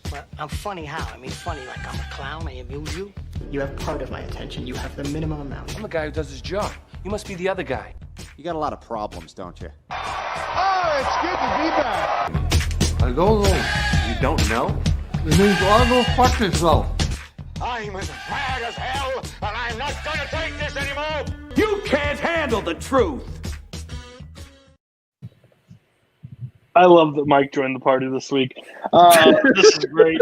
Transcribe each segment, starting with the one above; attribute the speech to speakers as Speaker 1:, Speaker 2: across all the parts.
Speaker 1: But I'm funny how? I mean, funny like I'm a clown, I amuse you.
Speaker 2: You have part of my attention. You have the minimum amount.
Speaker 3: I'm the guy who does his job. You must be the other guy.
Speaker 4: You got a lot of problems, don't you?
Speaker 5: Oh, it's good to be back.
Speaker 3: Hello, you don't know?
Speaker 5: It means I'll go fuck yourself.
Speaker 6: I'm as mad as hell, and I'm not gonna take this anymore!
Speaker 3: You can't handle the truth!
Speaker 7: I love that Mike joined the party this week. This is great.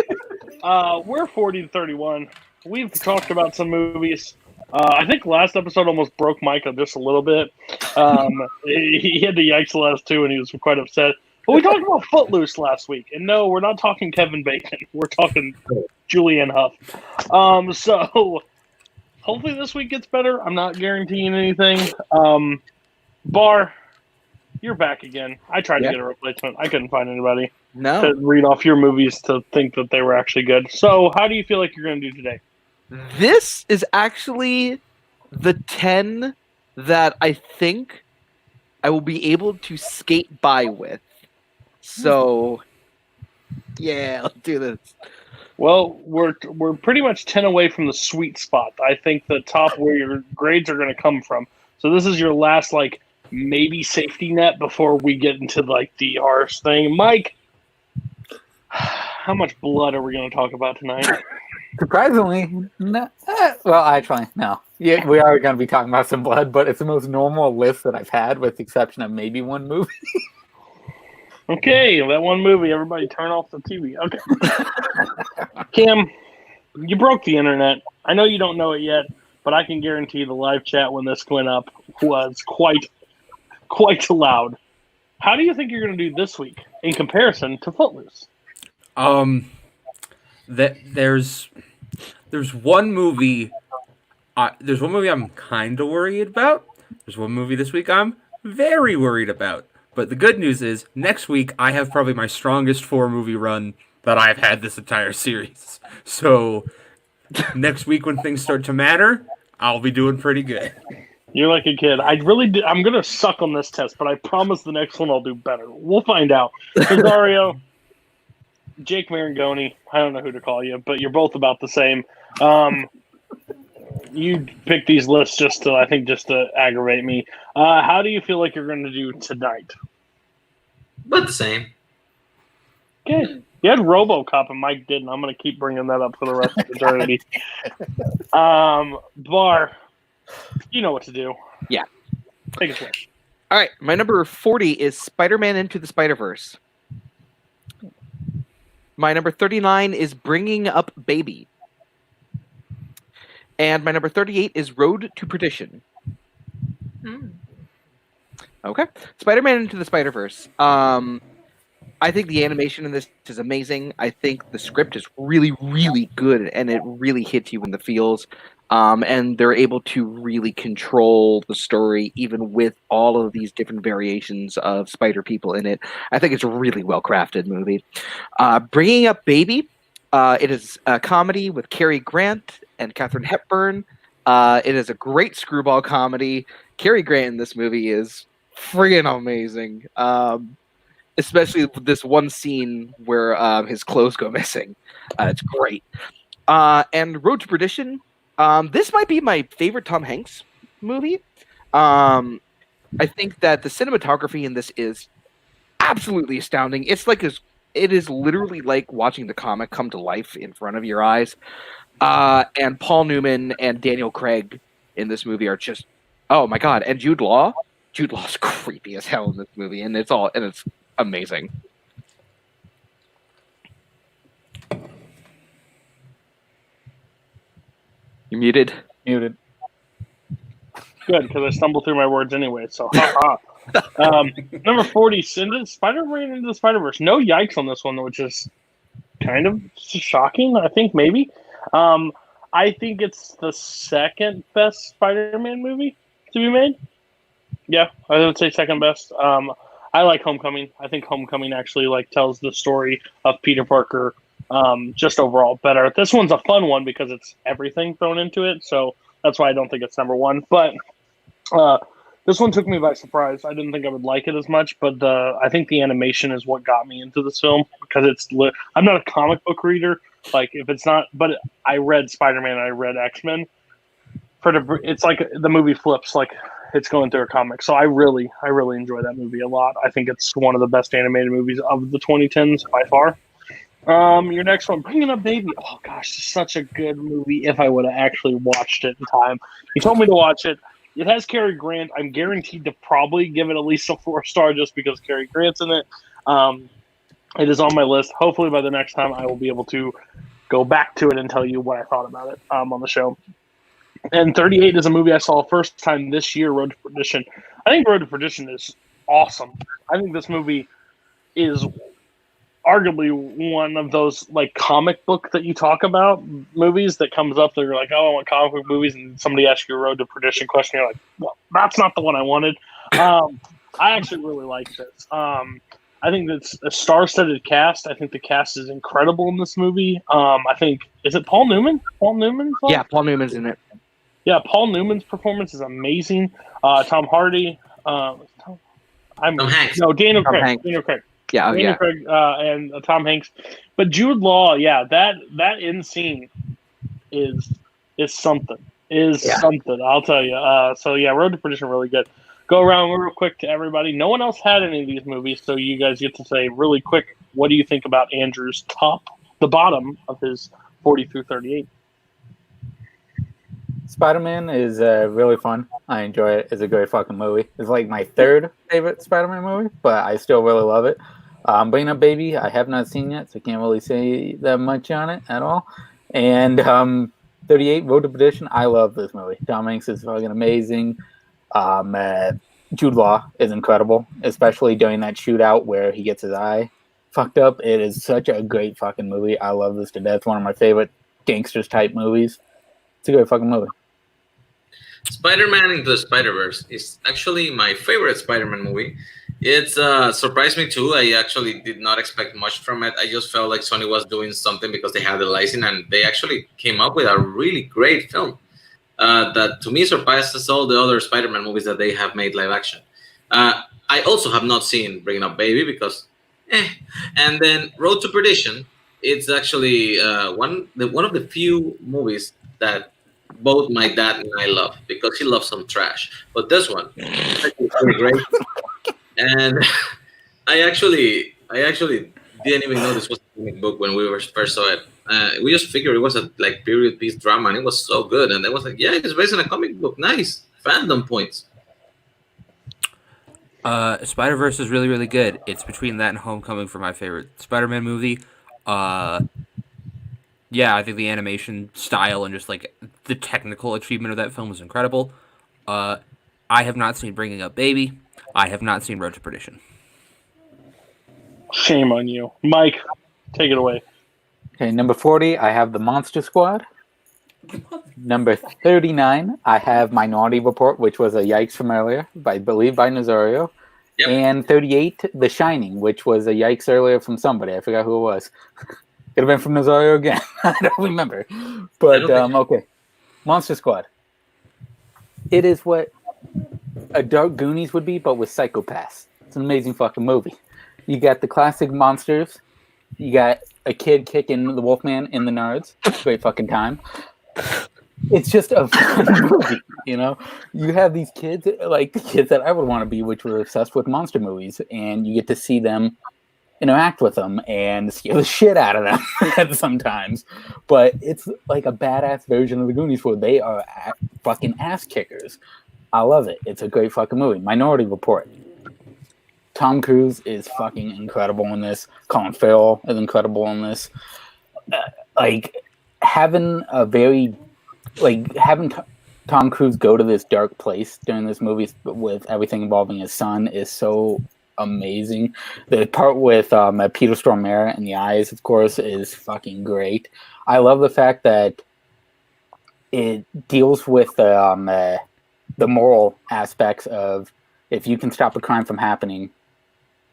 Speaker 7: We're 40 to 31. We've talked about some movies. I think last episode almost broke Mike just a little bit. He had the yikes the last two, and he was quite upset. But we talked about Footloose last week. And no, we're not talking Kevin Bacon. We're talking Julianne Hough. So hopefully this week gets better. I'm not guaranteeing anything. Bar, you're back again. I tried to get a replacement. I couldn't find anybody to read off your movies to think that they were actually good. So how do you feel like you're going to do today?
Speaker 8: This is actually the 10 that I think I will be able to skate by with. So, yeah, let's do this.
Speaker 7: Well, we're pretty much 10 away from the sweet spot. I think the top where your grades are going to come from. So this is your last, like, maybe safety net before we get into, like, the harsh thing. Mike, how much blood are we going to talk about tonight?
Speaker 9: Surprisingly, no. Well, actually, no. Yeah, we are going to be talking about some blood, but it's the most normal list that I've had, with the exception of maybe one movie.
Speaker 7: Okay, that one movie. Everybody turn off the TV. Okay. Cam, you broke the internet. I know you don't know it yet, but I can guarantee the live chat when this went up was quite loud. How do you think you're going to do this week in comparison to Footloose?
Speaker 10: There's one movie. There's one movie I'm kind of worried about. There's one movie this week I'm very worried about. But the good news is, next week I have probably my strongest 4-movie run that I've had this entire series. So next week when things start to matter, I'll be doing pretty good.
Speaker 7: You're like a kid. I'm going to suck on this test, but I promise the next one I'll do better. We'll find out. Cesario, Jake Marangoni, I don't know who to call you, but you're both about the same. You picked these lists just to aggravate me. How do you feel like you're going to do tonight?
Speaker 11: But the same.
Speaker 7: Okay. You had RoboCop and Mike didn't. I'm going to keep bringing that up for the rest of eternity. Bar, you know what to do.
Speaker 8: Yeah.
Speaker 7: Take it away.
Speaker 8: All right. My number 40 is Spider-Man Into the Spider-Verse. My number 39 is Bringing Up Baby. And my number 38 is Road to Perdition. Okay. Spider-Man Into the Spider-Verse. I think the animation in this is amazing. I think the script is really, really good, and it really hits you in the feels. And they're able to really control the story, even with all of these different variations of spider people in it. I think it's a really well-crafted movie. Bringing Up Baby. It is a comedy with Cary Grant and Katharine Hepburn. It is a great screwball comedy. Cary Grant in this movie is friggin' amazing. Especially this one scene where his clothes go missing. It's great. And Road to Perdition. This might be my favorite Tom Hanks movie. I think that the cinematography in this is absolutely astounding. It is literally like watching the comic come to life in front of your eyes. And Paul Newman and Daniel Craig in this movie are just, oh my god! And Jude Law. Jude Law's creepy as hell in this movie, and it's amazing. You muted?
Speaker 9: Muted.
Speaker 7: Good, because I stumble through my words anyway. So, number 40, Spider-Man Into the Spider-Verse. No yikes on this one, which is kind of shocking. I think maybe. I think it's the second best Spider-Man movie to be made. Yeah, I would say second best. I like Homecoming. I think Homecoming actually tells the story of Peter Parker just overall better. This one's a fun one because it's everything thrown into it, so that's why I don't think it's number one. But This one took me by surprise. I didn't think I would like it as much, but I think the animation is what got me into this film because I'm not a comic book reader. Like if it's not, but I read Spider-Man and I read X-Men. It's like the movie flips like it's going through a comic. So I really enjoy that movie a lot. I think it's one of the best animated movies of the 2010s by far. Your next one, Bringing Up Baby. Oh gosh, it's such a good movie. If I would have actually watched it in time, you told me to watch it. It has Cary Grant. I'm guaranteed to probably give it at least a 4-star just because Cary Grant's in it. It is on my list. Hopefully by the next time I will be able to go back to it and tell you what I thought about it on the show. And 38 is a movie I saw first time this year, Road to Perdition. I think Road to Perdition is awesome. I think this movie is arguably one of those like comic book that you talk about movies that comes up that you're like, oh, I want comic book movies, and somebody asks you a Road to Perdition question, you're like, well, that's not the one I wanted. I actually really like this. I think it's a star-studded cast. I think the cast is incredible in this movie. I think, is it Paul Newman? Paul Newman?
Speaker 8: Yeah, Paul Newman's in it.
Speaker 7: Yeah, Paul Newman's performance is amazing. Tom Hardy.
Speaker 11: Tom Hanks.
Speaker 7: No, Daniel
Speaker 8: Tom
Speaker 7: Craig.
Speaker 8: Hanks.
Speaker 7: Daniel Craig.
Speaker 8: Yeah,
Speaker 7: Daniel Craig and Tom Hanks. But Jude Law, yeah, that end scene is something. Something, I'll tell you. So yeah, Road to Perdition really good. Go around real quick to everybody. No one else had any of these movies, so you guys get to say really quick, what do you think about Andrew's the bottom of his 40 through 38?
Speaker 9: Spider-Man is really fun. I enjoy it. It's a great fucking movie. It's like my third favorite Spider-Man movie, but I still really love it. Bringing Up Baby, I have not seen yet, so can't really say that much on it at all. And 38, Road to Perdition, I love this movie. Tom Hanks is fucking amazing. Jude Law is incredible, especially during that shootout where he gets his eye fucked up. It is such a great fucking movie. I love this to death. One of my favorite gangsters type movies. It's a great fucking movie.
Speaker 11: Spider-Man Into the Spider-Verse is actually my favorite Spider-Man movie. It's surprised me too. I actually did not expect much from it. I just felt like Sony was doing something because they had the license, and they actually came up with a really great film that to me surpasses all the other Spider-Man movies that they have made live action. I also have not seen Bringing Up Baby because and then Road to Perdition, it's actually one of the few movies that both my dad and I love because he loves some trash. But this one is actually great. And I actually didn't even know this was a comic book when we first saw it. We just figured it was a like period piece drama, and it was so good. And it was like, yeah, it's based on a comic book. Nice. Fandom points.
Speaker 10: Spider-Verse is really, really good. It's between that and Homecoming for my favorite Spider-Man movie. Yeah, I think the animation style and just like the technical achievement of that film is incredible. I have not seen Bringing Up Baby. I have not seen Road to Perdition.
Speaker 7: Shame on you. Mike, take it away.
Speaker 9: Okay, number 40, I have The Monster Squad. Number 39, I have Minority Report, which was a yikes from earlier, I believe by Nazario. Yep. And 38, The Shining, which was a yikes earlier from somebody. I forgot who it was. Could have been from Nazario again. I don't remember. But, okay. Monster Squad. It is what a Dark Goonies would be, but with psychopaths. It's an amazing fucking movie. You got the classic monsters. You got a kid kicking the Wolfman in the nards. Great fucking time. It's just a fun movie, you know? You have these kids, like the kids that I would want to be, which were obsessed with monster movies, and you get to see them interact with them and scare the shit out of them sometimes. But it's like a badass version of the Goonies where they are fucking ass kickers. I love it. It's a great fucking movie. Minority Report. Tom Cruise is fucking incredible in this. Colin Farrell is incredible in this. Having Tom Cruise go to this dark place during this movie with everything involving his son is so amazing. The part with Peter Stormare and the eyes, of course, is fucking great. I love the fact that it deals with the moral aspects of if you can stop a crime from happening,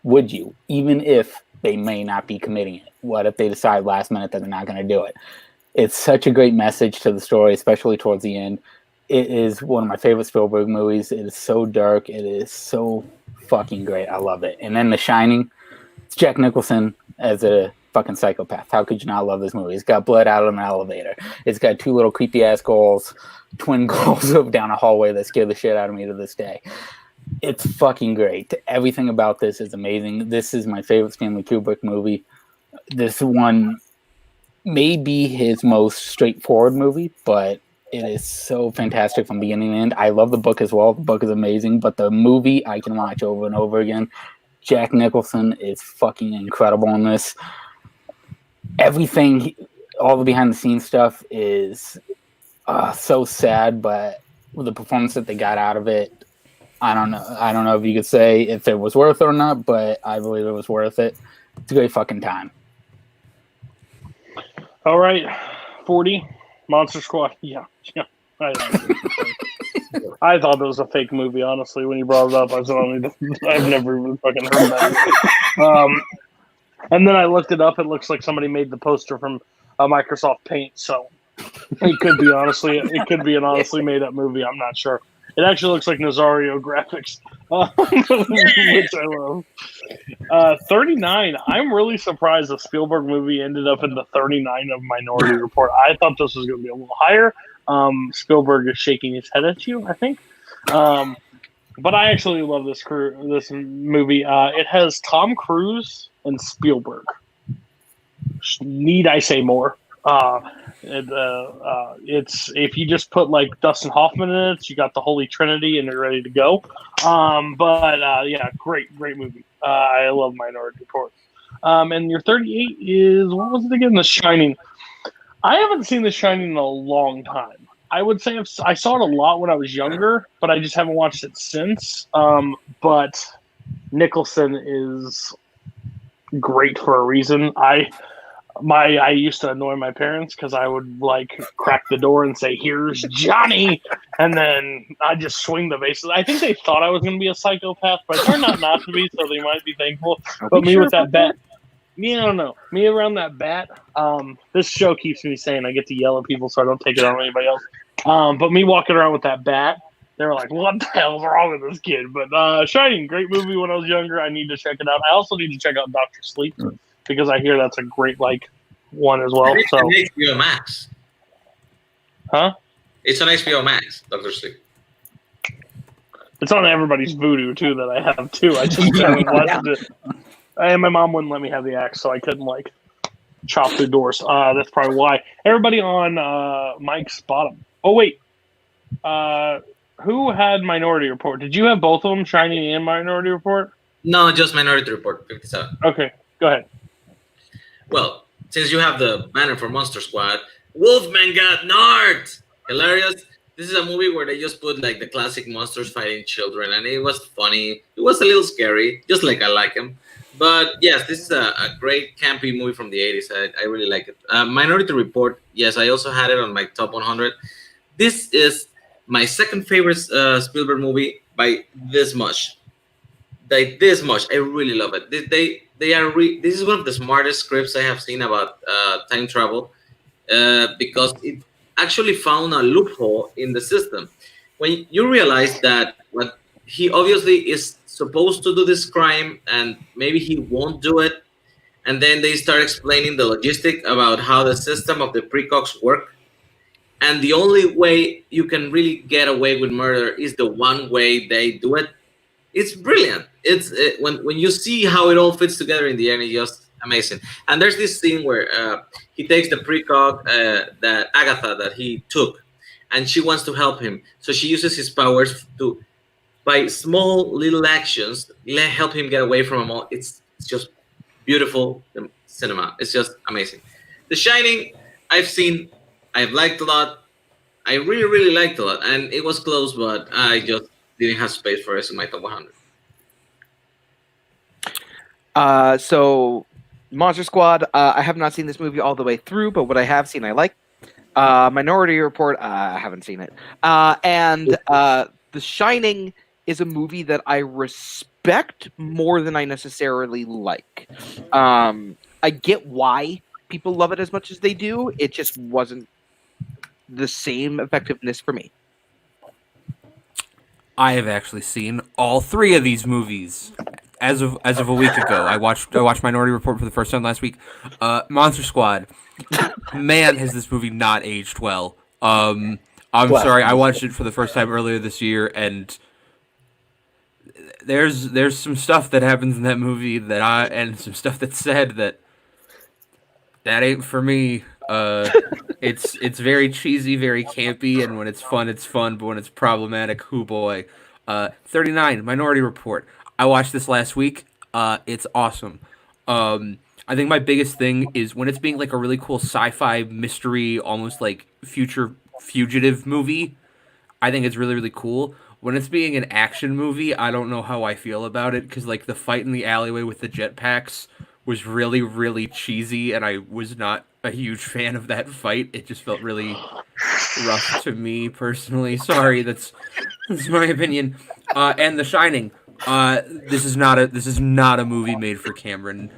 Speaker 9: would you? Even if they may not be committing it. What if they decide last minute that they're not going to do it? It's such a great message to the story, especially towards the end. It is one of my favorite Spielberg movies. It is so dark. It is so fucking great. I love it. And then The Shining. It's Jack Nicholson as a fucking psychopath. How could you not love this movie? It's got blood out of an elevator. It's got two little creepy ass goals, twin goals down a hallway that scare the shit out of me to this day. It's fucking great. Everything about this is amazing. This is my favorite Stanley Kubrick movie. This one may be his most straightforward movie, but it is so fantastic from beginning to end. I love the book as well. The book is amazing, but the movie I can watch over and over again. Jack Nicholson is fucking incredible in this. Everything, all the behind the scenes stuff is so sad, but with the performance that they got out of it, I don't know if you could say if it was worth it or not, but I believe it was worth it. It's a great fucking time.
Speaker 7: All right, 40, Monster Squad. Yeah. I thought it was a fake movie, honestly, when you brought it up. I said, I've never even fucking heard that. And then I looked it up. It looks like somebody made the poster from Microsoft Paint, so it could be an honestly made up movie. I'm not sure. It actually looks like Nazario graphics, which I love. 39. I'm really surprised the Spielberg movie ended up in the 39 of Minority Report. I thought this was going to be a little higher. Spielberg is shaking his head at you, I think. But I actually love this movie. It has Tom Cruise and Spielberg. Need I say more? It's if you just put like Dustin Hoffman in it, you got the Holy Trinity and you're ready to go. Yeah, great movie. I love Minority Report. And your 38 is, what was it again? The Shining. I haven't seen The Shining in a long time. I would say I saw it a lot when I was younger, but I just haven't watched it since. But Nicholson is great for a reason. I used to annoy my parents because I would like crack the door and say, "Here's Johnny," and then I'd just swing the bases. I think they thought I was going to be a psychopath, but it turned out not to be, so they might be thankful. But me with that bat, I don't know. Me around that bat. This show keeps me sane. I get to yell at people, so I don't take it on anybody else. But me walking around with that bat, they were like, "What the hell's wrong with this kid?" But Shining, great movie when I was younger. I need to check it out. I also need to check out Dr. Sleep because I hear that's a great one as well.
Speaker 11: It's
Speaker 7: so
Speaker 11: on HBO Max.
Speaker 7: Huh?
Speaker 11: It's on HBO Max, Dr. Sleep.
Speaker 7: It's on everybody's Voodoo too that I have too. I just haven't watched it. And my mom wouldn't let me have the axe, so I couldn't chop through doors. That's probably why. Everybody on Mike's bottom. Oh wait, who had Minority Report? Did you have both of them, Shining and Minority Report?
Speaker 11: No, just Minority Report, 57.
Speaker 7: Okay, go ahead.
Speaker 11: Well, since you have the banner for Monster Squad, Wolfman got Nart. Hilarious. This is a movie where they just put the classic monsters fighting children, and it was funny. It was a little scary, just like I like him. But yes, this is a great campy movie from the 80s. I really like it. Minority Report, yes, I also had it on my top 100. This is my second favorite Spielberg movie by this much. This much. I really love it. This is one of the smartest scripts I have seen about time travel because it actually found a loophole in the system. When you realize that what he obviously is supposed to do this crime and maybe he won't do it, and then they start explaining the logistic about how the system of the precogs work, and the only way you can really get away with murder is the one way they do it. It's brilliant. When you see how it all fits together in the end, it's just amazing. And there's this scene where he takes the precog that Agatha that he took, and she wants to help him. So she uses his powers to, by small little actions, help him get away from them all. It's just beautiful cinema. It's just amazing. The Shining, I've liked a lot. I really, really liked a lot, and it was close, but I just didn't have space for it in my top 100.
Speaker 8: So Monster Squad, I have not seen this movie all the way through, but what I have seen, I like. Minority Report, I haven't seen it. And The Shining is a movie that I respect more than I necessarily like. I get why people love it as much as they do. It just wasn't the same effectiveness for me.
Speaker 10: I have actually seen all 3 of these movies as of a week ago. I watched Minority Report for the first time last week. Monster Squad. Man, has this movie not aged well. I'm sorry. I watched it for the first time earlier this year, and there's some stuff that happens in that movie and some stuff that's said that ain't for me. It's very cheesy, very campy, and when it's fun, but when it's problematic, hoo boy. 39, Minority Report. I watched this last week. It's awesome. I think my biggest thing is when it's being like a really cool sci-fi mystery, almost like fugitive movie. I think it's really, really cool. When it's being an action movie, I don't know how I feel about it, because like the fight in the alleyway with the jetpacks was really, really cheesy, and I was not a huge fan of that fight. It just felt really rough to me personally. Sorry, that's my opinion. And The Shining. This is not a movie made for Cameron.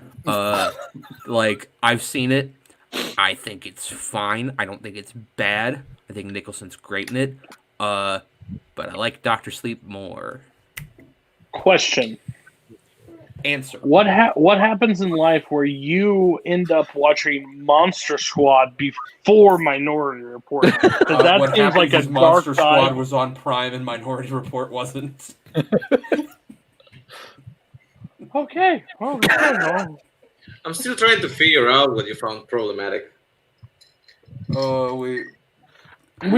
Speaker 10: Like, I've seen it. I think it's fine. I don't think it's bad. I think Nicholson's great in it. But I like Dr. Sleep more.
Speaker 7: Question.
Speaker 10: Answer.
Speaker 7: What happens in life where you end up watching Monster Squad before Minority Report? That seems like a dark
Speaker 10: Monster Squad
Speaker 7: side.
Speaker 10: was on Prime and Minority Report wasn't.
Speaker 7: Okay. Oh,
Speaker 11: I'm still trying to figure out what you found problematic.
Speaker 10: Oh, we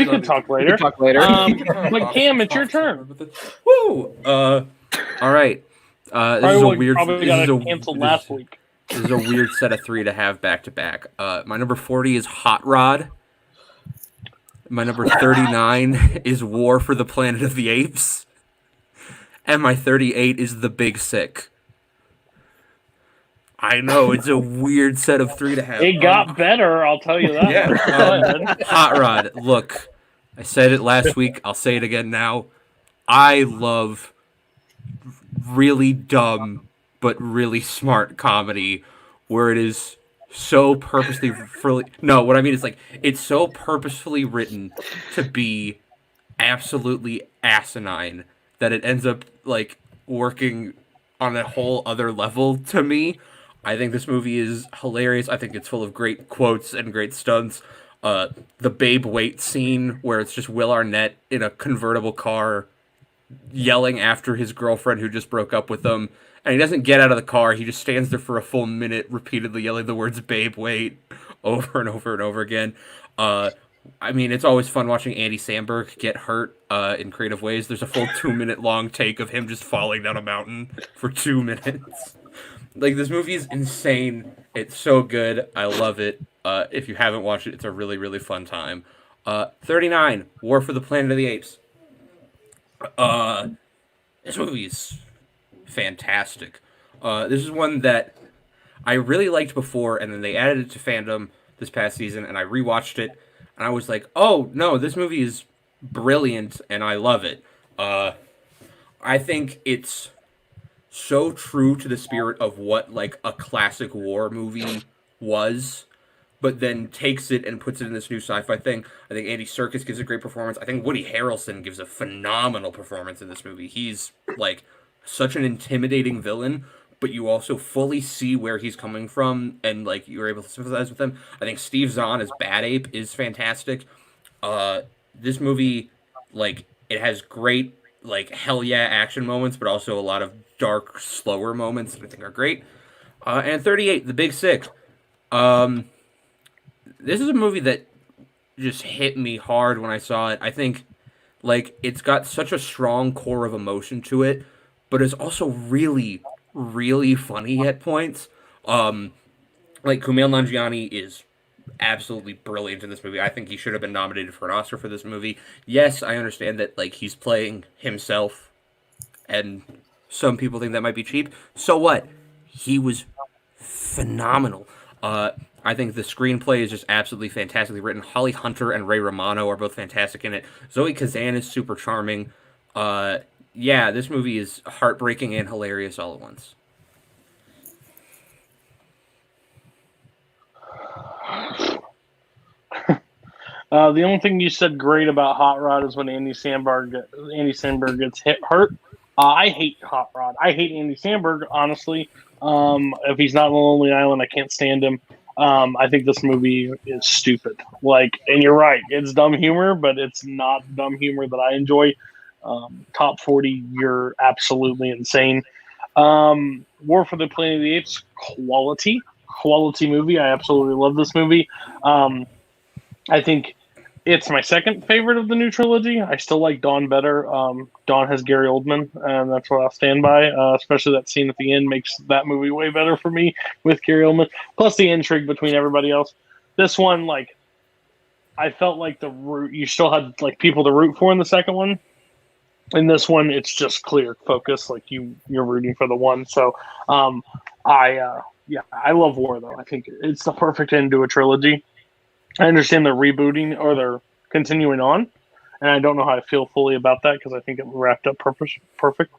Speaker 7: can talk later. But Cam, it's your turn.
Speaker 10: Woo! All right. This is a weird.
Speaker 7: Canceled last week.
Speaker 10: This is a weird set of 3 to have back to back. My number 40 is Hot Rod. My number 39 is War for the Planet of the Apes, and my 38 is The Big Sick. I know, it's a weird set of 3 to have.
Speaker 7: It got better, I'll tell you that.
Speaker 10: Yeah. Hot Rod. Look, I said it last week. I'll say it again now. I love really dumb but really smart comedy where it is so purposefully. No, what I mean is like it's so purposefully written to be absolutely asinine that it ends up like working on a whole other level to me. I think this movie is hilarious. I think it's full of great quotes and great stunts. The Babe Wait scene where it's just Will Arnett in a convertible car yelling after his girlfriend who just broke up with him. And he doesn't get out of the car. He just stands there for a full minute repeatedly yelling the words Babe Wait over and over and over again. I mean, it's always fun watching Andy Samberg get hurt in creative ways. There's a full 2-minute long take of him just falling down a mountain for 2 minutes. Like, this movie is insane. It's so good. I love it. If you haven't watched it, it's a really, really fun time. 39, War for the Planet of the Apes. This movie is fantastic. This is one that I really liked before, and then they added it to Fandom this past season, and I rewatched it, and I was like, oh, no, this movie is brilliant, and I love it. I think it's so true to the spirit of what like a classic war movie was, but then takes it and puts it in this new sci-fi thing. I think Andy Serkis gives a great performance. I think Woody Harrelson gives a phenomenal performance in this movie. He's like such an intimidating villain, but you also fully see where he's coming from, and like you're able to sympathize with him. I think Steve Zahn as Bad Ape is fantastic. This movie, like, it has great like hell yeah action moments, but also a lot of dark, slower moments that I think are great. And 38, The Big Sick. This is a movie that just hit me hard when I saw it. I think like it's got such a strong core of emotion to it, but it's also really, really funny at points. Like Kumail Nanjiani is absolutely brilliant in this movie. I think he should have been nominated for an Oscar for this movie. Yes, I understand that like he's playing himself, and some people think that might be cheap. So what? He was phenomenal. I think the screenplay is just absolutely fantastically written. Holly Hunter and Ray Romano are both fantastic in it. Zoe Kazan is super charming. Yeah, this movie is heartbreaking and hilarious all at once.
Speaker 7: The only thing you said great about Hot Rod is when Andy Samberg gets hurt. I hate Hot Rod. I hate Andy Samberg, honestly. If he's not on Lonely Island, I can't stand him. I think this movie is stupid. And you're right, it's dumb humor, but it's not dumb humor that I enjoy. Top 40, you're absolutely insane. War for the Planet of the Apes, quality movie. I absolutely love this movie. I think it's my second favorite of the new trilogy. I still like Dawn better. Dawn has Gary Oldman, and that's what I'll stand by. Especially that scene at the end makes that movie way better for me with Gary Oldman. Plus the intrigue between everybody else. This one, I felt like you still had people to root for in the second one. In this one, it's just clear focus. You're rooting for the one. So, I love War though. I think it's the perfect end to a trilogy. I understand they're rebooting or they're continuing on, and I don't know how I feel fully about that because I think it wrapped up perfect.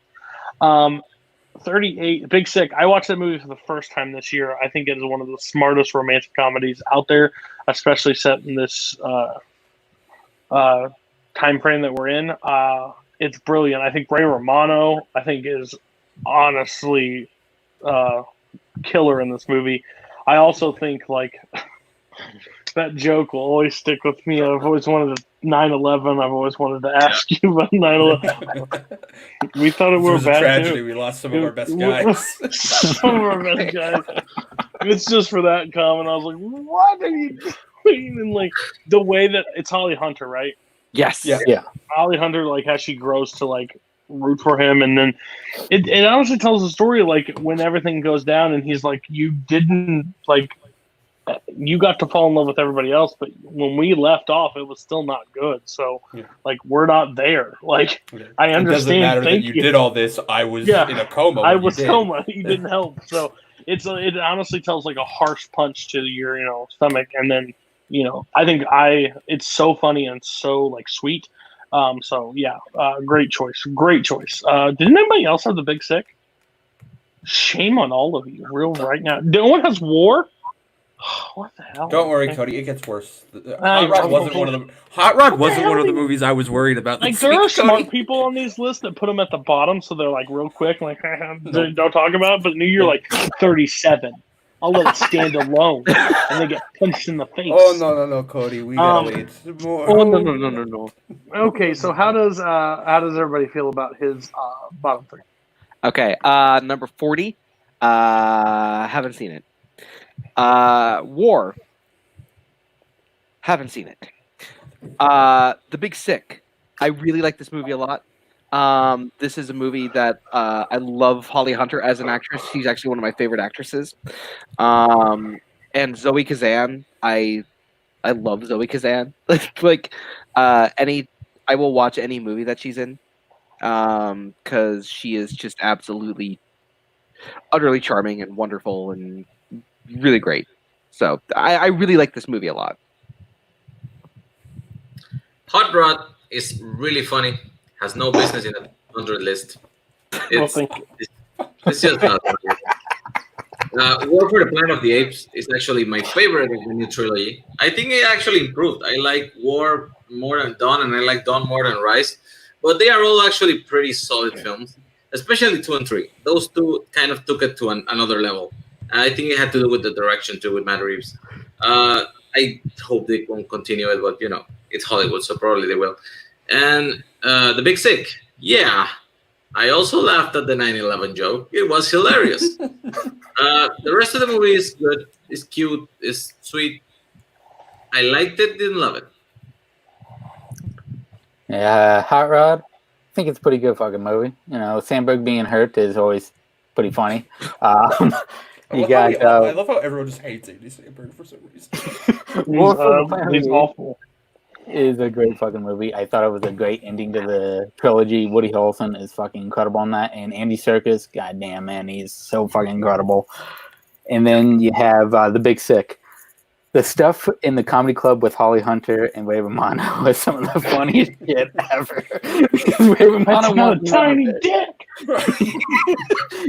Speaker 7: 38, Big Sick. I watched that movie for the first time this year. I think it is one of the smartest romantic comedies out there, especially set in this time frame that we're in. It's brilliant. I think Ray Romano, is honestly killer in this movie. I also think that joke will always stick with me. I've always wanted to 9/11. I've always wanted to ask you about 9/11. We thought it was a
Speaker 10: tragedy.
Speaker 7: Too.
Speaker 10: We lost some of our best guys.
Speaker 7: Some of our best guys. It's just for that comment. I was like, "What are you doing?" And the way that it's Holly Hunter, right?
Speaker 8: Yes.
Speaker 9: Yeah.
Speaker 7: Holly Hunter, how she grows to root for him, and then it honestly tells the story when everything goes down, and he's you didn't you got to fall in love with everybody else, but when we left off, it was still not good. So, we're not there. I understand. It doesn't
Speaker 10: matter that you did all this. I was in a coma.
Speaker 7: I was coma. You didn't help. So it honestly tells a harsh punch to your stomach, and then I think it's so funny and so sweet. Great choice. Didn't anybody else have the Big Sick? Shame on all of you, right now. No one has War. What the hell?
Speaker 10: Don't worry, Cody. It gets worse. Hot Rod wasn't one of the movies I was worried about.
Speaker 7: There are smart people on these lists that put them at the bottom, so they're real quick, don't talk about it. But New Year 37. I'll let it stand alone, and they get punched in the face.
Speaker 10: Oh no, Cody. We gotta wait more.
Speaker 7: Oh no. Okay, so how does everybody feel about his bottom three?
Speaker 8: Okay, number 40. Haven't seen it. War. Haven't seen it. The Big Sick. I really like this movie a lot. This is a movie that I love Holly Hunter as an actress. She's actually one of my favorite actresses. And Zoe Kazan. I love Zoe Kazan. I will watch any movie that she's in. Because she is just absolutely, utterly charming and wonderful and really great. So I really like this movie a lot. Hot
Speaker 11: Rod is really funny. Has no business in the 100 list. It's just not funny. War for the Planet of the Apes is actually my favorite of the new trilogy. I think it actually improved. I like War more than Dawn, and I like Dawn more than Rise. But they are all actually pretty solid films, especially 2 and 3. Those two kind of took it to another level. I think it had to do with the direction too, with Matt Reeves. I hope they won't continue it, but it's Hollywood, so probably they will. And The Big Sick, yeah. I also laughed at the 9/11 joke. It was hilarious. The rest of the movie is good, it's cute, it's sweet. I liked it, didn't love it.
Speaker 9: Yeah, Hot Rod. I think it's a pretty good fucking movie. Sandberg being hurt is always pretty funny.
Speaker 10: I love how everyone just hates Andy Samberg for some reason.
Speaker 7: He's awful.
Speaker 9: Is a great fucking movie. I thought it was a great ending to the trilogy. Woody Harrelson is fucking incredible on that, and Andy Serkis, goddamn man, he's so fucking incredible. And then you have The Big Sick. The stuff in the comedy club with Holly Hunter and Ray Romano was some of the funniest shit ever. Ray Romano
Speaker 7: got a tiny dick.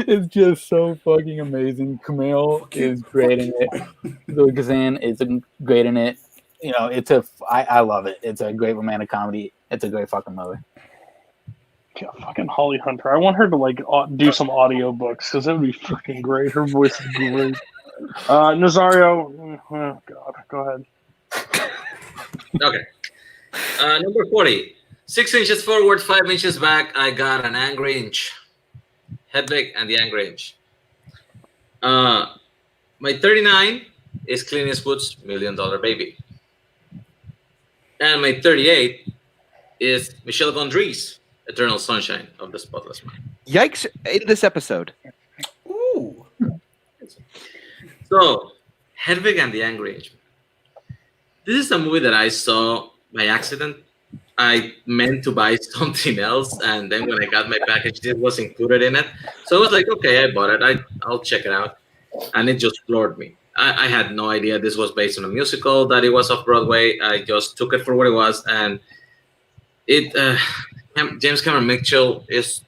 Speaker 9: It's just so fucking amazing. Kumail is great in it. Zoe Kazan is great in it. I love it. It's a great romantic comedy. It's a great fucking movie.
Speaker 7: Yeah, fucking Holly Hunter. I want her to like do some audio books because that would be fucking great. Her voice is great. Nazario, oh god, go ahead.
Speaker 11: Okay. Number 40. 6 inches forward, 5 inches back. I got an angry inch. Hedwig and the angry inch. My 39 is Clint Eastwood's $1 Million Baby. And my 38 is Michel Gondry's Eternal Sunshine of the Spotless Mind.
Speaker 8: Yikes in this episode.
Speaker 10: Ooh.
Speaker 11: So, Hedwig and the Angry Inch. This is a movie that I saw by accident. I meant to buy something else, and then when I got my package, this was included in it. So I was like, okay, I bought it. I'll check it out. And it just floored me. I had no idea this was based on a musical, that it was off Broadway. I just took it for what it was, and John Cameron Mitchell is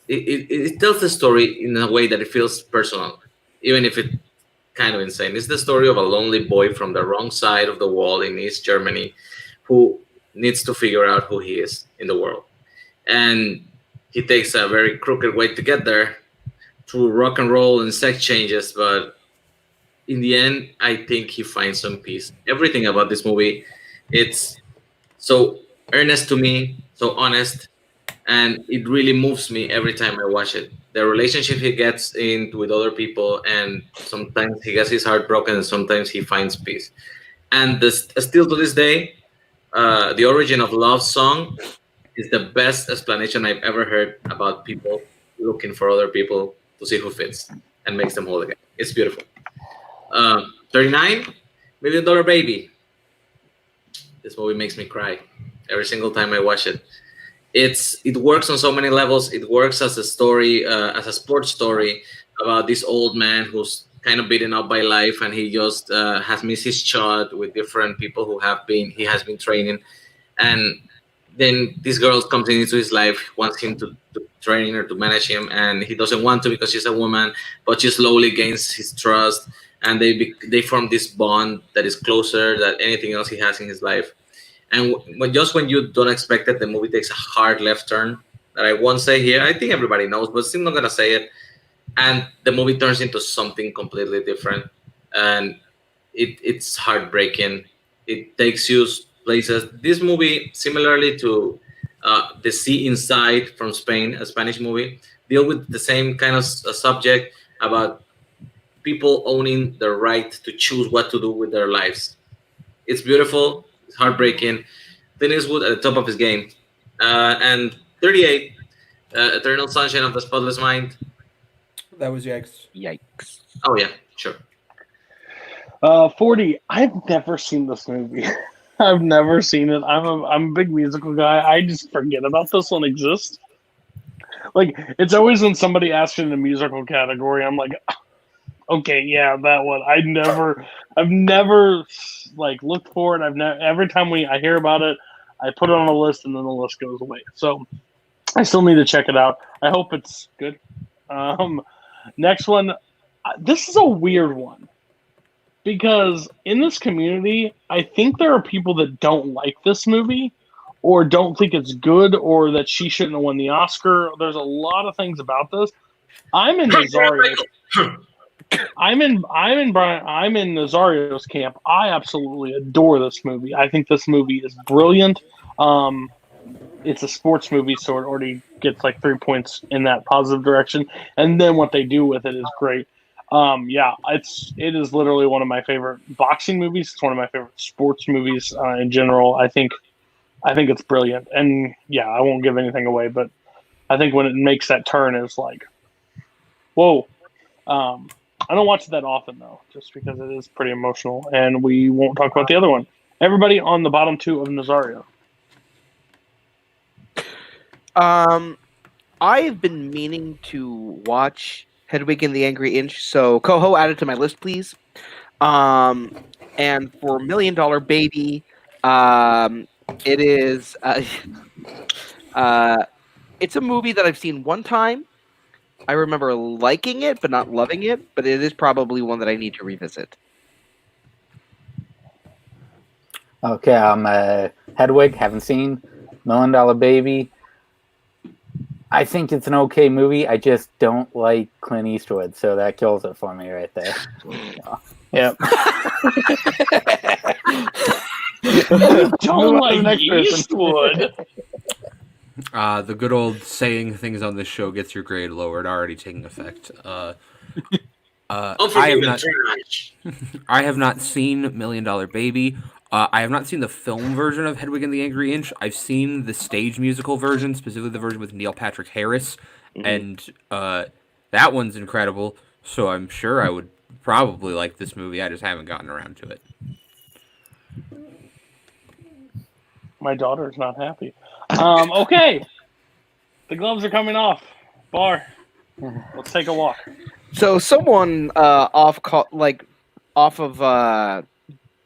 Speaker 11: it tells the story in a way that it feels personal, even if it's kind of insane. It's the story of a lonely boy from the wrong side of the wall in East Germany who needs to figure out who he is in the world. And he takes a very crooked way to get there through rock and roll and sex changes, but in the end, I think he finds some peace. Everything about this movie, it's so earnest to me, so honest, and it really moves me every time I watch it. The relationship he gets in with other people, and sometimes he gets his heart broken, and sometimes he finds peace. And still to this day, the Origin of Love song is the best explanation I've ever heard about people looking for other people to see who fits and makes them whole again. It's beautiful. 39, $1 Million Baby. This movie makes me cry every single time I watch it. It works on so many levels. It works as a story, as a sports story about this old man who's kind of beaten up by life, and he just has missed his shot with different people who he has been training, and then this girl comes into his life, wants him to train her, to manage him, and he doesn't want to because she's a woman, but she slowly gains his trust, and they form this bond that is closer than anything else he has in his life. And when you don't expect it, the movie takes a hard left turn that I won't say here. I think everybody knows, but still not gonna say it. And the movie turns into something completely different, and it's heartbreaking. It takes you places. This movie, similarly to The Sea Inside from Spain, a Spanish movie, deal with the same kind of subject about people owning the right to choose what to do with their lives. It's beautiful. It's heartbreaking. Clint Eastwood at the top of his game. And 38, Eternal Sunshine of the Spotless Mind.
Speaker 10: That was yikes.
Speaker 8: Yikes.
Speaker 11: Oh yeah, sure.
Speaker 7: 40. I've never seen this movie. I've never seen it. I'm a big musical guy. I just forget about this one exists. Like, it's always when somebody asks in the musical category, I'm like, okay, yeah, that one. I've never like looked for it. Every time I hear about it, I put it on a list and then the list goes away. So I still need to check it out. I hope it's good. Next one. This is a weird one. Because in this community, I think there are people that don't like this movie or don't think it's good or that she shouldn't have won the Oscar. There's a lot of things about this. I'm in Nazario's camp. I absolutely adore this movie. I think this movie is brilliant. It's a sports movie, so it already gets like 3 points in that positive direction. And then what they do with it is great. It is literally one of my favorite boxing movies. It's one of my favorite sports movies in general. I think it's brilliant. And yeah, I won't give anything away, but I think when it makes that turn, it's like, whoa. I don't watch it that often though, just because it is pretty emotional. And we won't talk about the other one. Everybody on the bottom two of Nazario.
Speaker 8: I've been meaning to watch Hedwig and the Angry Inch, so Koho, add it to my list, please. And for $1 Million Baby, it is it's a movie that I've seen one time. I remember liking it, but not loving it. But it is probably one that I need to revisit.
Speaker 9: Okay, Hedwig, haven't seen. $1 Million Baby. I think it's an okay movie. I just don't like Clint Eastwood, so that kills it for me right there. Yep.
Speaker 7: Don't like Eastwood.
Speaker 10: The good old saying things on this show gets your grade lowered, already taking effect. I have not seen $1 Million Baby. I have not seen the film version of Hedwig and the Angry Inch. I've seen the stage musical version, specifically the version with Neil Patrick Harris, and that one's incredible. So I'm sure I would probably like this movie. I just haven't gotten around to it.
Speaker 7: My daughter's not happy. Okay. The gloves are coming off. Bar. Let's take a walk.
Speaker 8: So someone off of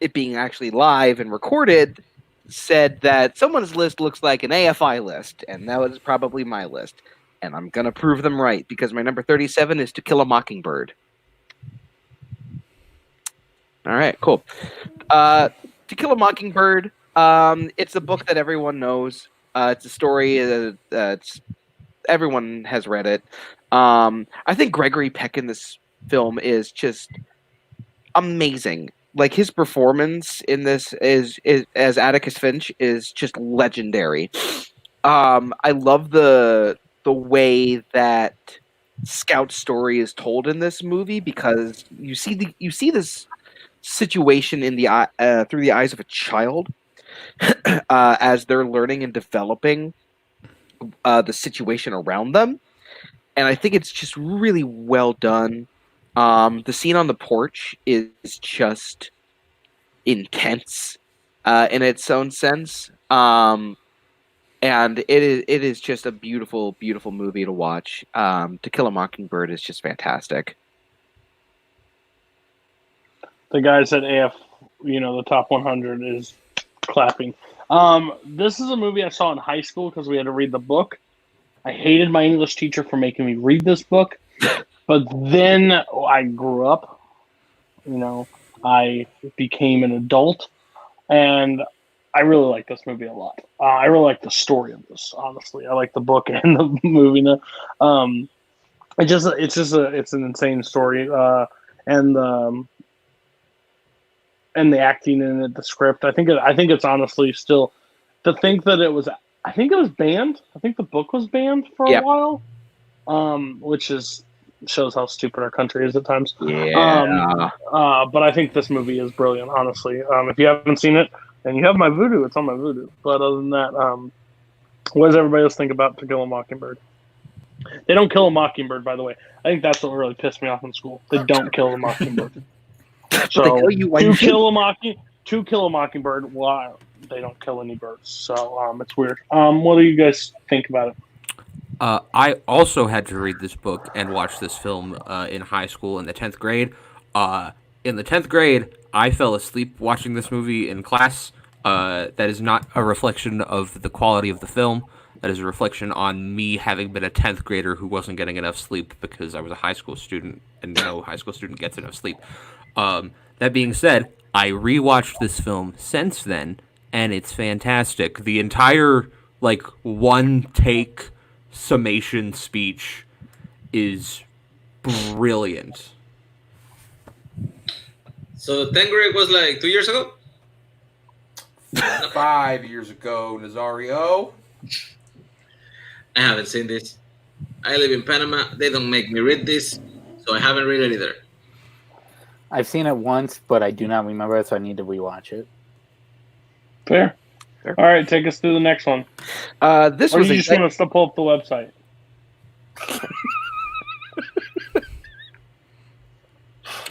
Speaker 8: it being actually live and recorded said that someone's list looks like an AFI list, and that was probably my list. And I'm gonna prove them right because my number 37 is To Kill a Mockingbird. All right, cool. To Kill a Mockingbird. It's a book that everyone knows. It's a story that's everyone has read it. I think Gregory Peck in this film is just amazing. Like his performance in this is as Atticus Finch is just legendary. I love the way that Scout's story is told in this movie because you see this situation in the through the eyes of a child as they're learning and developing the situation around them. And I think it's just really well done. The scene on the porch is just intense in its own sense. And it is just a beautiful, beautiful movie to watch. To Kill a Mockingbird is just fantastic.
Speaker 7: The guys at AF, the top 100 is clapping. This is a movie I saw in high school because we had to read the book. I hated my English teacher for making me read this book. But then I grew up, I became an adult, and I really like this movie a lot. I really like the story of this, honestly. I like the book and the movie. It's an insane story, and the acting in it, the script. I think it's honestly still to think that it was. I think it was banned. I think the book was banned for a while, which shows how stupid our country is at times.
Speaker 8: Yeah.
Speaker 7: But I think this movie is brilliant, honestly. If you haven't seen it, and you have my Vudu, it's on my Vudu. But other than that, what does everybody else think about To Kill a Mockingbird? They don't kill a mockingbird, by the way. I think that's what really pissed me off in school. They don't kill a mockingbird. So to kill a mockingbird, why they don't kill any birds? So it's weird. What do you guys think about it?
Speaker 10: I also had to read this book and watch this film in high school in the 10th grade. In the 10th grade, I fell asleep watching this movie in class. That is not a reflection of the quality of the film. That is a reflection on me having been a 10th grader who wasn't getting enough sleep because I was a high school student, and no high school student gets enough sleep. That being said, I rewatched this film since then, and it's fantastic. The entire, one-take summation speech is brilliant.
Speaker 11: So 10th grade was 2 years ago?
Speaker 10: 5 years ago, Nazario.
Speaker 11: I haven't seen this. I live in Panama. They don't make me read this, so I haven't read it either.
Speaker 9: I've seen it once, but I do not remember it, so I need to rewatch it.
Speaker 7: Fair. All right, take us through the next one. Or you just want us to pull up the website?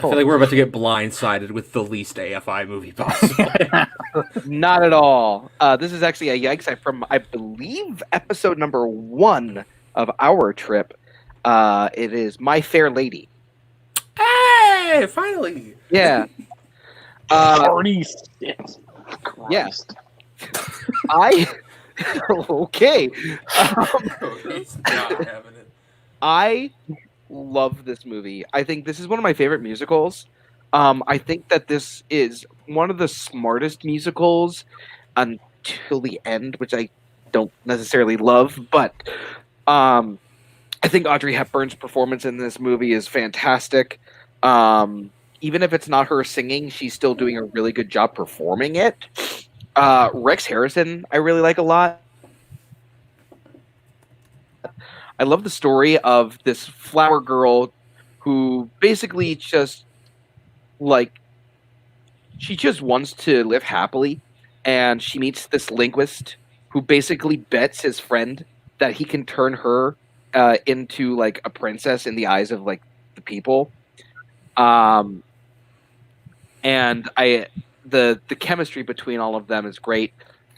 Speaker 10: I feel like we're about to get blindsided with the least AFI movie possible.
Speaker 8: Not at all. This is actually a Yikes from, I believe, episode number 1 of our trip. It is My Fair Lady.
Speaker 10: Hey, finally!
Speaker 8: Yeah.
Speaker 7: 46.
Speaker 8: Yes. Okay.
Speaker 10: He's not having it.
Speaker 8: I love this movie. I think this is one of my favorite musicals. I think that this is one of the smartest musicals until the end, which I don't necessarily love, but I think Audrey Hepburn's performance in this movie is fantastic. Even if it's not her singing, she's still doing a really good job performing it. Rex Harrison, I really like a lot. I love the story of this flower girl who basically just, like, she just wants to live happily, and she meets this linguist who basically bets his friend that he can turn her into, like, a princess in the eyes of, like, the people. And the chemistry between all of them is great.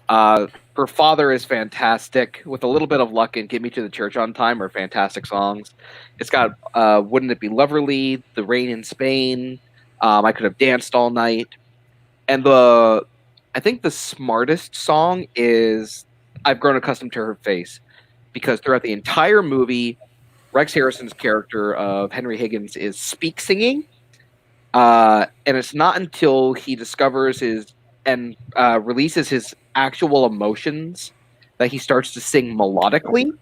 Speaker 8: Her father is fantastic. With a little bit of luck and Get Me to the Church on Time are fantastic songs. It's got Wouldn't It Be Loverly, The Rain in Spain, I Could Have Danced All Night. And I think the smartest song is I've Grown Accustomed to Her Face, because throughout the entire movie, Rex Harrison's character of Henry Higgins is speak singing. And it's not until he discovers and releases his actual emotions that he starts to sing melodically.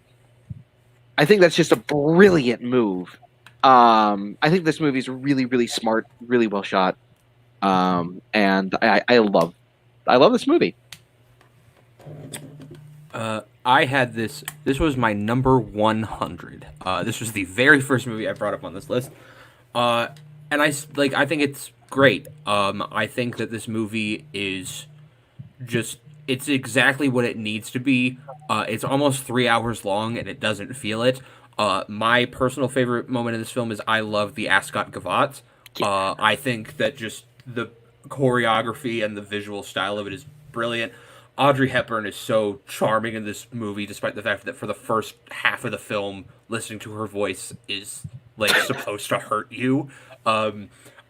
Speaker 8: I think that's just a brilliant move. I think this movie is really, really smart, really well shot. And I love this movie.
Speaker 10: I had this was my number 100. This was the very first movie I brought up on this list. And I think it's great. I think that this movie is it's exactly what it needs to be. It's almost 3 hours long and it doesn't feel it. My personal favorite moment in this film is I love the Ascot Gavotte. I think that just the choreography and the visual style of it is brilliant. Audrey Hepburn is so charming in this movie, despite the fact that for the first half of the film, listening to her voice is like supposed to hurt you.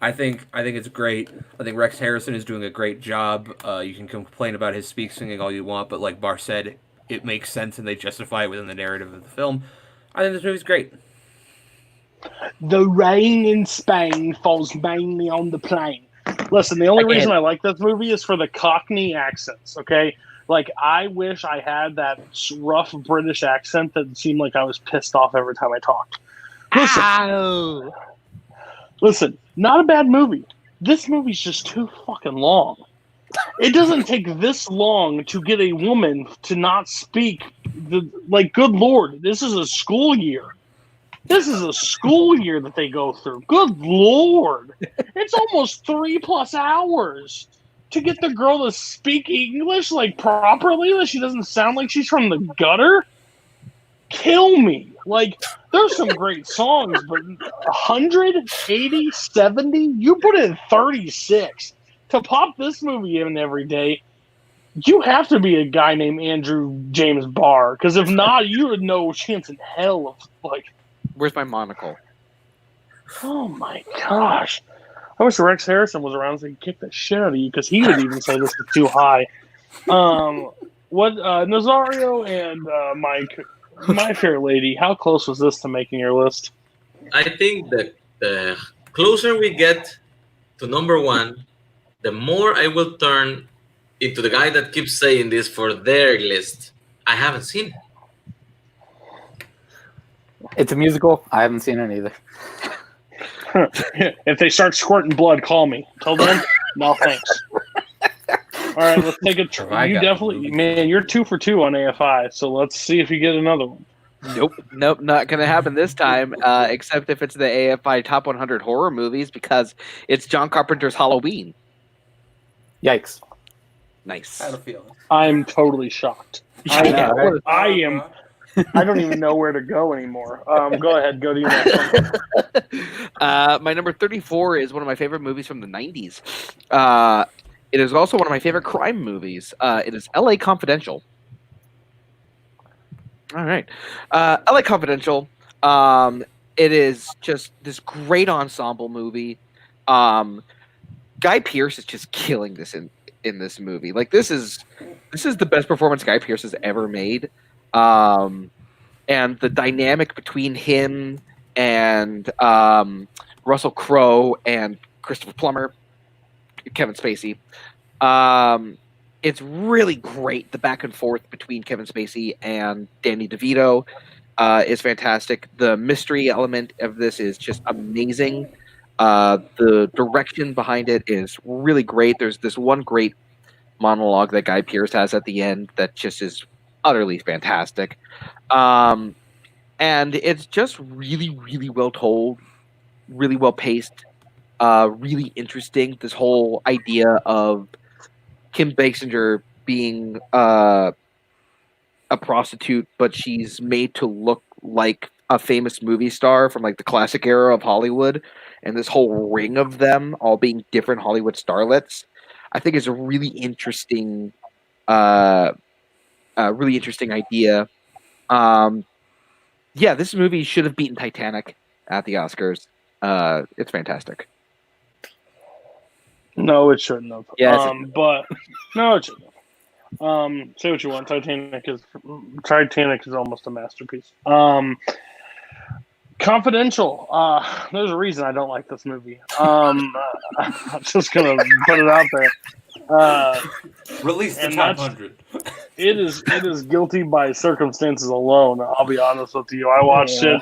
Speaker 10: I think it's great. I think Rex Harrison is doing a great job. You can complain about his speak singing all you want, but like Bar said, it makes sense and they justify it within the narrative of the film. I think this movie's great.
Speaker 7: The rain in Spain falls mainly on the plain. Listen, the only reason I like this movie is for the Cockney accents, okay? Like, I wish I had that rough British accent that seemed like I was pissed off every time I talked. Listen, not a bad movie. This movie's just too fucking long. It doesn't take this long to get a woman to not speak. Good Lord, this is a school year. This is a school year that they go through. Good Lord. It's almost 3+ hours to get the girl to speak English properly, that she doesn't sound like she's from the gutter. Kill me. There's some great songs, but 180, 70, you put in 36 to pop this movie in every day. You have to be a guy named Andrew James Barr, because if not, you had no chance in hell of
Speaker 8: Where's my monocle?
Speaker 7: Oh my gosh. I wish Rex Harrison was around so he could kick the shit out of you, because he would even say this is too high. Nazario and Mike, My Fair Lady, how close was this to making your list?
Speaker 11: I think that the closer we get to number one, the more I will turn into the guy that keeps saying this for their list. I haven't seen it.
Speaker 9: It's a musical. I haven't seen it either.
Speaker 7: If they start squirting blood, call me. Till then, no thanks. All right, let's take a try. You definitely, man, you're 2 for 2 on AFI, so let's see if you get another one.
Speaker 8: Nope, not going to happen this time, except if it's the AFI Top 100 Horror Movies, because it's John Carpenter's Halloween.
Speaker 9: Yikes.
Speaker 8: Nice.
Speaker 10: I had a feeling.
Speaker 7: I'm totally shocked. I am. I don't even know where to go anymore. Go ahead. Go to your next one.
Speaker 8: My number 34 is one of my favorite movies from the 90s. It is also one of my favorite crime movies. It is L.A. Confidential. All right. L.A. Confidential. It is just this great ensemble movie. Guy Pearce is just killing this in this movie. This is the best performance Guy Pearce has ever made. And the dynamic between him and Russell Crowe and Christopher Plummer Kevin Spacey. It's really great. The back and forth between Kevin Spacey and Danny DeVito is fantastic. The mystery element of this is just amazing. The direction behind it is really great. There's this one great monologue that Guy Pearce has at the end that just is utterly fantastic. And it's just really, really well told, really well paced, really interesting. This whole idea of Kim Basinger being a prostitute, but she's made to look like a famous movie star from like the classic era of Hollywood, and this whole ring of them all being different Hollywood starlets, I think is a really interesting idea. Yeah, this movie should have beaten Titanic at the Oscars. It's fantastic.
Speaker 7: No, it shouldn't have.
Speaker 8: Yes.
Speaker 7: But no, it shouldn't have. Say what you want. Titanic is almost a masterpiece. Confidential. There's a reason I don't like this movie. I'm just gonna put it out there.
Speaker 10: Release the top 100.
Speaker 7: It is guilty by circumstances alone. I'll be honest with you. I watched it.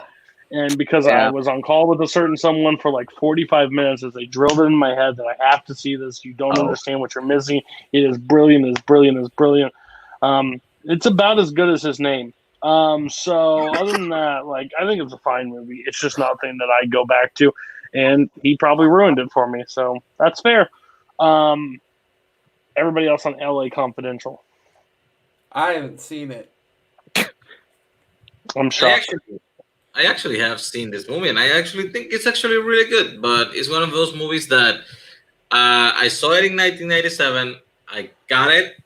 Speaker 7: And because I was on call with a certain someone for like 45 minutes as they drilled it in my head that I have to see this. You don't understand what you're missing. It is brilliant. It's brilliant. It's brilliant. It's about as good as his name. So other than that, like, I think it's a fine movie. It's just nothing that I go back to. And he probably ruined it for me. So that's fair. Everybody else on LA Confidential.
Speaker 10: I haven't seen it.
Speaker 7: I'm shocked.
Speaker 11: I actually have seen this movie, and I actually think it's actually really good. But it's one of those movies that I saw it in 1997. I got it.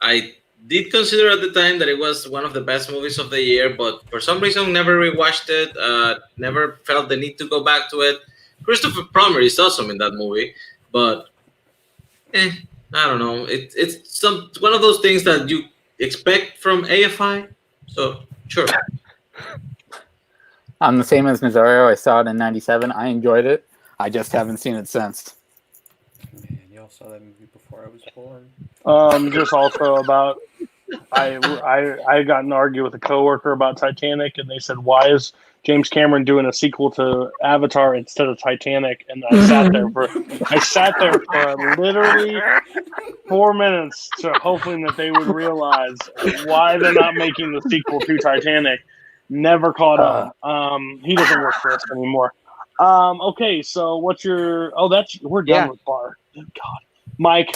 Speaker 11: I did consider at the time that it was one of the best movies of the year, but for some reason never rewatched it. Never felt the need to go back to it. Christopher Plummer is awesome in that movie, but I don't know. It's one of those things that you expect from AFI. So sure.
Speaker 9: I'm the same as Nazario. I saw it in 97. I enjoyed it. I just haven't seen it since.
Speaker 10: Man, y'all saw that movie before I was born.
Speaker 7: Just also about I got in an argument with a coworker about Titanic, and they said, "Why is James Cameron doing a sequel to Avatar instead of Titanic?" And I sat there for literally 4 minutes to hoping that they would realize why they're not making the sequel to Titanic. Never caught on. He doesn't work for us anymore. Okay, so what's your? We're done with Bar. Thank God, Mike.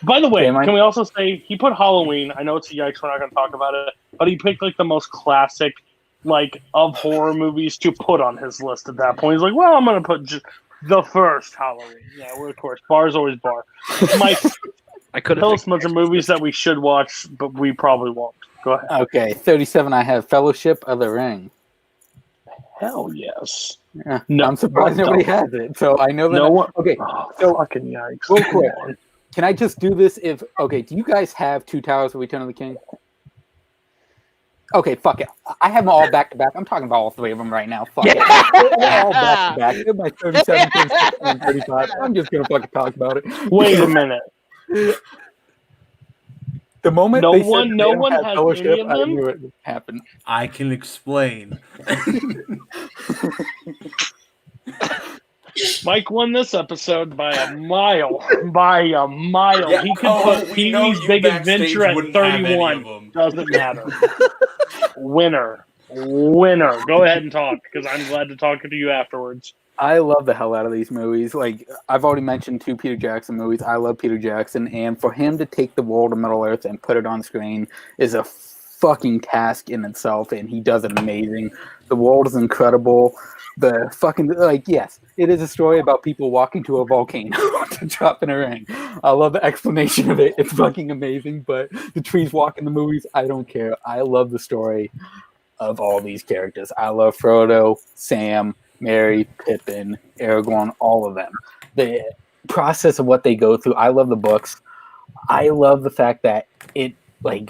Speaker 7: By the way, can we also say he put Halloween? I know it's a yikes. We're not going to talk about it, but he picked like the most classic, like, of horror movies to put on his list at that point. He's like, well, I'm going to put just the first Halloween. Yeah, well, of course, Bar's always Bar. Mike,
Speaker 8: I could
Speaker 7: tell us a bunch of movies that we should watch, but we probably won't. Go ahead.
Speaker 9: Okay, 37. I have Fellowship of the Ring.
Speaker 7: Hell yes.
Speaker 9: Yeah, no, I'm surprised nobody has it. So I know that.
Speaker 7: No one.
Speaker 9: Okay,
Speaker 7: so fucking yikes.
Speaker 9: Real quick, can I just do this? Do you guys have Two Towers of Return of the King? Okay, fuck it. I have them all back to back. I'm talking about all three of them right now. Fuck it. They're all back to back. They're my 37, 36, and 35. I'm just gonna fucking talk about it.
Speaker 7: Wait a minute.
Speaker 9: The moment
Speaker 7: no
Speaker 9: they
Speaker 7: one has any of
Speaker 9: I
Speaker 7: them.
Speaker 9: knew it would happen.
Speaker 10: I can explain.
Speaker 7: Mike won this episode by a mile. Yeah, he could put Pee-wee's Big Adventure at 31. Doesn't matter. Winner. Go ahead and talk, because I'm glad to talk to you afterwards.
Speaker 9: I love the hell out of these movies. Like, I've already mentioned 2 Peter Jackson movies. I love Peter Jackson, and for him to take the world of Middle Earth and put it on screen is a fucking task in itself, and he does it amazing. The world is incredible. The fucking, yes, it is a story about people walking to a volcano to drop in a ring. I love the explanation of it. It's fucking amazing, but the trees walk in the movies, I don't care. I love the story of all these characters. I love Frodo, Sam, Merry, Pippin, Aragorn, all of them. The process of what they go through, I love the books. I love the fact that it, in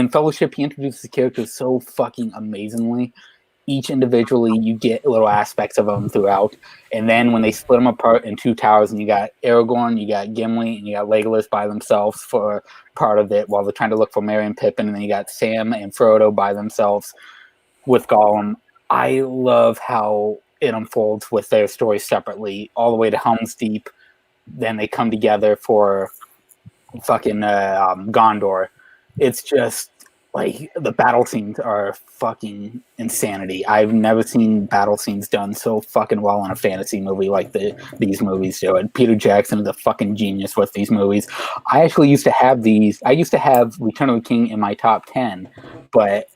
Speaker 9: Fellowship, he introduces the characters so fucking amazingly. each individually, you get little aspects of them throughout. And then when they split them apart in two towers, and you got Aragorn, you got Gimli, and you got Legolas by themselves for part of it while they're trying to look for Merry and Pippin, and then you got Sam and Frodo by themselves with Gollum. I love how it unfolds with their stories separately, all the way to Helm's Deep. Then they come together for fucking Gondor. It's just like the battle scenes are fucking insanity. I've never seen battle scenes done so fucking well in a fantasy movie like these movies do. And Peter Jackson is a fucking genius with these movies. I actually used to have these. I used to have Return of the King in my top 10, but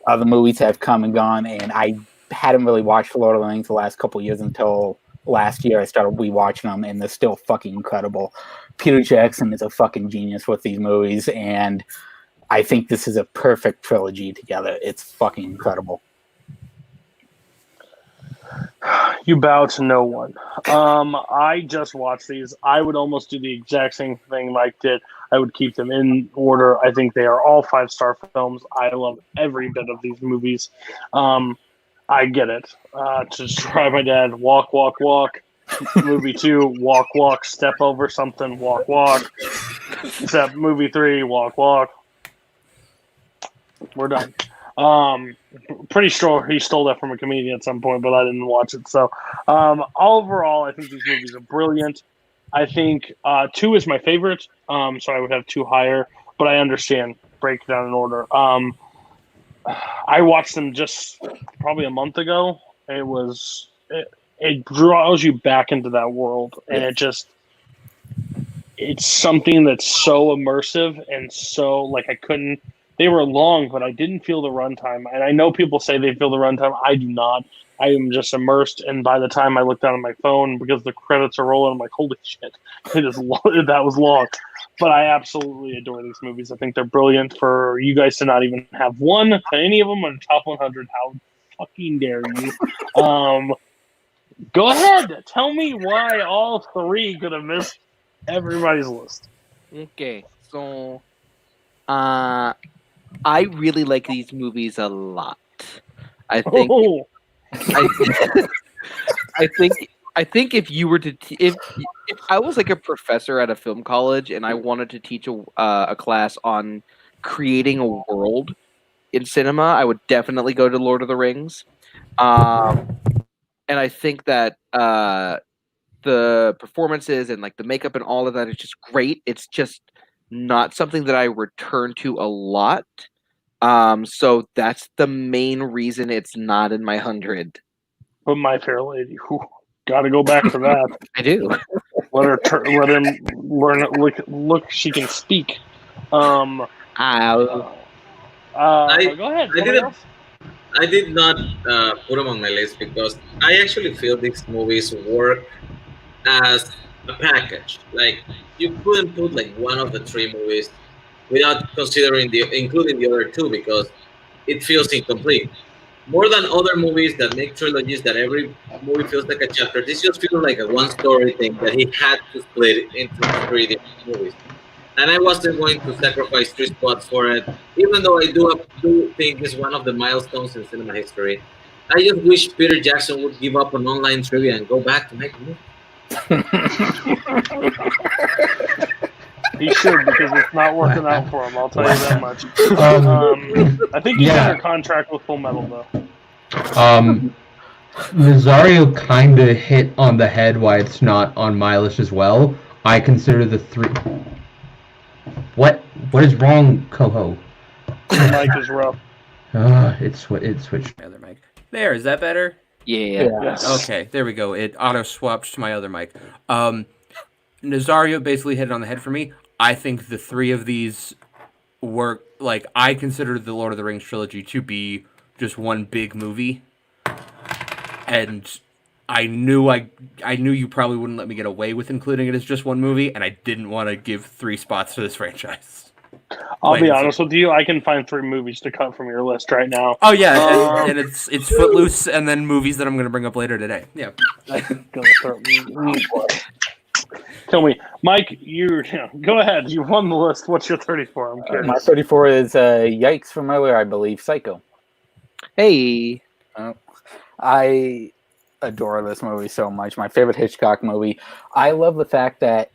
Speaker 9: other movies have come and gone, and I hadn't really watched Lord of the Rings the last couple of years until last year. I started rewatching them, and they're still fucking incredible. Peter Jackson is a fucking genius with these movies, and I think this is a perfect trilogy together. It's fucking incredible.
Speaker 7: You bow to no one. I just watched these. I would almost do the exact same thing Mike did. I would keep them in order. I think they are all 5-star films. I love every bit of these movies. I get it. To describe my dad, walk, walk, walk. Movie 2, walk, walk, step over something, walk, walk. Step movie 3, walk, walk. We're done. Pretty sure he stole that from a comedian at some point, but I didn't watch it. So overall, I think these movies are brilliant. I think 2 is my favorite, so I would have 2 higher, but I understand. Break it down in order. I watched them just probably a month ago. It draws you back into that world, and it's something that's so immersive and so, like, they were long, but I didn't feel the runtime. And I know people say they feel the runtime. I do not. I am just immersed, and by the time I look down at my phone, because the credits are rolling, I'm like, holy shit, that was long. But I absolutely adore these movies. I think they're brilliant. For you guys to not even have any of them on top 100, how fucking dare you? Go ahead. Tell me why all 3 could have missed everybody's list.
Speaker 8: Okay, so I really like these movies a lot. I think.
Speaker 7: Oh.
Speaker 8: I think if you were to if I was like a professor at a film college and I wanted to teach a class on creating a world in cinema, I would definitely go to Lord of the Rings. And I think that the performances and like the makeup and all of that is just great. It's just not something that I return to a lot. So that's the main reason it's not in my 100.
Speaker 7: But My Fair Lady, got to go back to that.
Speaker 8: I do.
Speaker 7: Let him learn. Look, she can speak. Go ahead.
Speaker 11: I did not put them on my list because I actually feel these movies work as a package. Like, you couldn't put like one of the 3 movies without considering including the other 2 because it feels incomplete. More than other movies that make trilogies that every movie feels like a chapter, this just feels like a one-story thing that he had to split into 3 different movies. And I wasn't going to sacrifice 3 spots for it, even though I do think it's one of the milestones in cinema history. I just wish Peter Jackson would give up on online trivia and go back to making movies.
Speaker 7: He should, because it's not working out for him. I'll tell you that much. I think he's under contract with Full Metal, though.
Speaker 12: Rosario kind of hit on the head why it's not on my list as well. I consider the 3. What is wrong, Koho?
Speaker 7: The mic is rough.
Speaker 12: It switched.
Speaker 10: My other mic. There, is that better?
Speaker 8: Yeah.
Speaker 7: Yes.
Speaker 10: Okay, there we go. It auto swapped to my other mic. Nazario basically hit it on the head for me. I think the 3 of these work. Like, I consider the Lord of the Rings trilogy to be just one big movie, and I knew you probably wouldn't let me get away with including it as just one movie, and I didn't want to give 3 spots to this franchise.
Speaker 7: I'll be honest with you. I can find 3 movies to cut from your list right now.
Speaker 10: Oh yeah, and it's Footloose, and then movies that I'm going to bring up later today. Yeah.
Speaker 7: Tell me, Mike. Go ahead. You won the list. What's your 34? I'm curious.
Speaker 9: My 34 is Yikes from earlier, I believe. Psycho.
Speaker 8: Hey.
Speaker 9: I adore this movie so much. My favorite Hitchcock movie. I love the fact that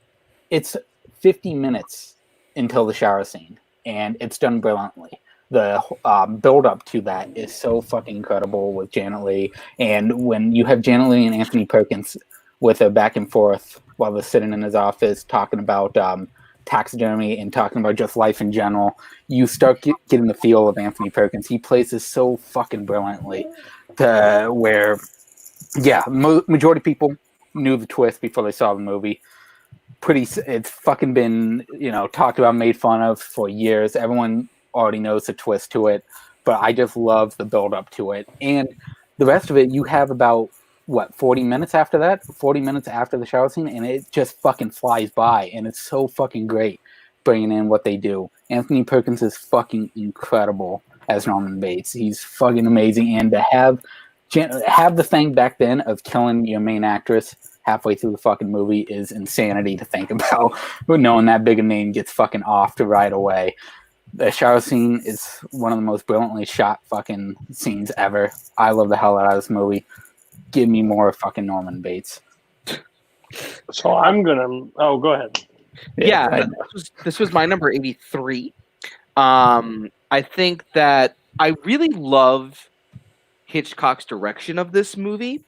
Speaker 9: it's 50 minutes until the shower scene, and it's done brilliantly. The build up to that is so fucking incredible with Janet Leigh, and when you have Janet Leigh and Anthony Perkins with a back and forth while they're sitting in his office talking about taxidermy and talking about just life in general, you start getting the feel of Anthony Perkins. He plays this so fucking brilliantly, where, yeah, majority of people knew the twist before they saw the movie. It's fucking been, talked about, made fun of for years. Everyone already knows the twist to it, but I just love the build up to it. And the rest of it, you have about 40 minutes after that, 40 minutes after the shower scene, and it just fucking flies by, and it's so fucking great bringing in what they do. Anthony Perkins is fucking incredible as Norman Bates. He's fucking amazing, and to have the thing back then of killing your main actress halfway through the fucking movie is insanity to think about. But knowing that big a name gets fucking offed right away. The shower scene is one of the most brilliantly shot fucking scenes ever. I love the hell out of this movie. Give me more fucking Norman Bates.
Speaker 7: So I'm gonna. Oh, go ahead.
Speaker 8: Yeah, this was my number 83. I think that I really love Hitchcock's direction of this movie.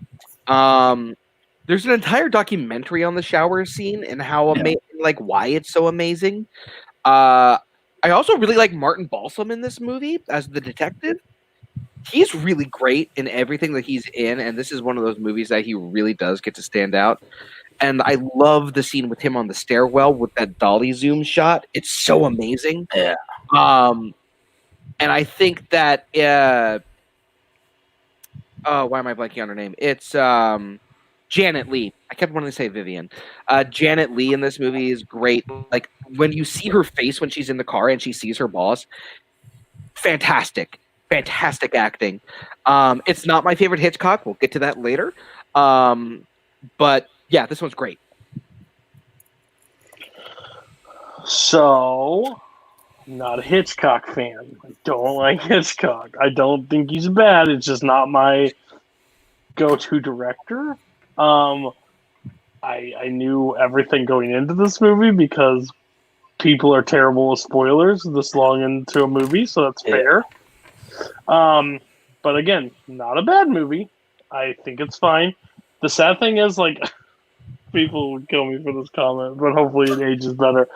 Speaker 8: There's an entire documentary on the shower scene and how amazing, like why it's so amazing. I also really like Martin Balsam in this movie as the detective. He's really great in everything that he's in, and this is one of those movies that he really does get to stand out. And I love the scene with him on the stairwell with that dolly zoom shot. It's so amazing.
Speaker 9: Yeah.
Speaker 8: And I think that why am I blanking on her name? It's Janet Leigh. I kept wanting to say Vivian. Janet Leigh in this movie is great. Like when you see her face when she's in the car and she sees her boss, fantastic acting. It's not my favorite Hitchcock. We'll get to that later. But yeah, this one's great.
Speaker 7: So, not a Hitchcock fan. I don't like Hitchcock. I don't think he's bad. It's just not my go-to director. I knew everything going into this movie because people are terrible with spoilers this long into a movie, so that's fair. But again, not a bad movie. I think it's fine. The sad thing is, like, people would kill me for this comment, but hopefully it ages better.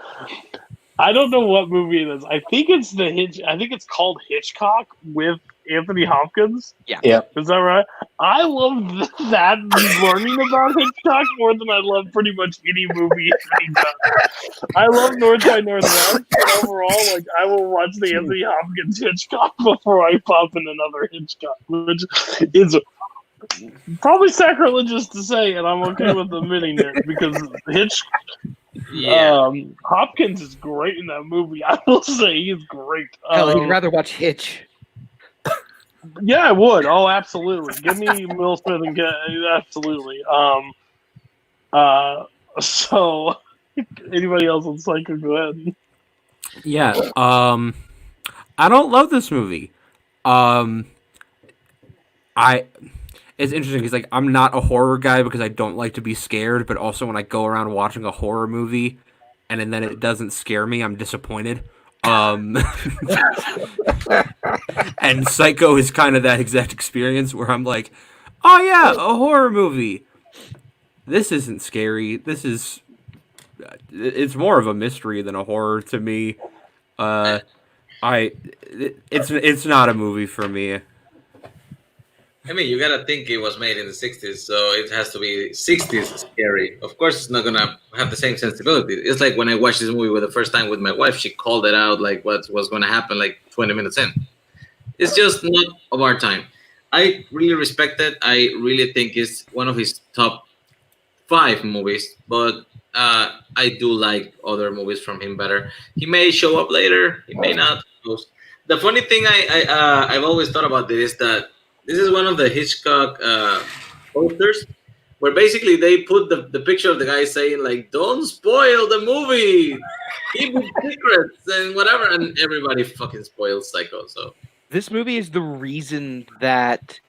Speaker 7: I don't know what movie it is. I think it's I think it's called Hitchcock with Anthony Hopkins.
Speaker 8: Yeah.
Speaker 7: Is that right? I love that learning about Hitchcock more than I love pretty much any movie he does. I love North by Northwest, but overall, like, I will watch the Anthony Hopkins Hitchcock before I pop in another Hitchcock, which is probably sacrilegious to say, and I'm okay with admitting it because Hopkins is great in that movie. I will say he's great.
Speaker 8: Hell, he'd rather watch Hitch.
Speaker 7: Yeah, I would. Oh, absolutely. Give me Will Smith and absolutely. So, anybody else on Psycho? Go ahead.
Speaker 10: Yeah. I don't love this movie. It's interesting because, like, I'm not a horror guy because I don't like to be scared, but also when I go around watching a horror movie and then it doesn't scare me, I'm disappointed. And Psycho is kind of that exact experience where I'm like, oh yeah, a horror movie. This isn't scary. It's more of a mystery than a horror to me. It's not a movie for me.
Speaker 11: I mean, you gotta think it was made in the 60s, so it has to be 60s scary. Of course, it's not gonna have the same sensibility. It's like when I watched this movie for the first time with my wife, she called it out like what was gonna happen like 20 minutes in. It's just not of our time. I really respect it. I really think it's one of his top 5 movies, but I do like other movies from him better. He may show up later, he may not. The funny thing I've always thought about this is that this is one of the Hitchcock posters where basically they put the picture of the guy saying, like, don't spoil the movie, keep it secrets and whatever, and everybody fucking spoils Psycho. So
Speaker 8: this movie is the reason that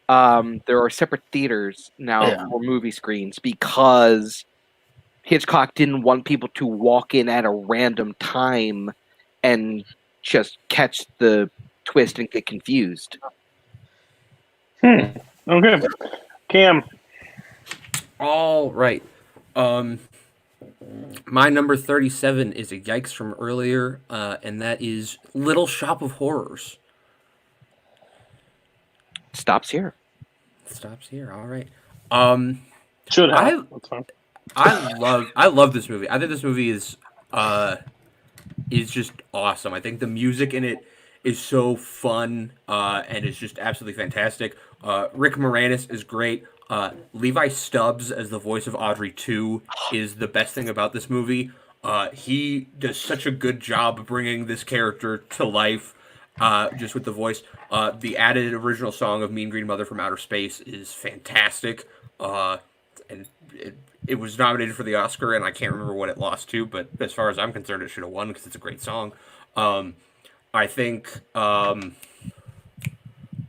Speaker 8: there are separate theaters now for movie screens because Hitchcock didn't want people to walk in at a random time and just catch the twist and get confused.
Speaker 7: Okay. Cam.
Speaker 10: All right. My number 37 is a yikes from earlier, and that is Little Shop of Horrors.
Speaker 8: Stops here.
Speaker 10: Stops here. All right.
Speaker 7: Should have. That's fine.
Speaker 10: I love this movie. I think this movie is just awesome. I think the music in it is so fun, and it's just absolutely fantastic. Rick Moranis is great. Levi Stubbs as the voice of Audrey 2 is the best thing about this movie. He does such a good job of bringing this character to life, just with the voice. The added original song of Mean Green Mother from Outer Space is fantastic. And it was nominated for the Oscar, and I can't remember what it lost to, but as far as I'm concerned, it should have won because it's a great song. I think,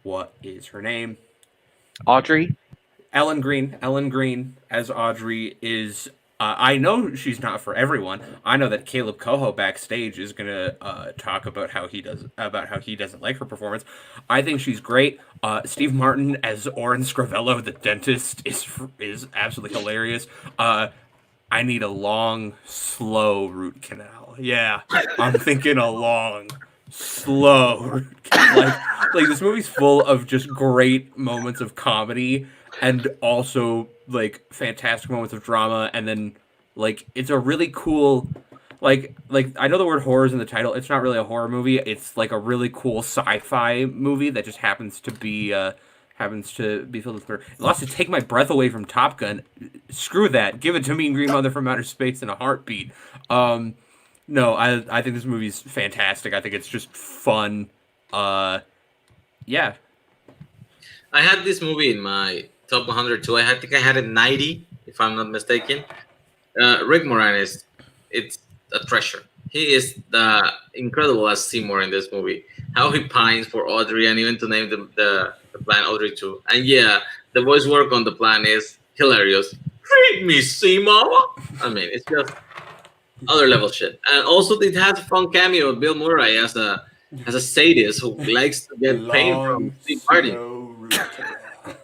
Speaker 10: what is her name?
Speaker 8: Audrey?
Speaker 10: Ellen Green as Audrey is... I know she's not for everyone. I know that Kaleb Koho backstage is gonna talk about how he doesn't like her performance. I think she's great. Steve Martin as Oren Scrivello, the dentist, is absolutely hilarious. I need a long, slow root canal. Yeah, I'm thinking a long, slow root canal. Like this movie's full of just great moments of comedy and also like fantastic moments of drama, and then like it's a really cool like I know the word horror is in the title. It's not really a horror movie. It's like a really cool sci-fi movie that just happens to be filled with murder. It lost to Take My Breath Away from Top Gun. Screw that. Give it to Mean Green Mother from Outer Space in a heartbeat. No, I think this movie's fantastic. I think it's just fun. Yeah.
Speaker 11: I had this movie in my top 100 too. I think I had it 90, if I'm not mistaken. Rick Moranis, it's a treasure. He is incredible as Seymour in this movie. How he pines for Audrey, and even to name the plan Audrey 2. And yeah, the voice work on the plan is hilarious. Treat me, Seymour. I mean, it's just other level shit. And also, it has a fun cameo of Bill Murray as a sadist who likes to get pain from Steve Martin.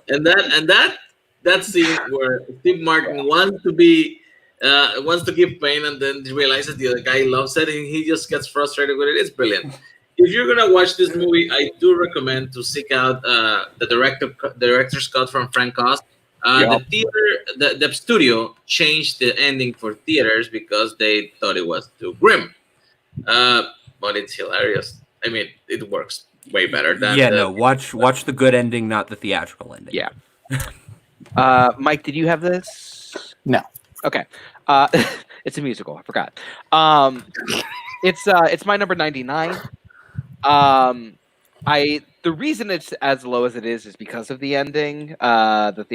Speaker 11: And that scene where Steve Martin wants to give pain, and then realizes the other guy loves it, and he just gets frustrated with it. It's brilliant. If you're gonna watch this movie, I do recommend to seek out the director's cut from Frank Oz. The studio changed the ending for theaters because they thought it was too grim. But it's hilarious. I mean, it works way better than
Speaker 10: watch the good ending, not the theatrical ending.
Speaker 8: Yeah. Mike, did you have this?
Speaker 9: No.
Speaker 8: Okay. It's a musical. I forgot. It's my number 99. The reason it's as low as it is because of the ending. The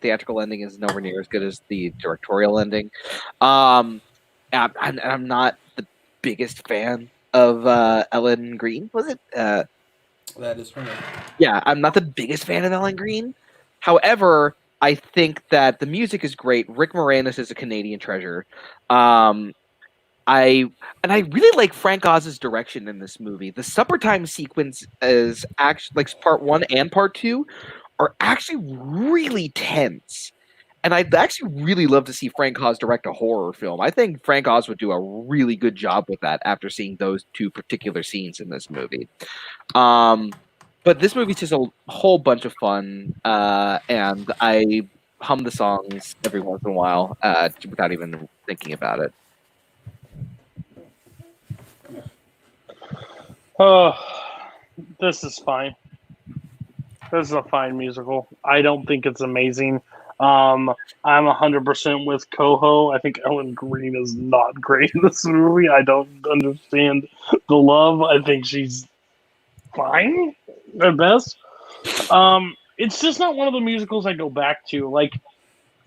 Speaker 8: theatrical ending is nowhere near as good as the directorial ending. I'm not the biggest fan of Ellen Green. Was it?
Speaker 10: That is her name. Yeah,
Speaker 8: I'm not the biggest fan of Ellen Green. However, I think that the music is great. Rick Moranis is a Canadian treasure. I really like Frank Oz's direction in this movie. The supper time sequence is actually like part 1 and part 2 are actually really tense. And I'd actually really love to see Frank Oz direct a horror film. I think Frank Oz would do a really good job with that after seeing those two particular scenes in this movie. But this movie's just a whole bunch of fun, and I hum the songs every once in a while without even thinking about it.
Speaker 7: Oh, this is fine. This is a fine musical. I don't think it's amazing. I'm 100% with Koho. I think Ellen Green is not great in this movie. I don't understand the love. I think she's fine at best. It's just not one of the musicals I go back to. Like,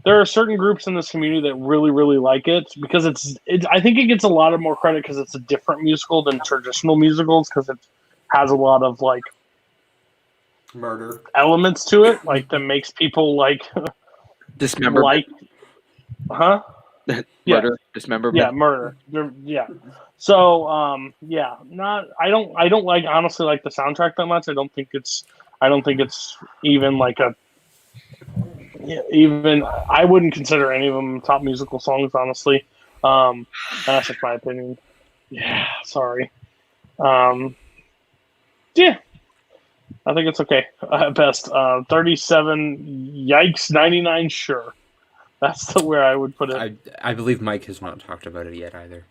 Speaker 7: there are certain groups in this community that really, really like it because I think it gets a lot of more credit because it's a different musical than traditional musicals because it has a lot of like
Speaker 10: Murder
Speaker 7: elements to it, like that makes people like
Speaker 8: Dismemberment.
Speaker 7: like, huh?
Speaker 8: Murder, dismemberment.
Speaker 7: Yeah, murder. Yeah. So, yeah, not. I don't like honestly like the soundtrack that much. I don't think it's even like a. Yeah, even I wouldn't consider any of them top musical songs, honestly. That's just my opinion. Yeah, sorry. Yeah, I think it's okay at best. 37, yikes, 99, sure. That's where I would put it.
Speaker 10: I believe Mike has not talked about it yet either.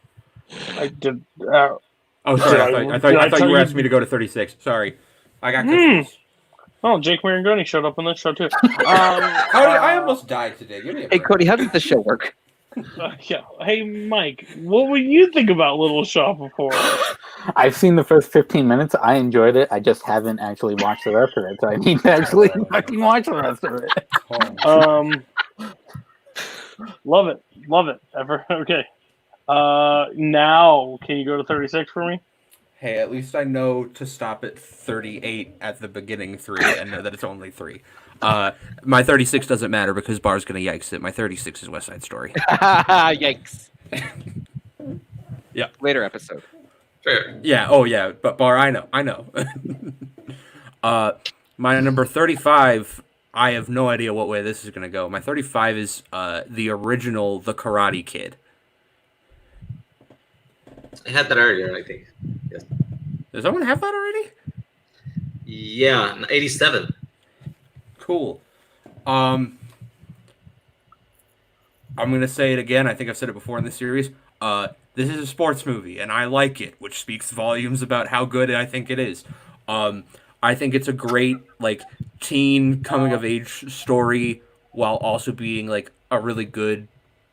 Speaker 7: I did.
Speaker 10: Oh, sorry. I thought you were asking me to go to 36. Sorry, I got confused.
Speaker 7: Oh, Jake Marangoni showed up on this show too.
Speaker 10: Cody, I almost died today. Give me a break.
Speaker 8: Hey, Cody, how did the show work?
Speaker 7: Yeah. Hey, Mike, what would you think about Little Shop of Horrors?
Speaker 9: I've seen the first 15 minutes. I enjoyed it. I just haven't actually watched the rest of it, so I need to actually fucking watch the rest of it.
Speaker 7: Love it. Okay. Now, can you go to 36 for me?
Speaker 10: Hey, at least I know to stop at 38 at the beginning 3 and know that it's only 3. My 36 doesn't matter because Bar's going to yikes it. My 36 is West Side Story.
Speaker 8: Yikes.
Speaker 10: Yeah.
Speaker 8: Later episode.
Speaker 11: Fair.
Speaker 10: Yeah, oh yeah, but Bar, I know. My number 35, I have no idea what way this is going to go. My 35 is the original The Karate Kid.
Speaker 11: I had that earlier, I think. Yes.
Speaker 10: Does someone have that already?
Speaker 11: Yeah, 87.
Speaker 10: Cool. I'm going to say it again. I think I've said it before in this series. This is a sports movie, and I like it, which speaks volumes about how good I think it is. I think it's a great teen coming-of-age story while also being a really good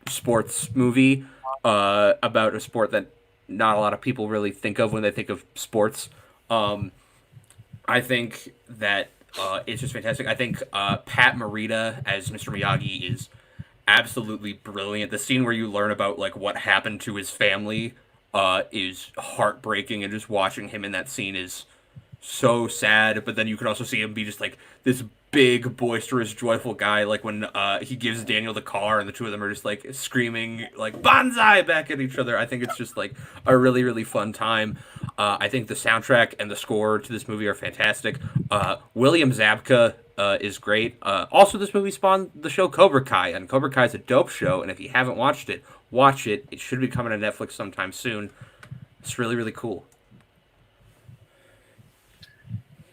Speaker 10: sports movie about a sport that not a lot of people really think of when they think of sports. I think that it's just fantastic. I think Pat Morita as Mr. Miyagi is absolutely brilliant. The scene where you learn about what happened to his family is heartbreaking, and just watching him in that scene is so sad. But then you can also see him be just this big, boisterous, joyful guy. When he gives Daniel the car, and the two of them are just screaming "Banzai" back at each other. I think it's just a really, really fun time. I think the soundtrack and the score to this movie are fantastic. William Zabka is great. Also, this movie spawned the show Cobra Kai, and Cobra Kai is a dope show. And if you haven't watched it, watch it. It should be coming to Netflix sometime soon. It's really, really cool.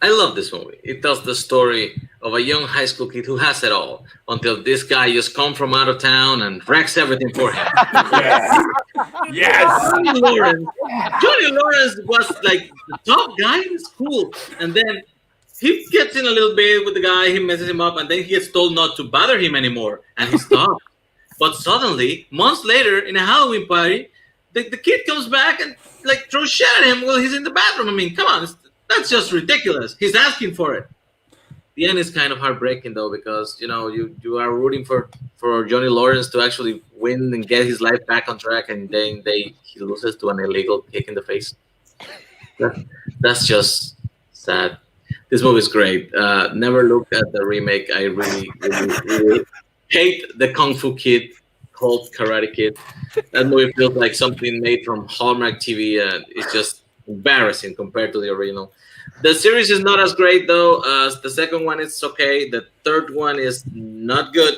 Speaker 11: I love this movie. It tells the story of a young high school kid who has it all until this guy just comes from out of town and wrecks everything for him.
Speaker 10: Yes.
Speaker 11: Johnny Lawrence was the top guy in school, and then he gets in a little bit with the guy, he messes him up, and then he gets told not to bother him anymore, and he stops. But suddenly, months later, in a Halloween party, the kid comes back and throws shit at him while he's in the bathroom. I mean, come on. That's just ridiculous. He's asking for it. The end is kind of heartbreaking, though, because you are rooting for Johnny Lawrence to actually win and get his life back on track, and then he loses to an illegal kick in the face. That's just sad. This movie is great. Never looked at the remake. I really, really, really hate the Kung Fu Kid called Karate Kid. That movie feels like something made from Hallmark TV, and it's just embarrassing compared to the original. The series is not as great though. The second one is okay. The third one is not good,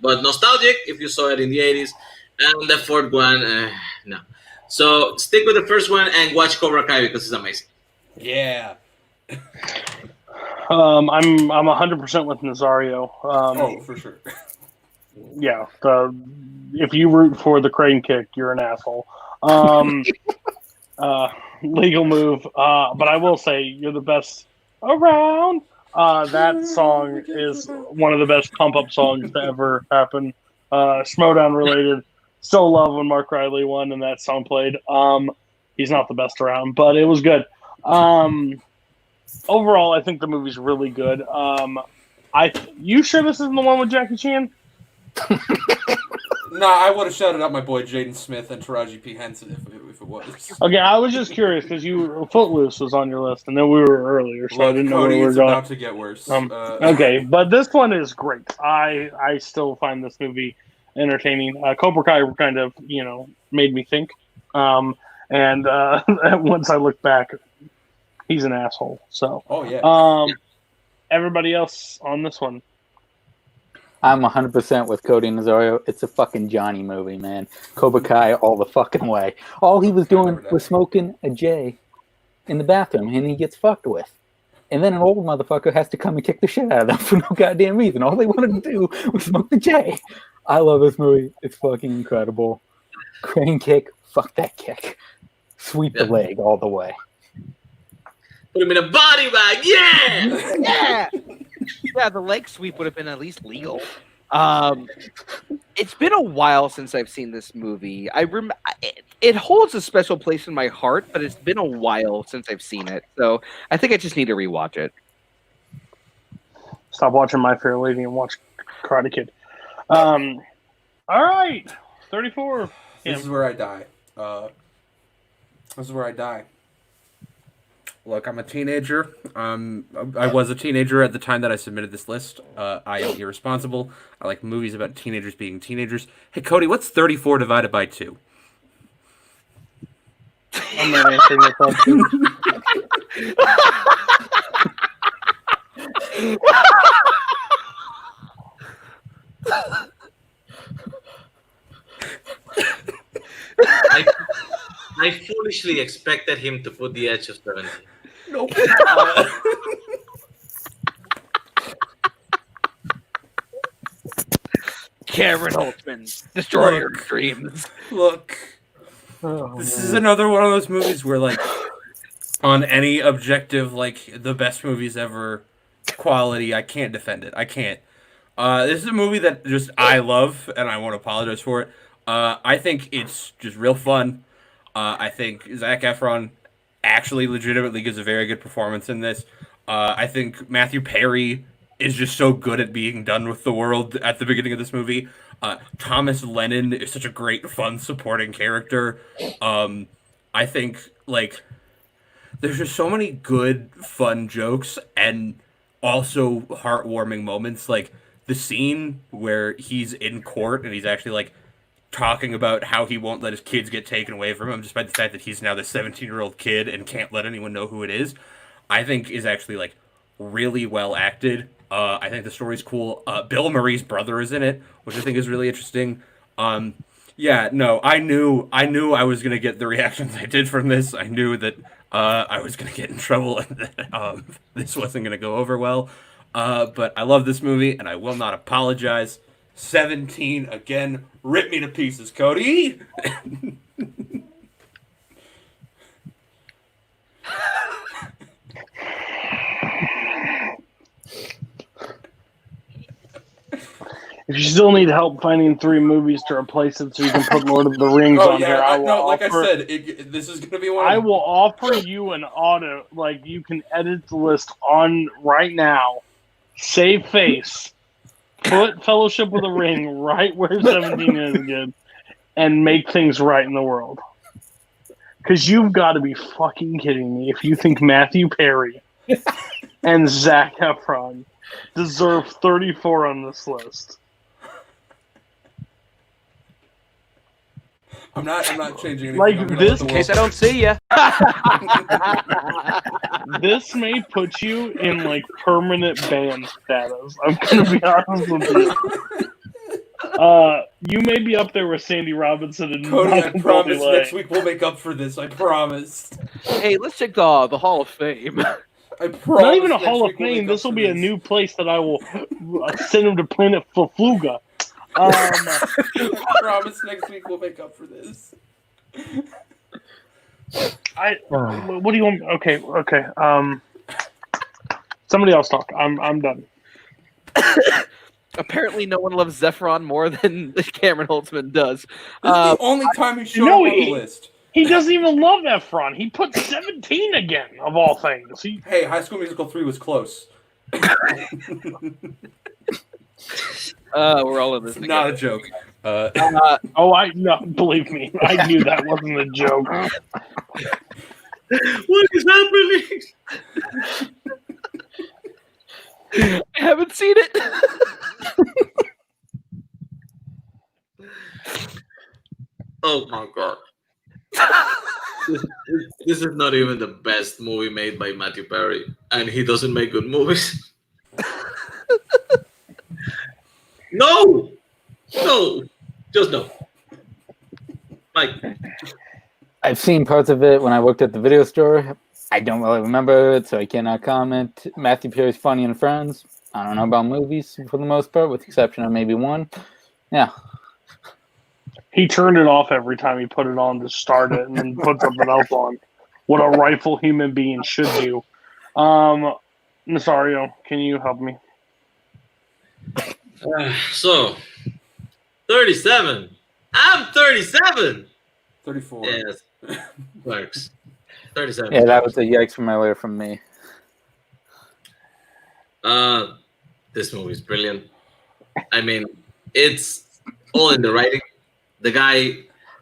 Speaker 11: but nostalgic if you saw it in the 80s. And the fourth one, no. So stick with the first one and watch Cobra Kai because it's amazing.
Speaker 10: Yeah.
Speaker 7: I'm 100% with Nazario.
Speaker 10: For sure.
Speaker 7: Yeah. If you root for the crane kick, you're an asshole. Legal move, but I will say you're the best around. That song is one of the best pump up songs to ever happen. Schmodown related. Still love when Mark Riley won and that song played. He's not the best around, but it was good. Overall, I think the movie's really good. You sure this isn't the one with Jackie Chan?
Speaker 10: Nah, I would have shouted out my boy Jaden Smith and Taraji P. Henson if it was.
Speaker 7: Okay, I was just curious because Footloose was on your list, and then we were earlier, so I didn't know where
Speaker 10: Cody,
Speaker 7: we were
Speaker 10: it's
Speaker 7: going.
Speaker 10: about to get worse.
Speaker 7: Okay, but this one is great. I still find this movie entertaining. Cobra Kai kind of made me think, and once I look back, he's an asshole. So, everybody else on this one.
Speaker 9: I'm 100% with Cody Nazario. It's a fucking Johnny movie, man. Cobra Kai all the fucking way. All he was doing was smoking a J in the bathroom, and he gets fucked with. And then an old motherfucker has to come and kick the shit out of them for no goddamn reason. All they wanted to do was smoke the J. I love this movie. It's fucking incredible. Crane kick, fuck that kick. Sweep the leg all the way.
Speaker 11: Put him in a body bag, yeah!
Speaker 8: Yeah! Yeah, the leg sweep would have been at least legal. It's been a while since I've seen this movie. It holds a special place in my heart, but it's been a while since I've seen it. So I think I just need to rewatch it.
Speaker 7: Stop watching My Fair Lady and watch Karate Kid. All right, 34.
Speaker 10: This is where I die. This is where I die. Look, I'm a teenager. I was a teenager at the time that I submitted this list. I am irresponsible. I like movies about teenagers being teenagers. Hey, Cody, what's 34 divided by 2?
Speaker 7: I'm not answering that question.
Speaker 11: I foolishly expected him to put the edge of 70.
Speaker 10: Nope.
Speaker 8: Cameron Holtzman, Destroyer of Dreams.
Speaker 10: Look, this is another one of those movies where, like, on any objective, like, the best movies ever quality, I can't defend it. I can't. This is a movie that just I love, and I won't apologize for it. I think it's just real fun. I think Zac Efron actually legitimately gives a very good performance in this. I think Matthew Perry is just so good at being done with the world at the beginning of this movie. Thomas Lennon is such a great, fun, supporting character. I think, like, there's just so many good, fun jokes and also heartwarming moments. Like, the scene where he's in court and he's actually, like, talking about how he won't let his kids get taken away from him despite the fact that he's now the 17-year-old kid and can't let anyone know who it is, I think is actually, like, really well acted. I think the story's cool. Bill Murray's brother is in it, which I think is really interesting. Yeah, no, I knew I was going to get the reactions I did from this. I knew that I was going to get in trouble and that this wasn't going to go over well. But I love this movie, and I will not apologize. 17 again. Rip me to pieces, Cody.
Speaker 7: If you still need help finding 3 movies to replace it so you can put Lord of the Rings on here, I will
Speaker 10: like
Speaker 7: offer,
Speaker 10: I said, this is going to be one of
Speaker 7: I will offer you an auto, like, you can edit the list on right now, save face, put Fellowship of the Ring right where 17 is again, and make things right in the world. Because you've got to be fucking kidding me if you think Matthew Perry and Zac Efron deserve 34 on this list.
Speaker 10: I'm not changing anything.
Speaker 7: Like, this,
Speaker 8: In case I don't see ya.
Speaker 7: This may put you in, like, permanent band status. I'm gonna be honest with you. You may be up there with Sandy Robinson and
Speaker 10: Cody, I promise next week we'll make up for this. I promise.
Speaker 8: Hey, let's check the Hall of Fame.
Speaker 10: I promise.
Speaker 7: Not even a Hall of Fame. This will be a new place that I will send him to Planet Fluga.
Speaker 10: I promise next week we'll make up for this.
Speaker 7: What do you want? Okay. Somebody else talk. I'm done.
Speaker 8: Apparently, no one loves Zephron more than Cameron Holtzman does.
Speaker 10: This is the only time he showed up on the list.
Speaker 7: He doesn't even love Efron. He put 17 again, of all things.
Speaker 10: Hey, High School Musical 3 was close.
Speaker 8: We're all in this.
Speaker 10: Not a joke.
Speaker 7: No, believe me, I knew that wasn't a joke.
Speaker 11: What is happening?
Speaker 8: I haven't seen it.
Speaker 11: Oh my god. This is not even the best movie made by Matthew Perry, and he doesn't make good movies. No, just no. Mike,
Speaker 9: I've seen parts of it when I worked at the video store. I don't really remember it, so I cannot comment. Matthew Perry's funny in Friends. I don't know about movies for the most part, with the exception of maybe one. Yeah.
Speaker 7: He turned it off every time he put it on to start it and then put something else on. What a rightful human being should do. Nazario, can you help me?
Speaker 11: So, 37. I'm 37.
Speaker 10: 34.
Speaker 11: Yes, works. 37.
Speaker 9: Yeah, that was a yikes from earlier from me.
Speaker 11: This movie is brilliant. I mean, it's all in the writing. The guy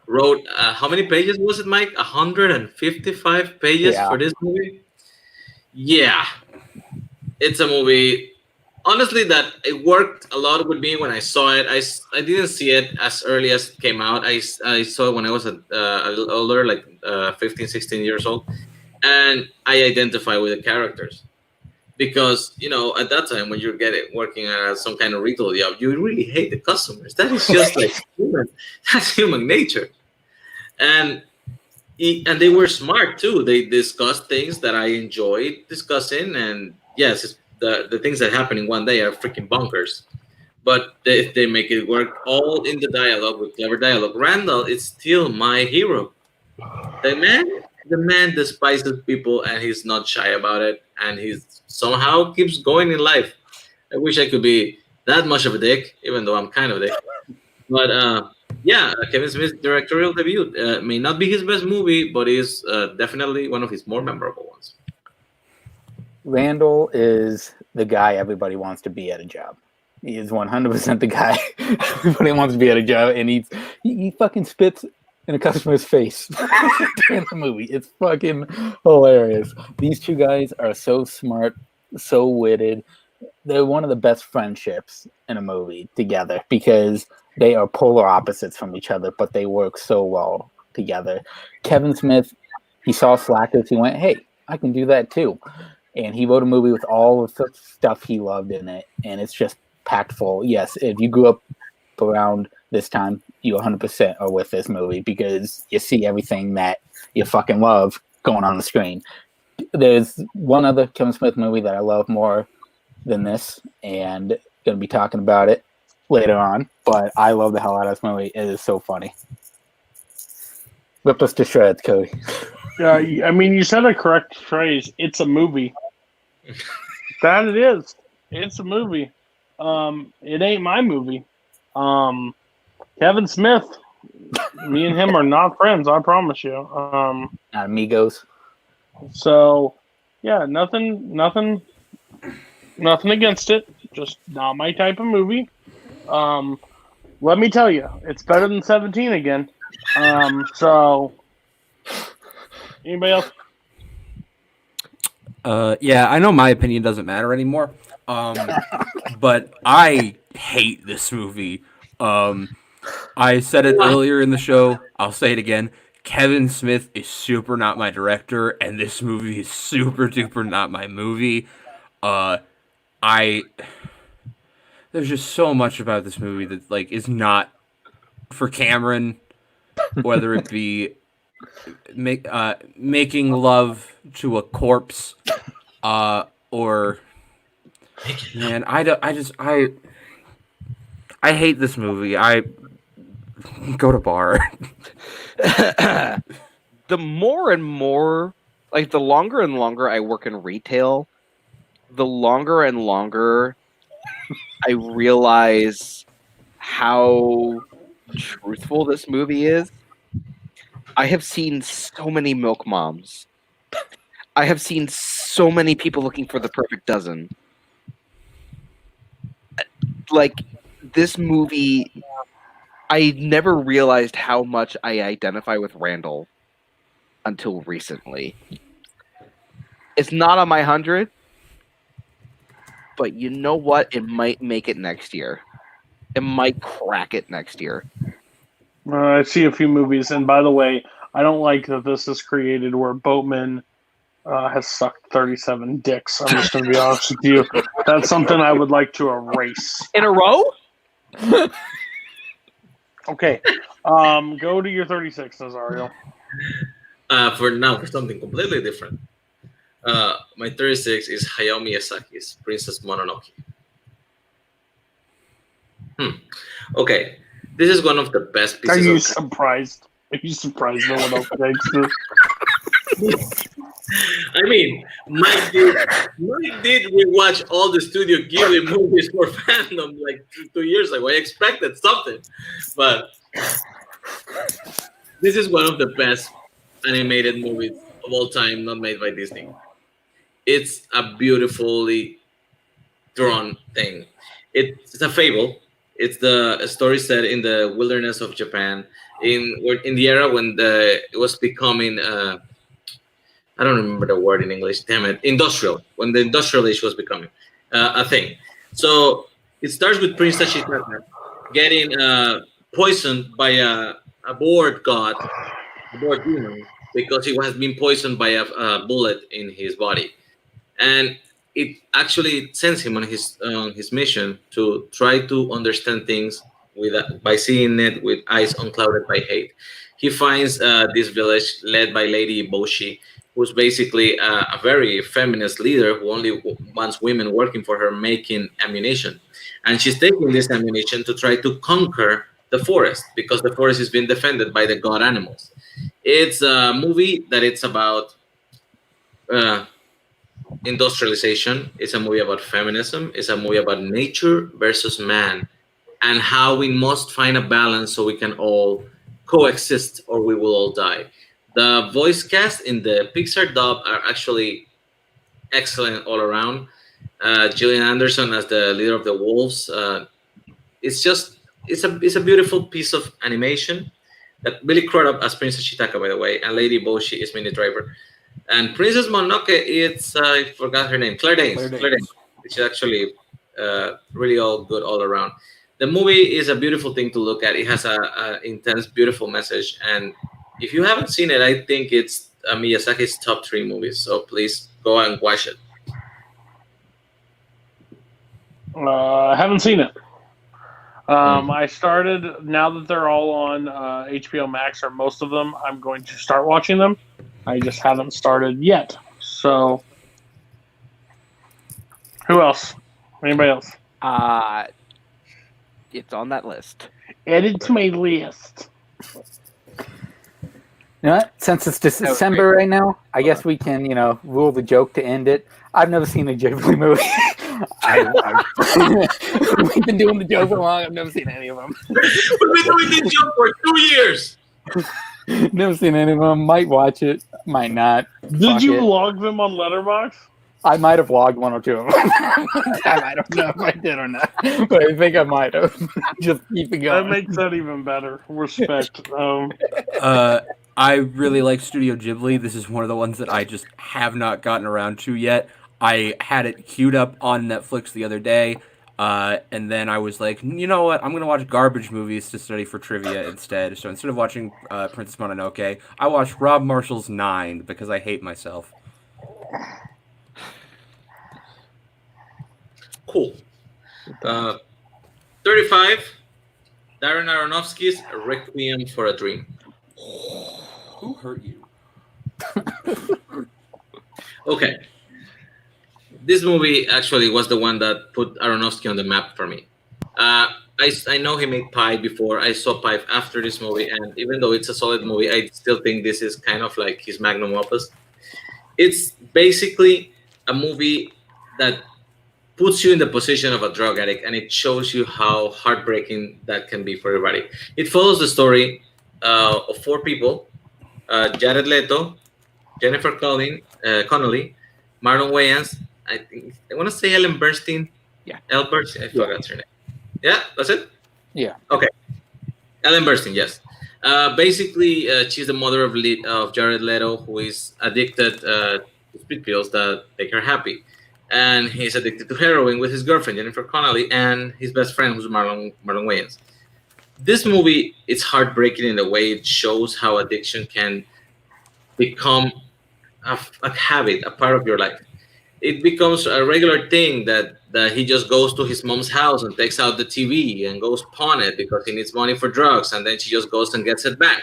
Speaker 11: wrote, how many pages was it, Mike? 155 pages for this movie? Yeah. It's a movie, honestly, that it worked a lot with me when I saw it. I didn't see it as early as it came out. I saw it when I was a little older, like 15, 16 years old. And I identify with the characters. Because, you know, at that time when you're working at some kind of retail job, you really hate the customers. That is just like that's human nature. And they were smart too. They discussed things that I enjoyed discussing. And yes, the things that happen in one day are freaking bonkers. But they make it work all in the dialogue with clever dialogue. Randall is still my hero. The man despises people and he's not shy about it. And he somehow keeps going in life. I wish I could be that much of a dick, even though I'm kind of a dick. But yeah, Kevin Smith's directorial debut may not be his best movie, but is definitely one of his more memorable ones.
Speaker 9: Randall is the guy everybody wants to be at a job. He is 100% the guy everybody wants to be at a job, and he fucking spits in a customer's face during the movie. It's fucking hilarious. These two guys are so smart, so witted. They're one of the best friendships in a movie together because they are polar opposites from each other, but they work so well together. Kevin Smith, he saw Slackers. He went, hey, I can do that too. And he wrote a movie with all of the stuff he loved in it, and it's just packed full. Yes, if you grew up around this time, you 100% are with this movie because you see everything that you fucking love going on the screen. There's one other Kevin Smith movie that I love more than this, and going to be talking about it later on, but I love the hell out of this movie. It is so funny. Rip us to shreds, Cody.
Speaker 7: Yeah, I mean, you said a correct phrase. It's a movie. That it is. It's a movie. It ain't my movie. Kevin Smith, me and him are not friends, I promise you.
Speaker 9: Not amigos.
Speaker 7: So, yeah, nothing against it. Just not my type of movie. Let me tell you, it's better than 17 again. So, anybody else?
Speaker 10: Yeah, I know my opinion doesn't matter anymore. But I hate this movie. I said it earlier in the show. I'll say it again. Kevin Smith is super not my director, and this movie is super duper not my movie. There's just so much about this movie that like is not for Cameron, whether it be making love to a corpse, or man, I hate this movie. I go to bar.
Speaker 8: The more and more, like the longer and longer I work in retail, the longer and longer I realize how truthful this movie is. I have seen so many milk moms. I have seen so many people looking for the perfect dozen. Like, this movie, I never realized how much I identify with Randall until recently. It's not on my 100, but you know what? It might make it next year. It might crack it next year.
Speaker 7: I see a few movies, and by the way, I don't like that this is created where Boatman has sucked 37 dicks. I'm just going to be honest with you. That's something I would like to erase.
Speaker 8: In a row?
Speaker 7: Okay. Go to your 36, Nazario.
Speaker 11: For something completely different. My 36 is Hayao Miyazaki's Princess Mononoke. Okay. This is one of the best pieces.
Speaker 7: Are you surprised? Are you surprised no one else takes this?
Speaker 11: I mean, Mike did rewatch all the Studio Ghibli movies for Fandom like 2 years ago. I expected something, but this is one of the best animated movies of all time, not made by Disney. It's a beautifully drawn thing. It's a fable. It's a story set in the wilderness of Japan, in the era when it was becoming. I don't remember the word in English. Damn it, industrial. When the industrial age was becoming a thing. So it starts with Prince Tachikaka getting poisoned by a board god, a board demon, because he has been poisoned by a bullet in his body, and it actually sends him on his mission to try to understand things by seeing it with eyes unclouded by hate. He finds this village led by Lady Boshi, who's basically a very feminist leader who only wants women working for her making ammunition. And she's taking this ammunition to try to conquer the forest, because the forest is being defended by the god animals. It's a movie that it's about industrialization. It's a movie about feminism. It's a movie about nature versus man, and how we must find a balance so we can all coexist or we will all die. The voice cast in the Pixar dub are actually excellent all around. Gillian Anderson as the leader of the wolves. It's a beautiful piece of animation. That Billy Crudup as Princess Chitaka, by the way, and Lady Boshi is Minnie Driver. And Princess Mononoke, it's I forgot her name, Claire Danes, which is actually really all good all around. The movie is a beautiful thing to look at. It has a intense, beautiful message, and if you haven't seen it, I think it's Miyazaki's top 3 movies. So please go and watch it.
Speaker 7: I haven't seen it. I started, now that they're all on HBO Max, or most of them, I'm going to start watching them. I just haven't started yet. So, who else? Anybody else?
Speaker 8: It's on that list.
Speaker 7: Add it to my list.
Speaker 9: You know what? Since it's December right now, I guess we can, rule the joke to end it. I've never seen a Ghibli movie. We've been doing the joke for long. I've never seen any of them.
Speaker 11: We've been doing this joke for 2 years.
Speaker 9: Never seen any of them. Might watch it. Might not.
Speaker 7: Did you log them on Letterboxd?
Speaker 9: I might have logged 1 or 2 of them. I don't know if I did or not, but I think I might have. Just keep it going.
Speaker 7: That makes that even better. Respect.
Speaker 10: I really like Studio Ghibli. This is one of the ones that I just have not gotten around to yet. I had it queued up on Netflix the other day, and then I was like, you know what? I'm going to watch garbage movies to study for trivia instead. So instead of watching Princess Mononoke, I watched Rob Marshall's 9 because I hate myself.
Speaker 11: Cool. 35, Darren Aronofsky's Requiem for a Dream.
Speaker 10: Who hurt you?
Speaker 11: Okay. This movie actually was the one that put Aronofsky on the map for me. I know he made Pi before. I saw Pi after this movie, and even though it's a solid movie, I still think this is kind of like his magnum opus. It's basically a movie that puts you in the position of a drug addict, and it shows you how heartbreaking that can be for everybody. It follows the story of 4 people: Jared Leto, Jennifer Connelly, Marlon Wayans, I want to say Ellen Bernstein.
Speaker 8: Yeah.
Speaker 11: Elle Bernstein, I forgot her name. Yeah, that's it?
Speaker 9: Yeah.
Speaker 11: Okay. Ellen Burstyn, yes. Basically, she's the mother of Jared Leto, who is addicted to speed pills that make her happy. And he's addicted to heroin with his girlfriend, Jennifer Connelly, and his best friend, who's Marlon Wayans. This movie, it's heartbreaking in the way it shows how addiction can become a habit, a part of your life. It becomes a regular thing that he just goes to his mom's house and takes out the TV and goes pawn it because he needs money for drugs, and then she just goes and gets it back.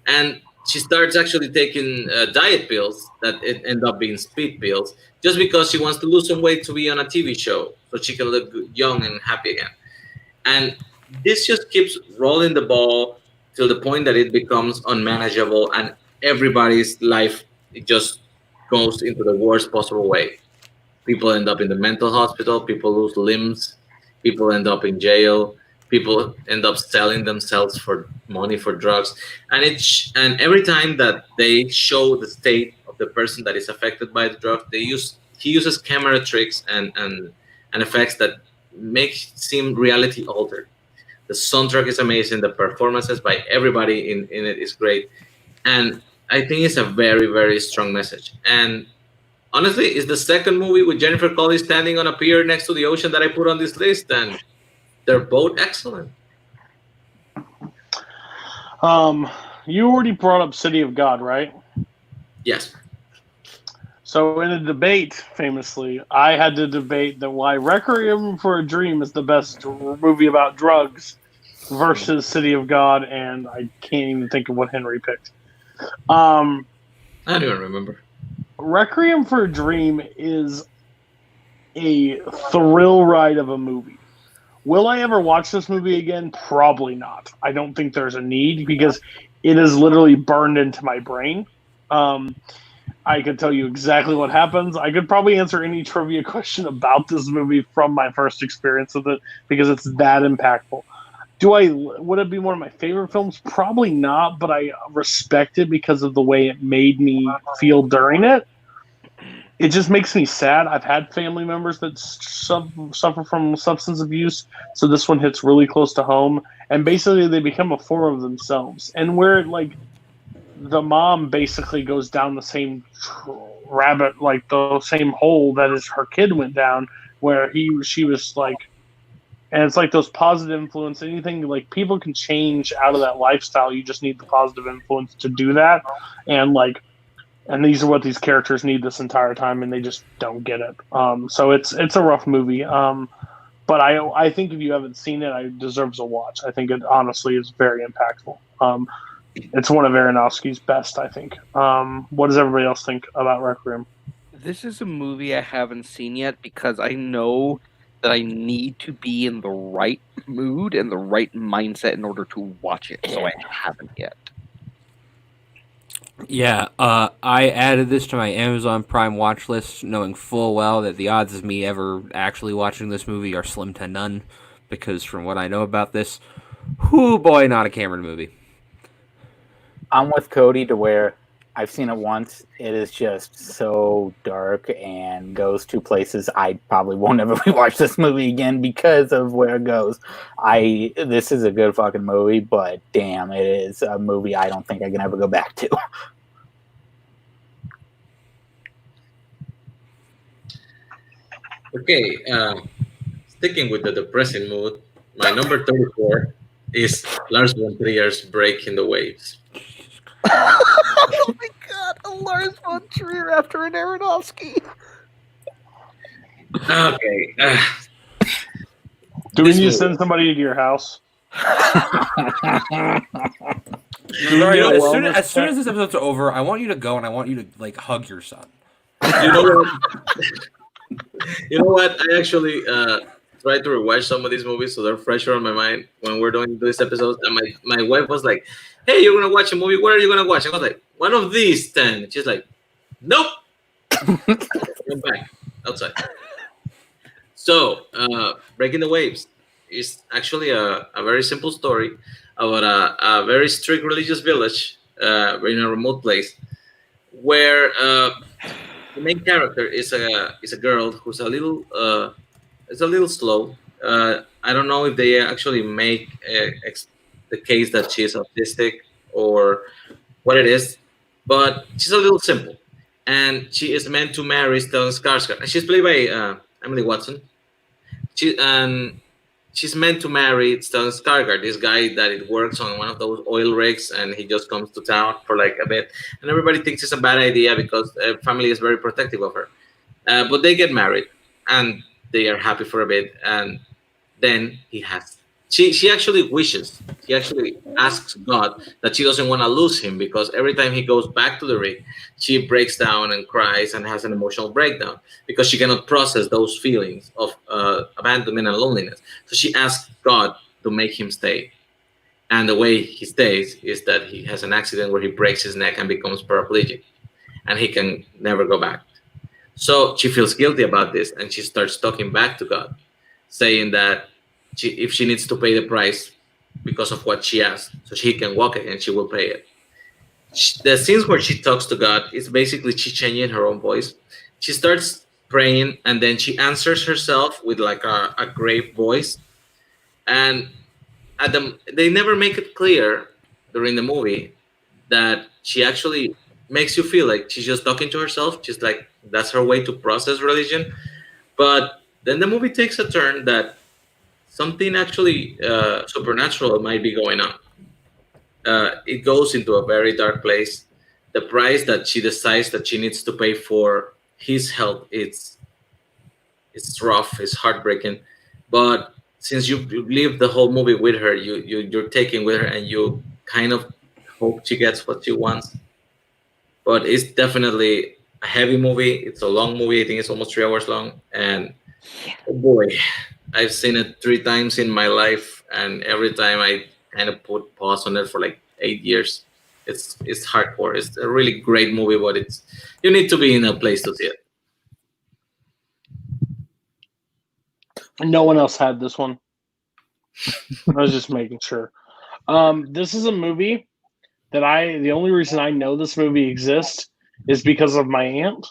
Speaker 11: And she starts actually taking diet pills that end up being speed pills just because she wants to lose some weight to be on a TV show so she can look young and happy again. And this just keeps rolling the ball till the point that it becomes unmanageable and everybody's life it just goes into the worst possible way. People end up in the mental hospital, people lose limbs, people end up in jail, people end up selling themselves for money for drugs. And every time that they show the state of the person that is affected by the drug, he uses camera tricks and effects that make it seem reality altered. The soundtrack is amazing, the performances by everybody in it is great. And I think it's a very, very strong message. And honestly, it's the second movie with Jennifer Connelly standing on a pier next to the ocean that I put on this list, and they're both excellent.
Speaker 7: You already brought up City of God, right?
Speaker 11: Yes.
Speaker 7: So in a debate, famously, I had to debate that why Requiem for a Dream is the best movie about drugs versus City of God, and I can't even think of what Henry picked.
Speaker 11: I don't even remember.
Speaker 7: Requiem for a Dream is a thrill ride of a movie. Will I ever watch this movie again? Probably not. I don't think there's a need because it is literally burned into my brain. I could tell you exactly what happens. I could probably answer any trivia question about this movie from my first experience with it because it's that impactful. Would it be one of my favorite films? Probably not, but I respect it because of the way it made me feel during it. It just makes me sad. I've had family members that suffer from substance abuse, so this one hits really close to home. And basically, they become a form of themselves. And where the mom basically goes down the same rabbit, like the same hole that her kid went down, where she was like. And it's like those positive influence, anything like people can change out of that lifestyle. You just need the positive influence to do that. And these are what these characters need this entire time, and they just don't get it. So it's a rough movie. But I think if you haven't seen it, it deserves a watch. I think it honestly is very impactful. It's one of Aronofsky's best, I think. What does everybody else think about Requiem?
Speaker 8: This is a movie I haven't seen yet because I know that I need to be in the right mood and the right mindset in order to watch it, so I haven't yet.
Speaker 10: Yeah, I added this to my Amazon Prime watch list, knowing full well that the odds of me ever actually watching this movie are slim to none, because from what I know about this, whoo boy, not a Cameron movie.
Speaker 9: I'm with Cody to where I've seen it once. It is just so dark and goes to places I probably won't ever rewatch this movie again because of where it goes. This is a good fucking movie, but damn, it is a movie I don't think I can ever go back to.
Speaker 11: Okay, sticking with the depressing mood, my number 34 is Lars von Trier's Breaking the Waves.
Speaker 8: Oh my god, a Lars von Trier after an Aronofsky.
Speaker 11: Okay.
Speaker 7: Do we need to send somebody to your house?
Speaker 10: As soon as this episode's over, I want you to go and I want you to hug your son.
Speaker 11: You know what? You know what? I actually tried to rewatch some of these movies so they're fresher on my mind when we're doing this episode. And my wife was like, "Hey, you're gonna watch a movie. What are you gonna watch?" I was like, "One of these 10." She's like, "Nope." Went back outside. So, Breaking the Waves is actually a very simple story about a very strict religious village in a remote place where the main character is a girl who's a little slow, I don't know if they actually make the case that she's autistic or what it is, but she's a little simple, and she is meant to marry Stellan Skarsgård. She's played by Emily Watson. She's meant to marry Stellan Skarsgård, this guy that it works on one of those oil rigs, and he just comes to town for like a bit, and everybody thinks it's a bad idea because family is very protective of her. But they get married, and they are happy for a bit, and then she actually asks God that she doesn't want to lose him, because every time he goes back to the rig, she breaks down and cries and has an emotional breakdown because she cannot process those feelings of abandonment and loneliness. So she asks God to make him stay. And the way he stays is that he has an accident where he breaks his neck and becomes paraplegic, and he can never go back. So she feels guilty about this, and she starts talking back to God, saying that if she needs to pay the price because of what she asked, so she can walk again, she will pay it. The scenes where she talks to God is basically she changing her own voice. She starts praying, and then she answers herself with like a grave voice. And they never make it clear during the movie that she actually makes you feel like she's just talking to herself, just like that's her way to process religion. But then the movie takes a turn that something actually supernatural might be going on. It goes into a very dark place. The price that she decides that she needs to pay for his health, it's rough, it's heartbreaking. But since you live the whole movie with her, you're taking with her, and you kind of hope she gets what she wants. But it's definitely a heavy movie. It's a long movie. I think it's almost 3 hours long. And oh boy, I've seen it 3 times in my life, and every time I kind of put pause on it for like 8 years. It's hardcore. It's a really great movie, but you need to be in a place to see it.
Speaker 7: No one else had this one. I was just making sure. This is a movie that the only reason I know this movie exists is because of my aunt.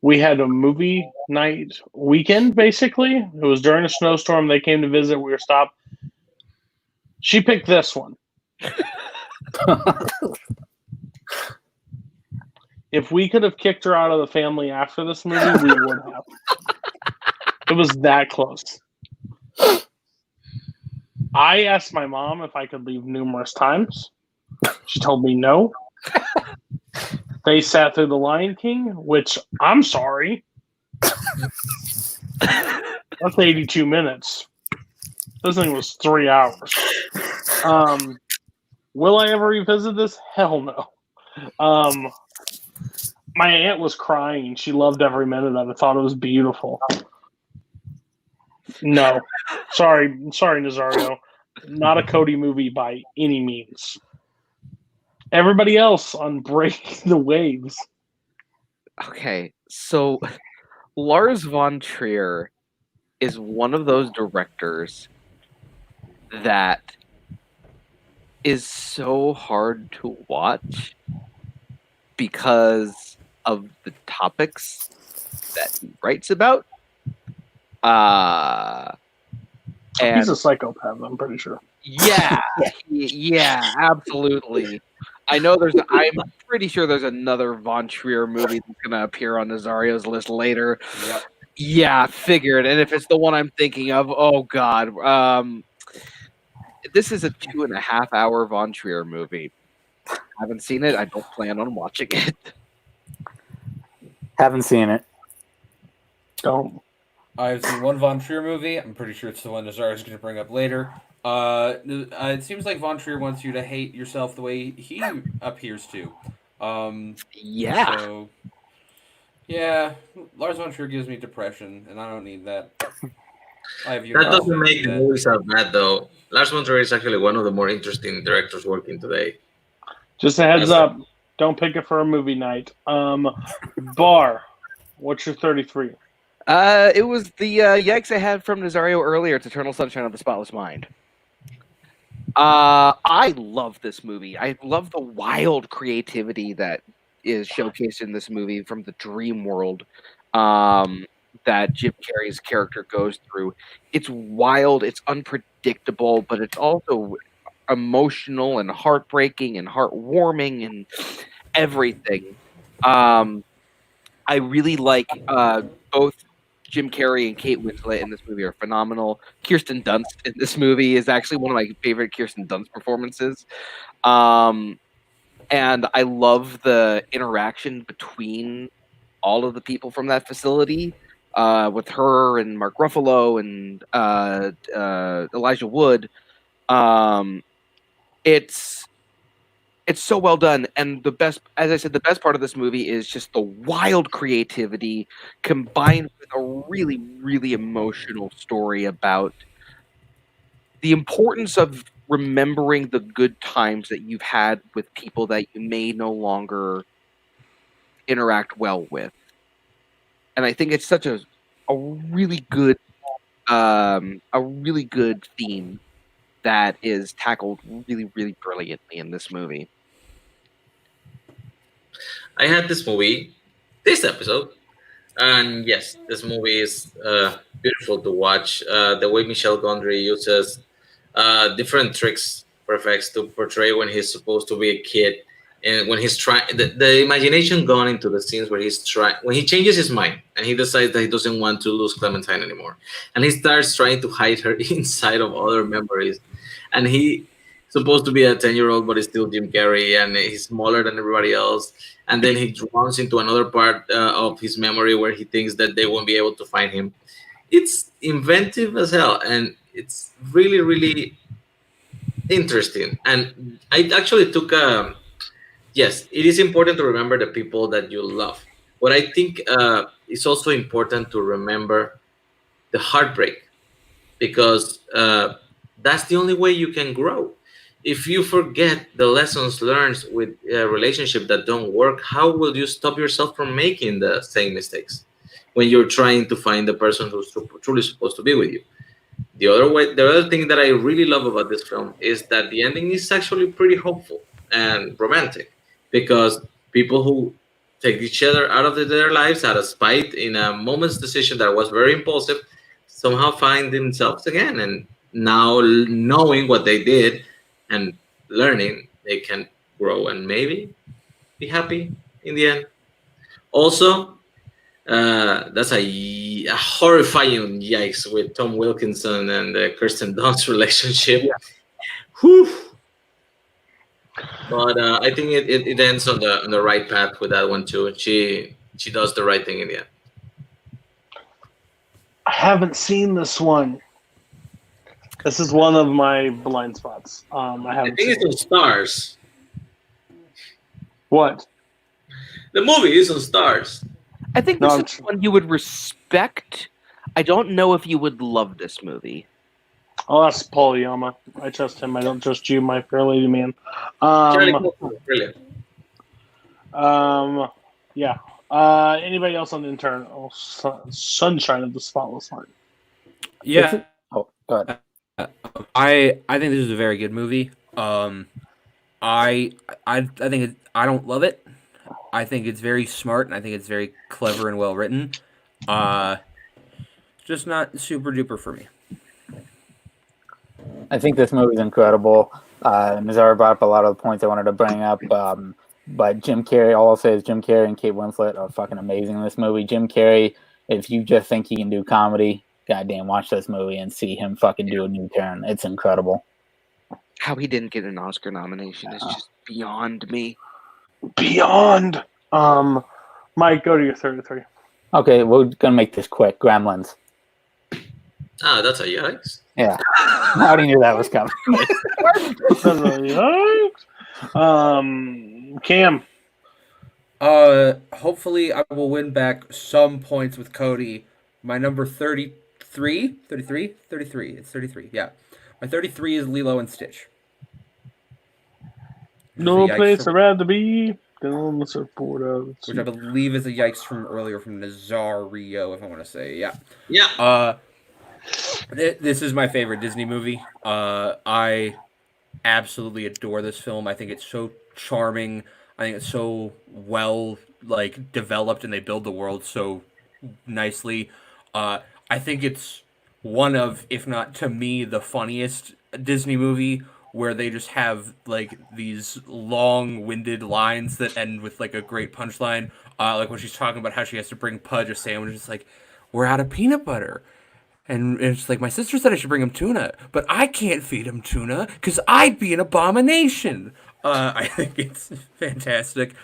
Speaker 7: We had a movie night weekend, basically. It was during a snowstorm. They came to visit. We were stopped. She picked this one. If we could have kicked her out of the family after this movie, we would have. It was that close. I asked my mom if I could leave numerous times. She told me no. They sat through The Lion King, which I'm sorry. That's 82 minutes. This thing was 3 hours. Will I ever revisit this? Hell no. My aunt was crying. She loved every minute of it. Thought it was beautiful. No. Sorry, Nazario. Not a Cody movie by any means. Everybody else on Breaking the Waves.
Speaker 8: Okay, so Lars von Trier is one of those directors that is so hard to watch because of the topics that he writes about. And
Speaker 7: he's a psychopath, I'm pretty sure.
Speaker 8: Yeah, absolutely. I'm pretty sure there's another Von Trier movie that's going to appear on Nazario's list later.
Speaker 10: Yep.
Speaker 8: Yeah, figured. And if it's the one I'm thinking of, oh God. This is a 2.5 hour Von Trier movie. Haven't seen it. I don't plan on watching it.
Speaker 9: Haven't seen it.
Speaker 7: Don't.
Speaker 10: I've seen one Von Trier movie. I'm pretty sure it's the one Nazar is going to bring up later. It seems like Von Trier wants you to hate yourself the way he appears to.
Speaker 8: Yeah.
Speaker 10: So, yeah, Lars von Trier gives me depression, and I don't need that.
Speaker 11: That doesn't make the movie sound bad, though. Lars von Trier is actually one of the more interesting directors working today.
Speaker 7: Just a heads up. Don't pick it for a movie night. Bar, what's your 33?
Speaker 8: It was the yikes I had from Nazario earlier. It's Eternal Sunshine of the Spotless Mind. I love this movie. I love the wild creativity that is showcased in this movie from the dream world. that Jim Carrey's character goes through. It's wild, it's unpredictable, but it's also emotional and heartbreaking and heartwarming and everything. I really like both Jim Carrey and Kate Winslet in this movie are phenomenal. Kirsten Dunst in this movie is actually one of my favorite Kirsten Dunst performances. And I love the interaction between all of the people from that facility, with her and Mark Ruffalo and Elijah Wood. It's so well done, and the best, as I said, the best part of this movie is just the wild creativity combined with a really, really emotional story about the importance of remembering the good times that you've had with people that you may no longer interact well with. And I think it's such a really good theme that is tackled really, really brilliantly in this movie.
Speaker 11: I had this movie, this episode, and yes, this movie is beautiful to watch. The way Michel Gondry uses different tricks for effects to portray when he's supposed to be a kid, and when he's trying, the imagination gone into the scenes where when he changes his mind and he decides that he doesn't want to lose Clementine anymore, and he starts trying to hide her inside of other memories, and he supposed to be a 10-year-old, but he's still Jim Carrey, and he's smaller than everybody else. And then he runs into another part of his memory where he thinks that they won't be able to find him. It's inventive as hell, and it's really, really interesting. And I actually took yes, it is important to remember the people that you love. But I think it's also important to remember the heartbreak, because that's the only way you can grow. If you forget the lessons learned with a relationship that don't work, how will you stop yourself from making the same mistakes when you're trying to find the person who's truly supposed to be with you? The other thing that I really love about this film is that the ending is actually pretty hopeful and romantic, because people who take each other out of their lives out of spite in a moment's decision that was very impulsive somehow find themselves again, and now knowing what they did and learning, they can grow and maybe be happy in the end. Also, that's a horrifying yikes with Tom Wilkinson and Kirsten Dunst relationship. Yeah. Whew. But I think it ends on the right path with that one too. She does the right thing in the end.
Speaker 7: I haven't seen this one. This is one of my blind spots. I think
Speaker 11: it's on Stars.
Speaker 7: What?
Speaker 11: The movie is on Stars.
Speaker 8: I think this is one you would respect. I don't know if you would love this movie.
Speaker 7: Oh, that's Paul Yama. I trust him. I don't trust you, my fair lady man.
Speaker 11: Brilliant.
Speaker 7: Yeah. Anybody else on the internal Sunshine of the Spotless Heart?
Speaker 10: Yeah.
Speaker 9: Oh, go ahead.
Speaker 10: I think this is a very good movie. I think I don't love it. I think it's very smart, and I think it's very clever and well written. Just not super duper for me.
Speaker 9: I think this movie is incredible. Nazar brought up a lot of the points I wanted to bring up. But Jim Carrey, all I'll say is Jim Carrey and Kate Winslet are fucking amazing in this movie. Jim Carrey, if you just think he can do comedy, goddamn, watch this movie and see him fucking do a new turn. It's incredible.
Speaker 8: How he didn't get an Oscar nomination is just beyond me.
Speaker 7: Beyond. Mike, go to your 33.
Speaker 9: Okay, we're gonna make this quick. Gremlins.
Speaker 11: Ah, that's a yikes.
Speaker 9: Yeah, I already knew that was coming.
Speaker 7: Cam.
Speaker 10: Hopefully I will win back some points with Cody. My number 33? It's 33, yeah. My 33 is Lilo and Stitch.
Speaker 7: No place I'd rather be than on the surfboard of the
Speaker 10: which I believe is a yikes from earlier from Nazario, if I want to say. Yeah.
Speaker 11: Yeah.
Speaker 10: This is my favorite Disney movie. I absolutely adore this film. I think it's so charming. I think it's so well developed, and they build the world so nicely. I think it's one of, if not to me, the funniest Disney movie where they just have like these long-winded lines that end with like a great punchline. Like when she's talking about how she has to bring Pudge a sandwich, it's like, we're out of peanut butter. And it's like, my sister said I should bring him tuna, but I can't feed him tuna because I'd be an abomination. I think it's fantastic.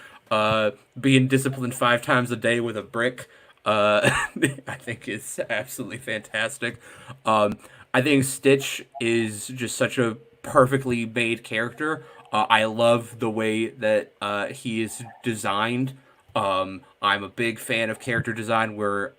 Speaker 10: Being disciplined 5 times a day with a brick, I think it's absolutely fantastic. I think Stitch is just such a perfectly made character. I love the way that he is designed. I'm a big fan of character design where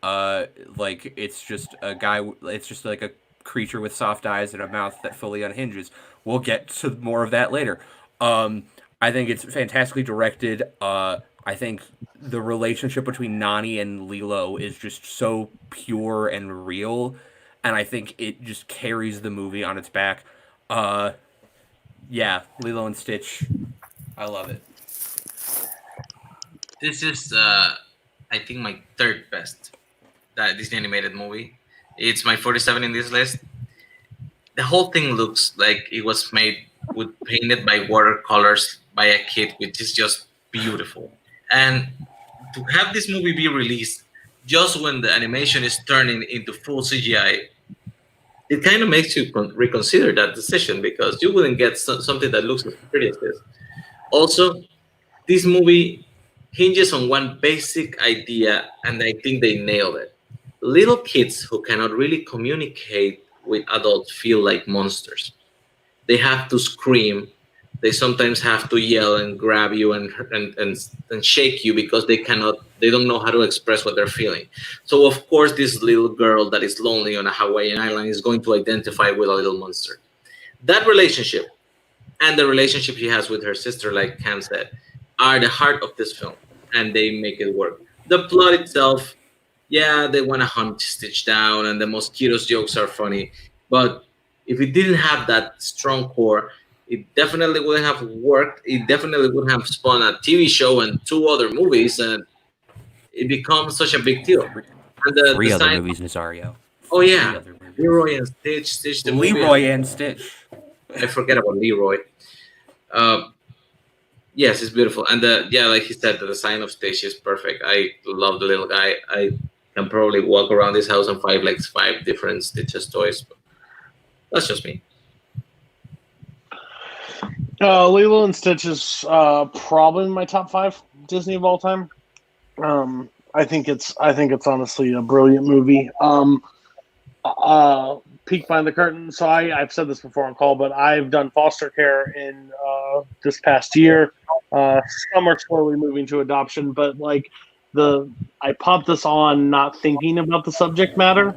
Speaker 10: like it's just a guy, it's just like a creature with soft eyes and a mouth that fully unhinges. We'll get to more of that later. I think it's fantastically directed. I think the relationship between Nani and Lilo is just so pure and real, and I think it just carries the movie on its back. Yeah, Lilo and Stitch, I love it.
Speaker 11: This is, I think, my third best Disney animated movie. It's my 47 in this list. The whole thing looks like it was painted by watercolors by a kid, which is just beautiful. And to have this movie be released just when the animation is turning into full CGI, it kind of makes you reconsider that decision, because you wouldn't get something that looks as pretty as this. Also, this movie hinges on one basic idea, and I think they nailed it. Little kids who cannot really communicate with adults feel like monsters. They have to scream. They sometimes have to yell and grab you and shake you because they don't know how to express what they're feeling. So of course, this little girl that is lonely on a Hawaiian island is going to identify with a little monster. That relationship and the relationship she has with her sister, like Cam said, are the heart of this film, and they make it work. The plot itself, yeah, they want to hunt Stitch down, and the mosquitoes jokes are funny, but if it didn't have that strong core, it definitely wouldn't have worked. It definitely would have spawned a TV show and 2 other movies, and it becomes such a big deal. And
Speaker 10: 3 other movies, Nazario.
Speaker 11: Oh yeah, Leroy and Stitch the movie.
Speaker 10: Leroy and Stitch.
Speaker 11: I forget about Leroy. Yes, it's beautiful, and like he said, the design of Stitch is perfect. I love the little guy. I can probably walk around this house and find like 5 different Stitches toys. But that's just me.
Speaker 7: Lilo and Stitch is probably in my top 5 Disney of all time. I think it's honestly a brilliant movie. Peek behind the curtain. So I've said this before on call, but I've done foster care in this past year. Some are slowly moving to adoption, but I popped this on not thinking about the subject matter,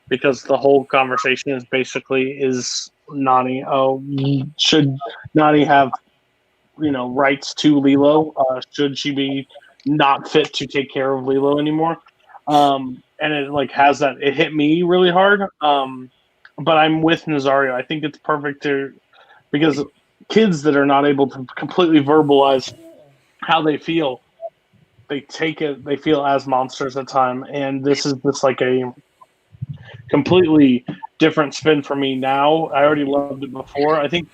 Speaker 7: because the whole conversation is basically, is Nani, should Nani have, rights to Lilo? Should she be not fit to take care of Lilo anymore? And it has that, it hit me really hard. But I'm with Nazario. I think it's perfect because kids that are not able to completely verbalize how they feel, they feel as monsters at time. And this is just like a completely different spin for me now. I already loved it before. I think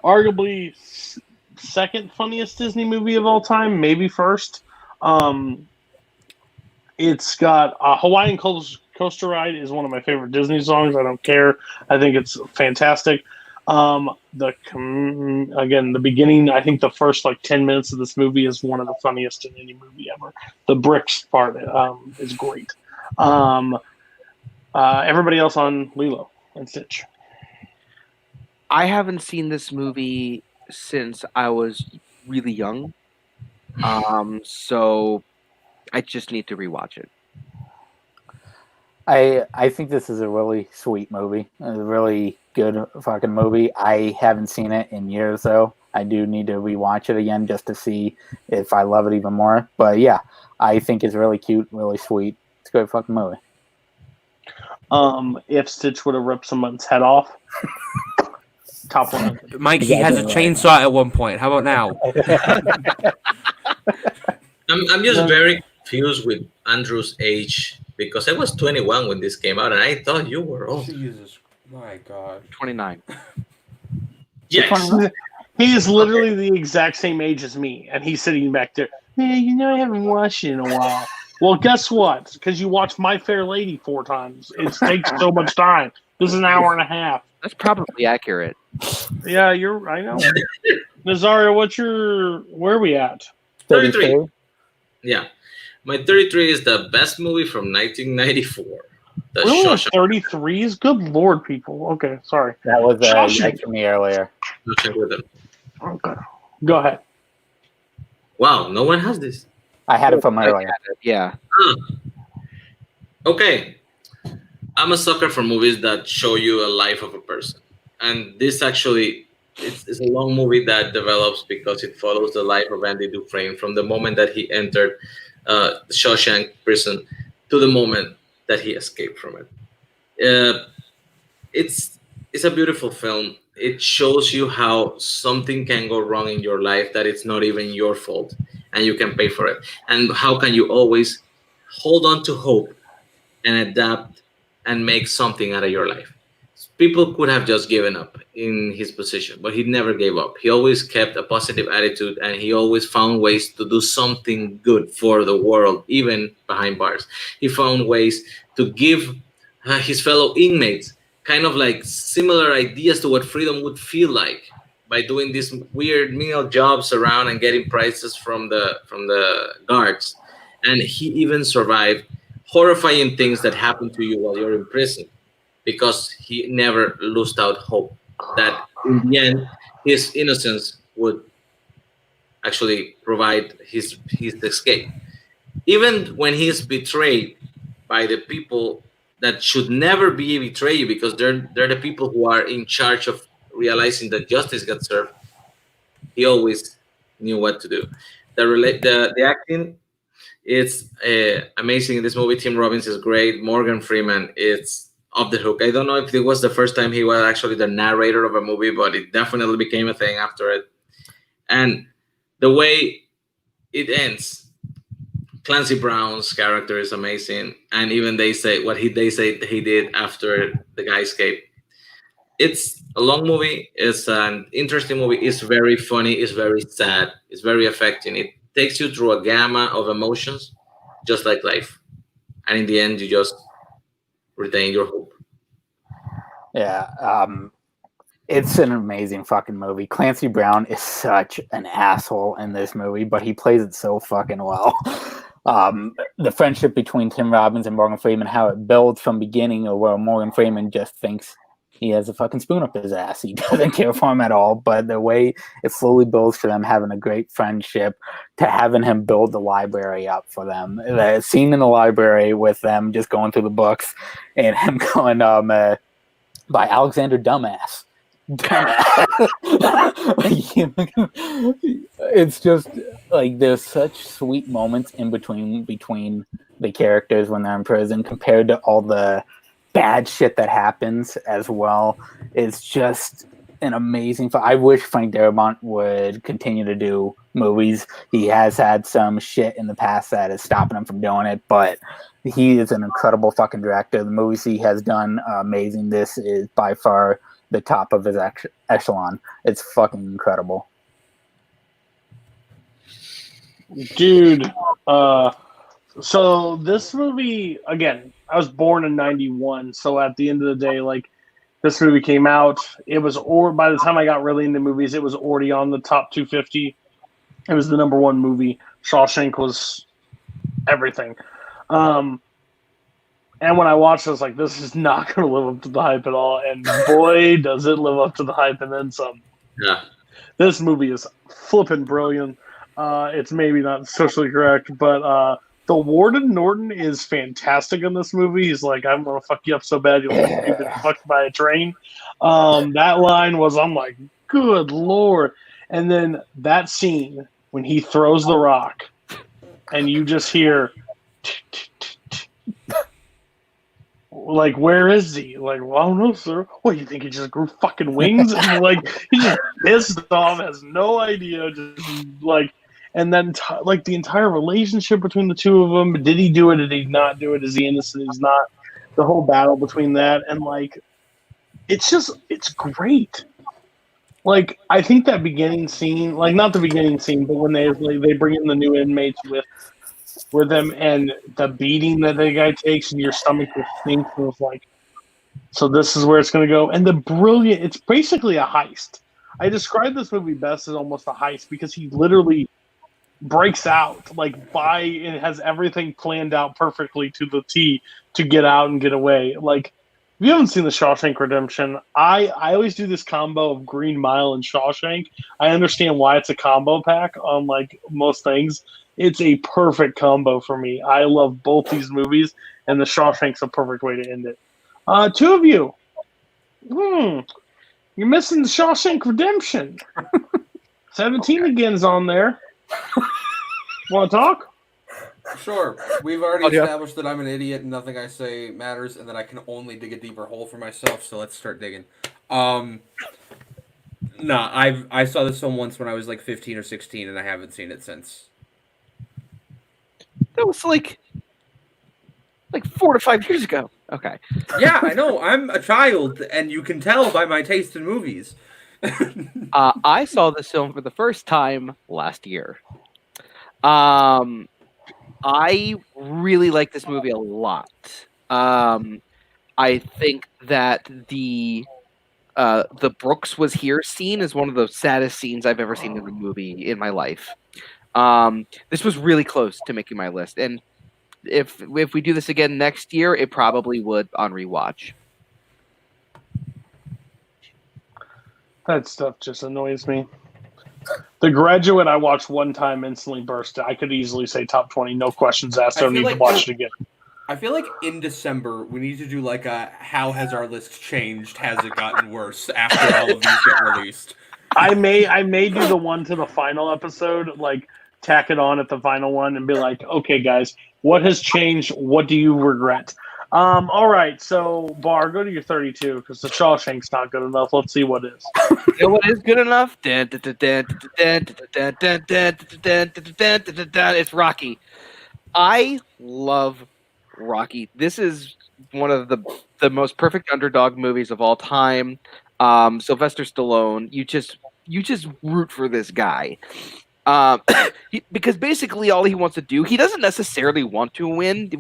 Speaker 7: arguably second funniest Disney movie of all time, maybe first. It's got Hawaiian Coaster Ride is one of my favorite Disney songs. I don't care. I think it's fantastic. The beginning, I think the first 10 minutes of this movie is one of the funniest in any movie ever. The bricks part is great. Everybody else on Lilo and Stitch.
Speaker 8: I haven't seen this movie since I was really young. So I just need to rewatch it.
Speaker 9: I think this is a really sweet movie. A really good fucking movie. I haven't seen it in years, though. I do need to rewatch it again just to see if I love it even more. But yeah, I think it's really cute, really sweet. It's a good fucking movie.
Speaker 7: If Stitch would have ripped someone's head off, top 1.
Speaker 10: Mike, he has a chainsaw at one point. How about now?
Speaker 11: I'm just very confused with Andrew's age because I was 21 when this came out, and I thought you were old.
Speaker 10: Jesus, my God.
Speaker 8: 29.
Speaker 11: Yes.
Speaker 7: He is literally the exact same age as me, and he's sitting back there. Man, I haven't watched it in a while. Well, guess what? Because you watched My Fair Lady 4 times. It takes so much time. This is an hour and a half.
Speaker 8: That's probably accurate.
Speaker 7: Yeah, I know. Nazario, where are we at?
Speaker 11: 33. Yeah. My 33 is the best movie from 1994. The
Speaker 7: Really?
Speaker 11: Shawshank.
Speaker 7: 33s? Good Lord, people. Okay, sorry.
Speaker 9: That was
Speaker 7: Shawshank.
Speaker 9: for me earlier.
Speaker 11: Shawshank Redemption.
Speaker 7: Okay. Go ahead.
Speaker 11: Wow, no one has this.
Speaker 9: I had it from earlier.
Speaker 8: Yeah.
Speaker 11: Okay. I'm a sucker for movies that show you a life of a person. And this actually, it's a long movie that develops because it follows the life of Andy Dufresne from the moment that he entered the Shawshank prison to the moment that he escaped from it. It's a beautiful film. It shows you how something can go wrong in your life that it's not even your fault and you can pay for it. And how can you always hold on to hope and adapt and make something out of your life. People could have just given up in his position, but he never gave up. He always kept a positive attitude, and he always found ways to do something good for the world, even behind bars. He found ways to give his fellow inmates kind of like similar ideas to what freedom would feel like by doing these weird menial jobs around and getting prizes from the guards. And he even survived horrifying things that happen to you while you're in prison, because he never lost out hope that in the end his innocence would actually provide his escape. Even when he's betrayed by the people that should never be betray you, because they're the people who are in charge of realizing that justice got served, he always knew what to do. The acting, it's amazing in this movie. Tim Robbins is great. Morgan Freeman is off the hook. I don't know if it was the first time he was actually the narrator of a movie, but it definitely became a thing after it. And the way it ends, Clancy Brown's character is amazing. And even they say he did after the guy escaped. It's a long movie. It's an interesting movie. It's very funny. It's very sad. It's very affecting. It takes you through a gamma of emotions, just like life. And in the end, you just retain your hope.
Speaker 9: Yeah, it's an amazing fucking movie. Clancy Brown is such an asshole in this movie, but he plays it so fucking well. The friendship between Tim Robbins and Morgan Freeman, how it builds from beginning, or where Morgan Freeman just thinks he has a fucking spoon up his ass. He doesn't care for him at all. But the way it slowly builds for them having a great friendship, to having him build the library up for them. The scene in the library with them just going through the books and him going, by Alexander Dumbass. It's just like there's such sweet moments in between the characters when they're in prison compared to all the bad shit that happens as well. It's just an amazing. I wish Frank Darabont would continue to do movies. He has had some shit in the past that is stopping him from doing it, but he is an incredible fucking director. The movies he has done are amazing. This is by far the top of his echelon. It's fucking incredible.
Speaker 7: Dude, so this movie, again, I was born in 91, so at the end of the day, like, this movie came out, it was, or by the time I got really into movies, it was already on the top 250. It was the number one movie. Shawshank was everything. And when I watched it, I was like, this is not going to live up to the hype at all. And boy, does it live up to the hype and then some.
Speaker 11: Yeah.
Speaker 7: This movie is flippin' brilliant. It's maybe not socially correct, but the Warden Norton is fantastic in this movie. He's like, I'm going to fuck you up so bad you'll think you've been fucked by a train. That line was, I'm like, good Lord. And then that scene when he throws the rock and you just hear, like, where is he? Like, well, I don't know, sir. What, you think he just grew fucking wings? And like, he's just pissed off, has no idea, just like, and then like the entire relationship between the two of them. Did he do it? Did he not do it? Is he innocent? He's not. The whole battle between that and like, it's great. Like, I think that beginning scene, like not the beginning scene, but when they bring in the new inmates with them and the beating that the guy takes and your stomach just sinks and it's like, so this is where it's going to go. And it's basically a heist. I describe this movie best as almost a heist because he literally breaks out and has everything planned out perfectly to the T to get out and get away. Like, if you haven't seen The Shawshank Redemption, I always do this combo of Green Mile and Shawshank. I understand why it's a combo pack on like most things. It's a perfect combo for me. I love both these movies, and The Shawshank's a perfect way to end it. Two of you. You're missing The Shawshank Redemption. 17 again's on there. Want to talk?
Speaker 10: Sure. We've already established that I'm an idiot and nothing I say matters and that I can only dig a deeper hole for myself, so let's start digging. I saw this film once when I was like 15 or 16 and I haven't seen it since.
Speaker 8: That was like 4 to 5 years ago. Okay.
Speaker 10: Yeah, I know. I'm a child and you can tell by my taste in movies.
Speaker 8: I saw this film for the first time last year. I really like this movie a lot. I think that the Brooks was here scene is one of the saddest scenes I've ever seen in a movie in my life. This was really close to making my list, and if we do this again next year, it probably would on rewatch.
Speaker 7: That stuff just annoys me. The Graduate I watched one time, instantly burst. I could easily say top 20, no questions asked. I don't need to watch it again.
Speaker 10: I feel like in December we need to do like a how has our list changed? Has it gotten worse after all of these get released?
Speaker 7: I may do the one to the final episode, like tack it on at the final one and be like, okay, guys, what has changed? What do you regret? All right, so Bar, go to your 32 because the Shawshank's not good enough. Let's see what is.
Speaker 8: You know what is good enough? It's Rocky. I love Rocky. This is one of the most perfect underdog movies of all time. Sylvester Stallone. You just root for this guy. Because basically all he wants to do, he doesn't necessarily want to win,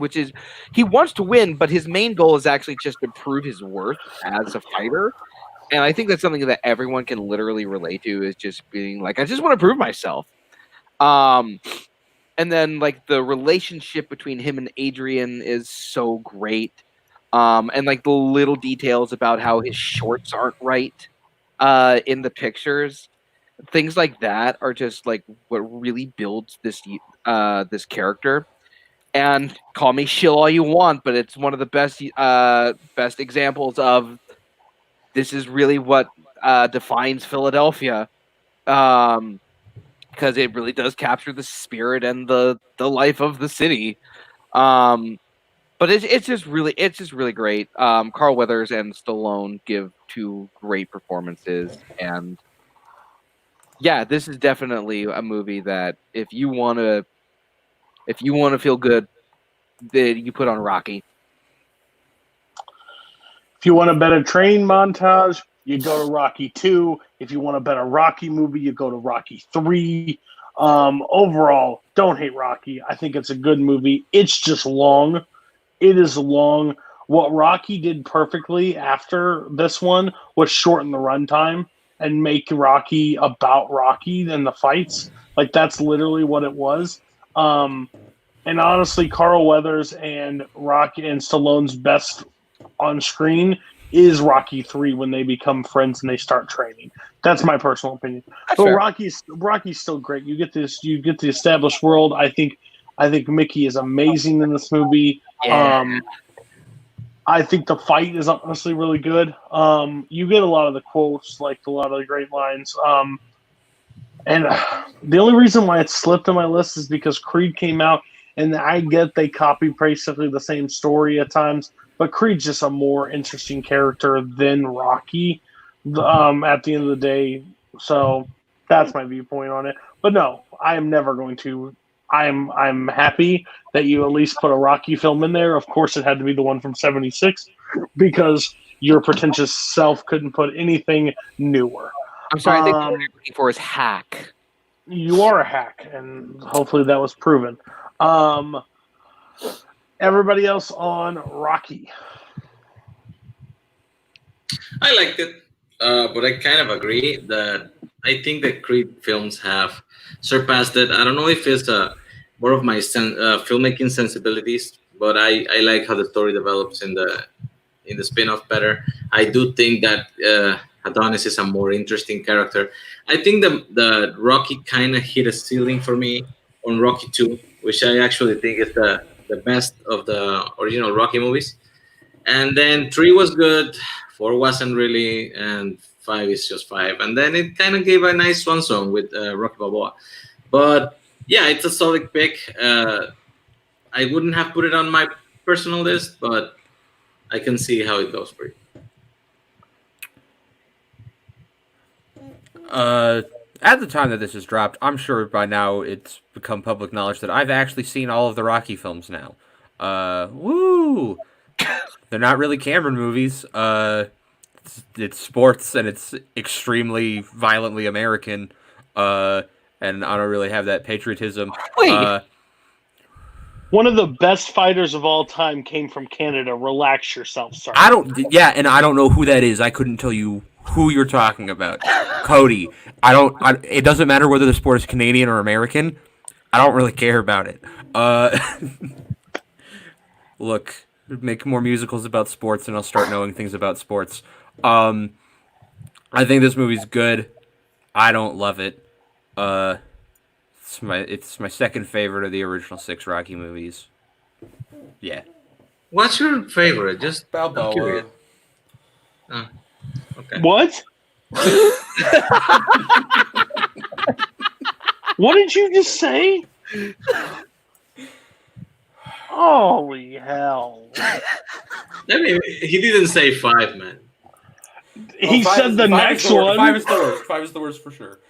Speaker 8: he wants to win, but his main goal is actually just to prove his worth as a fighter. And I think that's something that everyone can literally relate to, is just being like, I just want to prove myself. And then like the relationship between him and Adrian is so great. And like the little details about how his shorts aren't right in the pictures. Things like that are just like what really builds this character. And call me shill all you want, but it's one of the best examples of this is really what defines Philadelphia, because it really does capture the spirit and the life of the city. But it's just really great. Carl Weathers and Stallone give two great performances, and yeah, this is definitely a movie that if you want to feel good, then you put on Rocky.
Speaker 7: If you want a better training montage, you go to Rocky 2. If you want a better Rocky movie, you go to Rocky 3. Overall, don't hate Rocky. I think it's a good movie. It's just long. It is long. What Rocky did perfectly after this one was shorten the runtime and make Rocky about Rocky and the fights. Like, that's literally what it was. And honestly, Carl Weathers and Rocky and Stallone's best on screen is Rocky 3 when they become friends and they start training. That's my personal opinion. But sure. Rocky's still great. You get the established world. I think Mickey is amazing in this movie. Yeah. I think the fight is honestly really good. You get a lot of the quotes, like a lot of the great lines. And the only reason why it slipped on my list is because Creed came out, and I get they copy basically the same story at times, but Creed's just a more interesting character than Rocky at the end of the day. So that's my viewpoint on it. But no, I am never going to. I'm happy that you at least put a Rocky film in there. Of course, it had to be the one from '76 because your pretentious self couldn't put anything newer.
Speaker 8: I'm sorry. I think what you're looking for is hack.
Speaker 7: You are a hack, and hopefully that was proven. Everybody else on Rocky.
Speaker 11: I liked it, but I kind of agree that I think that Creed films have surpassed it. I don't know if it's more of my filmmaking sensibilities, but I like how the story develops in the spin-off better. I do think that Adonis is a more interesting character. I think the Rocky kind of hit a ceiling for me on Rocky 2, which I actually think is the best of the original Rocky movies. And then 3 was good, 4 wasn't really, and 5 is just 5. And then it kind of gave a nice swan song with Rocky Balboa. But yeah, it's a solid pick. I wouldn't have put it on my personal list, but I can see how it goes for you.
Speaker 10: At the time that this is dropped, I'm sure by now it's become public knowledge that I've actually seen all of the Rocky films now. Woo! They're not really Cameron movies. It's sports and it's extremely violently American. And I don't really have that patriotism.
Speaker 7: Wait. One of the best fighters of all time came from Canada. Relax yourself, sir.
Speaker 10: And I don't know who that is. I couldn't tell you who you're talking about. Cody. It doesn't matter whether the sport is Canadian or American. I don't really care about it. Look, make more musicals about sports and I'll start knowing things about sports. I think this movie's good. I don't love it. It's my second favorite of the original 6 Rocky movies. Yeah.
Speaker 11: What's your favorite? Just
Speaker 10: Balboa.
Speaker 11: I'm curious. Oh, okay.
Speaker 7: What? What did you just say? Holy hell.
Speaker 11: I mean, he didn't say 5, man.
Speaker 7: He said the next one.
Speaker 10: 5 is the worst. 5 is the worst for sure.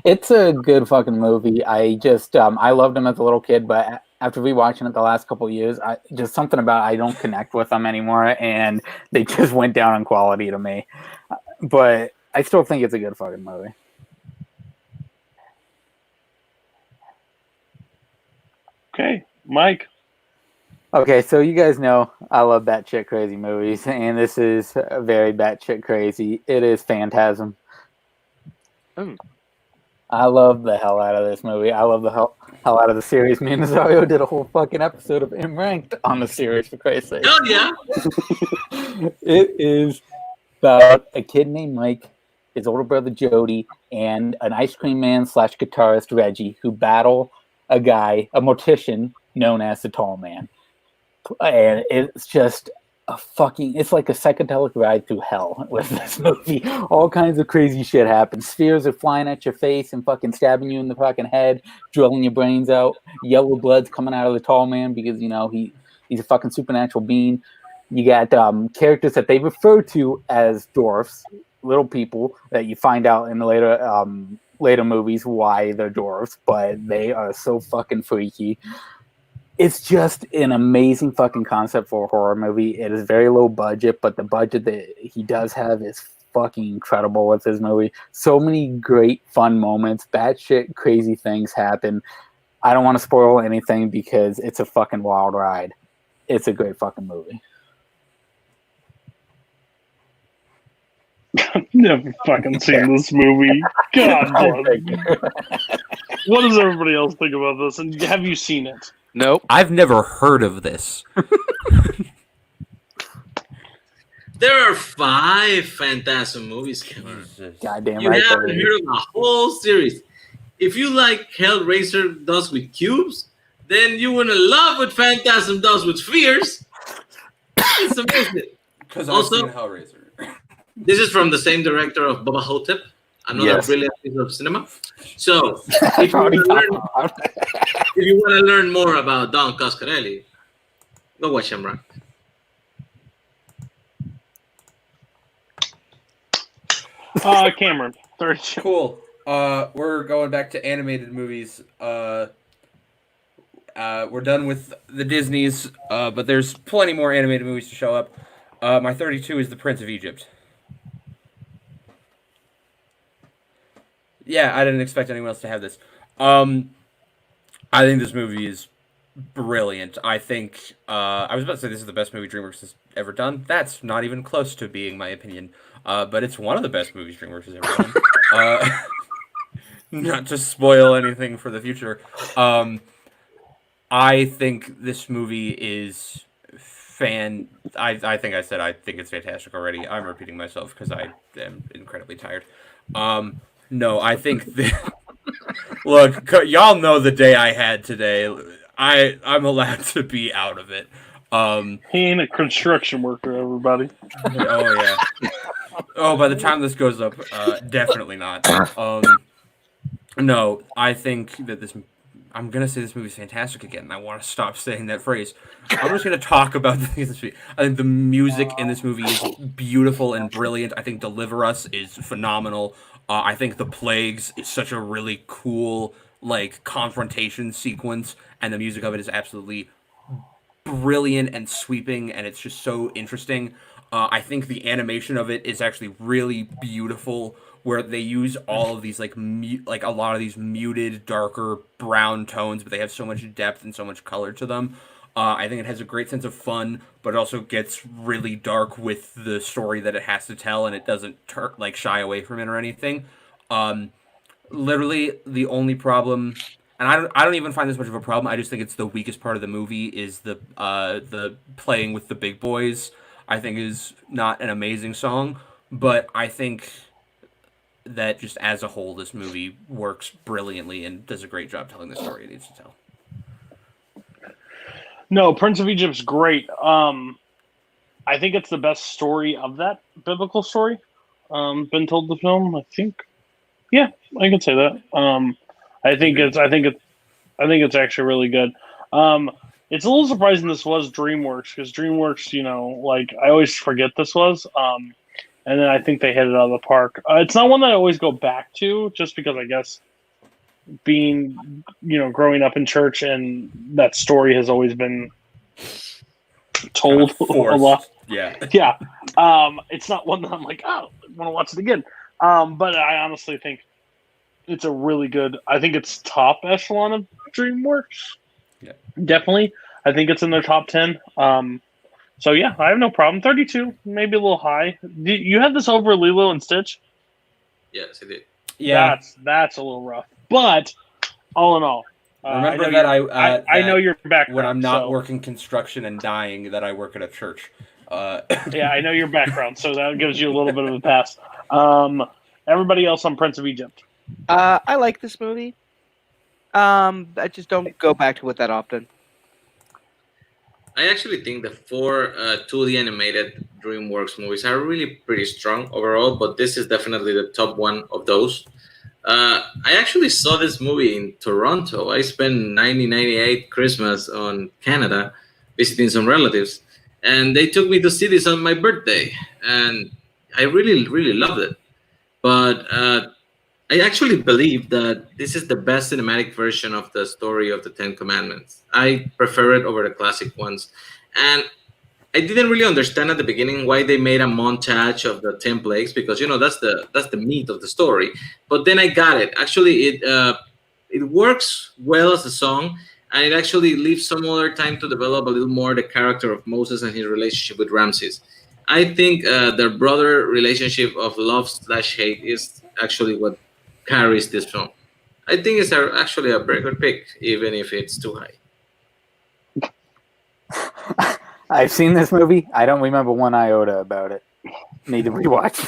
Speaker 9: It's a good fucking movie. I just I loved him as a little kid, but after rewatching it the last couple of years, just something about I don't connect with them anymore, and they just went down in quality to me. But I still think it's a good fucking movie.
Speaker 7: Okay, Mike.
Speaker 9: Okay, so you guys know I love batshit crazy movies, and this is very batshit crazy. It is Phantasm. I love the hell out of this movie. I love the hell out of the series. Me and Nazario did a whole fucking episode of M Ranked on the series, for Christ's sake.
Speaker 11: Oh, yeah.
Speaker 9: It is about a kid named Mike, his older brother Jody, and an ice cream man / guitarist Reggie, who battle a mortician known as the Tall Man. And it's just it's like a psychedelic ride through hell with this movie. All kinds of crazy shit happens. Spheres are flying at your face and fucking stabbing you in the fucking head, drilling your brains out. Yellow blood's coming out of the Tall Man because, you know, he's a fucking supernatural being. You got characters that they refer to as dwarfs, little people that you find out in the later movies why they're dwarfs, but they are so fucking freaky. It's just an amazing fucking concept for a horror movie. It is very low budget, but the budget that he does have is fucking incredible with this movie. So many great fun moments. Batshit crazy things happen. I don't want to spoil anything because it's a fucking wild ride. It's a great fucking movie.
Speaker 7: I've never fucking seen this movie. God damn. What does everybody else think about this? And have you seen it?
Speaker 10: Nope. I've never heard of this.
Speaker 11: There are 5 Phantasm movies.
Speaker 9: Goddamn
Speaker 11: you
Speaker 9: right.
Speaker 11: You haven't heard of the whole series. If you like Hellraiser does with cubes, then you want to love what Phantasm does with spheres. It's amazing.
Speaker 10: Because I've seen Hellraiser.
Speaker 11: This is from the same director of Baba Hotep, another brilliant piece of cinema. So, if you want to learn more about Don Coscarelli, go watch him run.
Speaker 7: Cameron, third.
Speaker 10: Cool. We're going back to animated movies. We're done with the Disneys, but there's plenty more animated movies to show up. My 32 is The Prince of Egypt. Yeah, I didn't expect anyone else to have this. I think this movie is brilliant. I think I was about to say this is the best movie DreamWorks has ever done. That's not even close to being my opinion. But it's one of the best movies DreamWorks has ever done. Not to spoil anything for the future. I think this movie is I think I said I think it's fantastic already. I'm repeating myself because I am incredibly tired. No, I think look, y'all know the day I had today. I'm allowed to be out of it.
Speaker 7: He ain't a construction worker, everybody.
Speaker 10: Oh yeah. Oh, by the time this goes up, definitely not. No, I think that I'm gonna say this movie's fantastic again. And I want to stop saying that phrase. I'm just gonna talk about this movie. I think the music in this movie is beautiful and brilliant. I think Deliver Us is phenomenal. I think The Plagues is such a really cool confrontation sequence, and the music of it is absolutely brilliant and sweeping, and it's just so interesting. I think the animation of it is actually really beautiful, where they use all of these a lot of these muted, darker brown tones, but they have so much depth and so much color to them. I think it has a great sense of fun, but it also gets really dark with the story that it has to tell, and it doesn't shy away from it or anything. Literally, the only problem, and I don't even find this much of a problem. I just think it's the weakest part of the movie is the playing with the big boys. I think is not an amazing song, but I think that just as a whole, this movie works brilliantly and does a great job telling the story it needs to tell.
Speaker 7: No, Prince of Egypt's great. I think it's the best story of that biblical story been told the film. I think, yeah, I can say that. I think it's actually really good. It's a little surprising this was DreamWorks because DreamWorks, I always forget this was. And then I think they hit it out of the park. It's not one that I always go back to, just because I guess being, growing up in church and that story has always been told a lot.
Speaker 10: Yeah.
Speaker 7: Yeah. It's not one that I'm like, oh, I want to watch it again. But I honestly think it's a really good, I think it's top echelon of DreamWorks.
Speaker 10: Yeah.
Speaker 7: Definitely. I think it's in their top 10. So yeah, I have no problem. 32, maybe a little high. You had this over Lilo and Stitch?
Speaker 11: Yes, I did.
Speaker 10: Yeah,
Speaker 7: that's a little rough. But all in all,
Speaker 10: remember that
Speaker 7: I know your background
Speaker 10: when I'm not working construction and dying, that I work at a church.
Speaker 7: Yeah, I know your background, so that gives you a little bit of a pass. Everybody else on Prince of Egypt?
Speaker 8: I like this movie. I just don't go back to it that often.
Speaker 11: I actually think the four 2D animated DreamWorks movies are really pretty strong overall, but this is definitely the top one of those. I actually saw this movie in Toronto. I spent 1998 Christmas on Canada visiting some relatives, and they took me to see this on my birthday, and I really, really loved it. But I actually believe that this is the best cinematic version of the story of the Ten Commandments. I prefer it over the classic ones. And I didn't really understand at the beginning why they made a montage of the 10 plagues, because that's the meat of the story. But then I got it. Actually, it works well as a song, and it actually leaves some other time to develop a little more the character of Moses and his relationship with Ramses. I think their brother relationship of love/hate is actually what carries this film. I think it's actually a very good pick, even if it's too high.
Speaker 9: I've seen this movie. I don't remember one iota about it. Need to rewatch.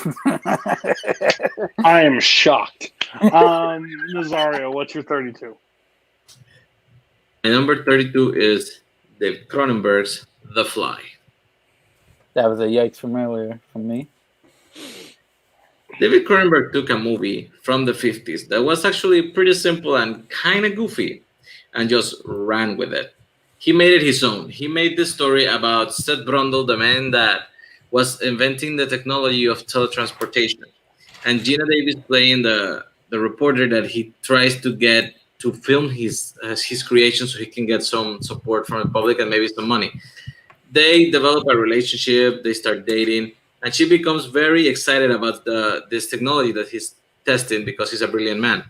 Speaker 7: I am shocked. Nazario, what's your 32?
Speaker 11: My number 32 is David Cronenberg's The Fly.
Speaker 9: That was a yikes from earlier from me.
Speaker 11: David Cronenberg took a movie from the 50s that was actually pretty simple and kind of goofy and just ran with it. He made it his own. He made this story about Seth Brundle, the man that was inventing the technology of teletransportation, and Gina Davis playing the the reporter that he tries to get to film his creation so he can get some support from the public and maybe some money. They develop a relationship, they start dating, and she becomes very excited about this technology that he's testing because he's a brilliant man.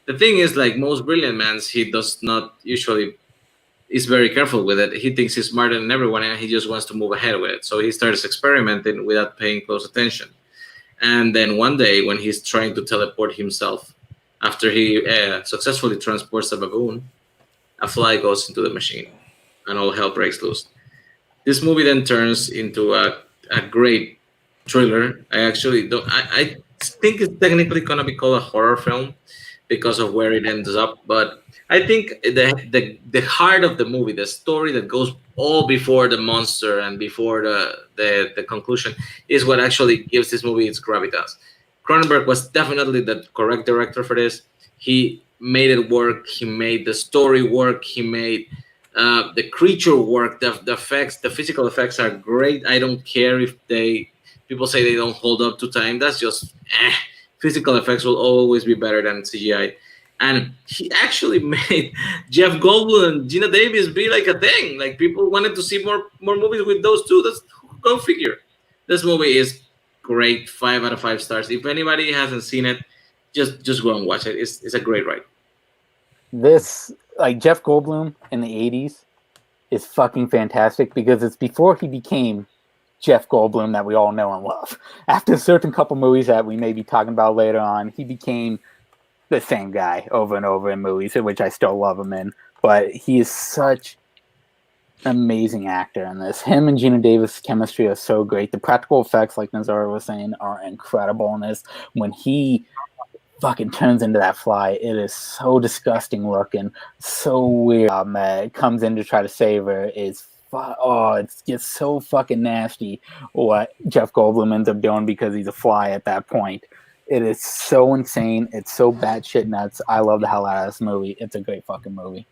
Speaker 11: The thing is, like most brilliant men, he does not usually is very careful with it. He thinks he's smarter than everyone and he just wants to move ahead with it. So he starts experimenting without paying close attention. And then one day when he's trying to teleport himself, after he successfully transports a baboon, a fly goes into the machine and all hell breaks loose. This movie then turns into a great thriller. I think it's technically going to be called a horror film because of where it ends up. But I think the heart of the movie, the story that goes all before the monster and before the conclusion, is what actually gives this movie its gravitas. Cronenberg was definitely the correct director for this. He made it work. He made the story work. He made the creature work. The effects, the physical effects are great. I don't care if people say they don't hold up to time. That's just physical effects will always be better than CGI. And he actually made Jeff Goldblum and Gina Davis be like a thing. Like people wanted to see more movies with those two. That's go figure. This movie is great. 5 out of 5 stars. If anybody hasn't seen it, just go and watch it. It's a great ride.
Speaker 9: This, like Jeff Goldblum in the 80s, is fucking fantastic because it's before he became Jeff Goldblum that we all know and love. After a certain couple movies that we may be talking about later on, he became the same guy over and over in movies, which I still love him in. But he is such an amazing actor in this. Him and Gina Davis' chemistry are so great. The practical effects, like Nazario was saying, are incredible in this. When he fucking turns into that fly, it is so disgusting looking, so weird. It comes in to try to save her. It's just so fucking nasty what Jeff Goldblum ends up doing because he's a fly at that point. It is so insane. It's so batshit nuts. I love the hell out of this movie. It's a great fucking movie.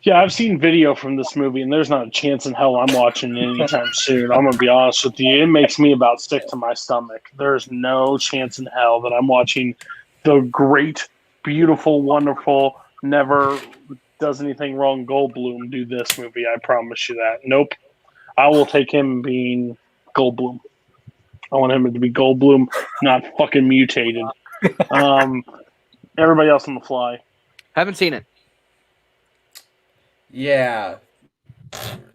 Speaker 7: Yeah, I've seen video from this movie, and there's not a chance in hell I'm watching it anytime soon. I'm going to be honest with you. It makes me about sick to my stomach. There's no chance in hell that I'm watching the great, beautiful, wonderful, never does anything wrong Goldblum do this movie. I promise you that. Nope. I will take him being Goldblum. I want him to be Goldblum, not fucking mutated. Everybody else on the fly.
Speaker 8: Haven't seen it.
Speaker 10: Yeah.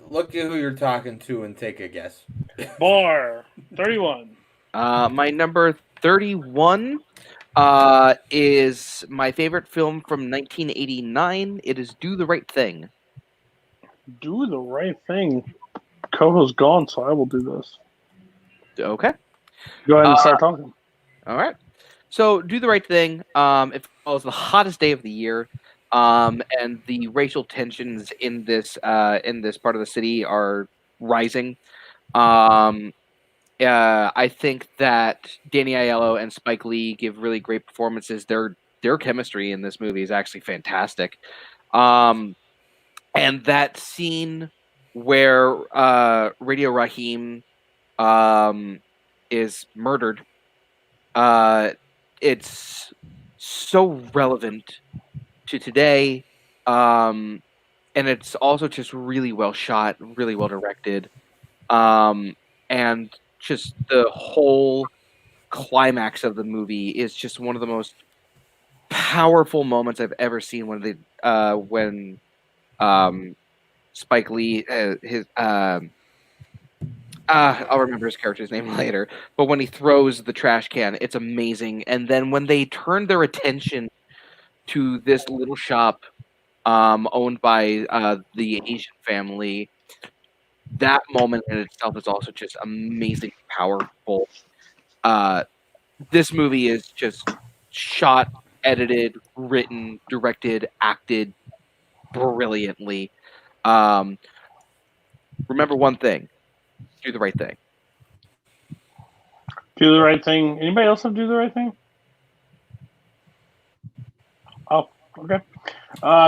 Speaker 10: Look at who you're talking to and take a guess.
Speaker 7: Bar 31.
Speaker 8: My number 31 is my favorite film from 1989. It is Do the Right Thing.
Speaker 7: Do the Right Thing. Koho's gone, so I will do this.
Speaker 8: Okay.
Speaker 7: Go ahead and start talking.
Speaker 8: All right. So, Do the Right Thing. It follows the hottest day of the year, and the racial tensions in this part of the city are rising. I think that Danny Aiello and Spike Lee give really great performances. Their chemistry in this movie is actually fantastic. And that scene where Radio Raheem is murdered, it's so relevant to today, and it's also just really well shot, really well directed, and just the whole climax of the movie is just one of the most powerful moments I've ever seen when Spike Lee I'll remember his character's name later, but when he throws the trash can, it's amazing. And then when they turn their attention to this little shop owned by the Asian family, that moment in itself is also just amazingly powerful. This movie is just shot, edited, written, directed, acted brilliantly. Remember one thing. Do the right thing.
Speaker 7: Do the right thing. Anybody else have Do the Right Thing? Oh, okay.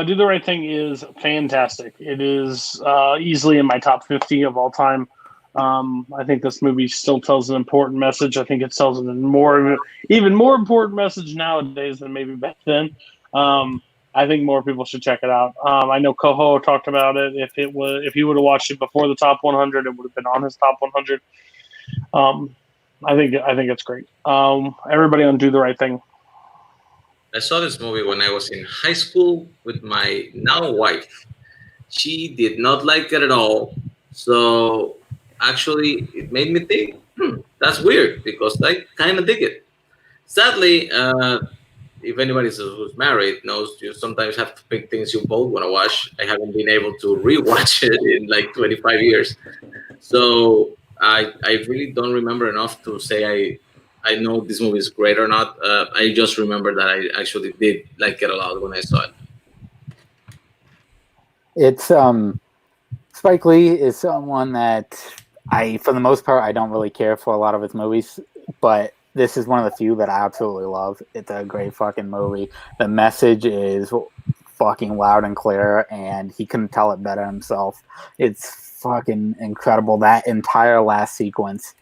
Speaker 7: Do the Right Thing is fantastic. It is easily in my top 50 of all time I think this movie still tells an important message. I think it tells an even more important message nowadays than maybe back then. I think more people should check it out. I know Koho talked about it. If he would have watched it before the top 100, it would have been on his top 100. I think it's great. Everybody on Do the Right Thing.
Speaker 11: I saw this movie when I was in high school with my now wife. She did not like it at all. So actually, it made me think, that's weird because I kind of dig it. Sadly, if anybody who's married knows, you sometimes have to pick things you both want to watch. I haven't been able to rewatch it in like 25 years. So I really don't remember enough to say I know this movie is great or not. I just remember that I actually did like it a lot when I saw it.
Speaker 9: It's Spike Lee is someone that for the most part, I don't really care for a lot of his movies, but this is one of the few that I absolutely love. It's a great fucking movie. The message is fucking loud and clear, and he couldn't tell it better himself. It's fucking incredible. That entire last sequence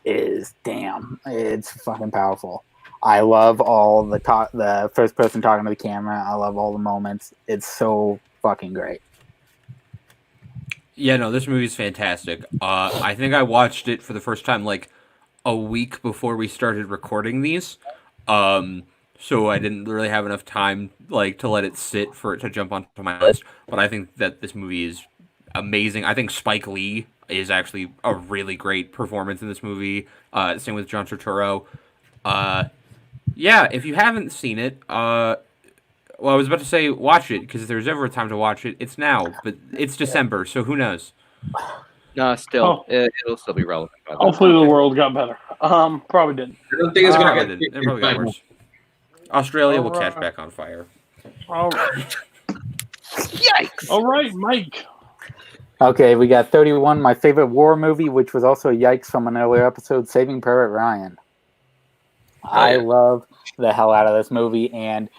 Speaker 9: is it's fucking powerful. I love all the first person talking to the camera. I love all the moments. It's so fucking great.
Speaker 10: Yeah, no, this movie is fantastic. I think I watched it for the first time like a week before we started recording these. So I didn't really have enough time like to let it sit for it to jump onto my list. But I think that this movie is amazing. I think Spike Lee is actually a really great performance in this movie. Same with John Turturro. Yeah, if you haven't seen it, well, I was about to say watch it, because if there's ever a time to watch it, it's now. But it's December, so who knows?
Speaker 8: No, still, it'll still be relevant.
Speaker 7: Hopefully the world got better. Probably didn't.
Speaker 11: I don't think it's going to
Speaker 10: get it probably got worse. Australia will catch back on fire.
Speaker 7: All right.
Speaker 8: Yikes!
Speaker 7: All right, Mike.
Speaker 9: Okay, we got 31, my favorite war movie, which was also a yikes from an earlier episode, Saving Private Ryan. I love the hell out of this movie, and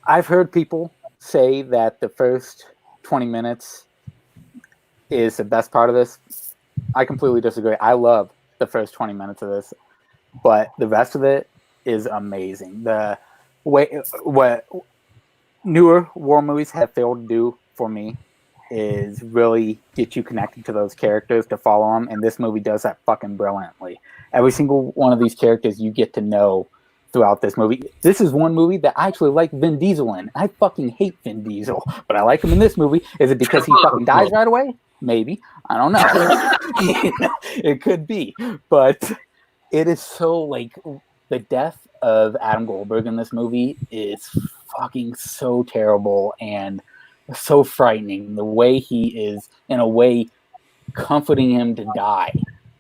Speaker 9: I've heard people say that the first 20 minutes is the best part of this. I completely disagree. I love the first 20 minutes of this, but the rest of it is amazing. The way what newer war movies have failed to do for me is really get you connected to those characters, to follow them, and this movie does that fucking brilliantly. Every single one of these characters you get to know throughout this movie. This is one movie that I actually like Vin Diesel in. I fucking hate Vin Diesel, but I like him in this movie. Is it because he fucking dies right away? Maybe. I don't know. It could be. But it is so, like, the death of Adam Goldberg in this movie is fucking so terrible and so frightening. The way he is, in a way, comforting him to die,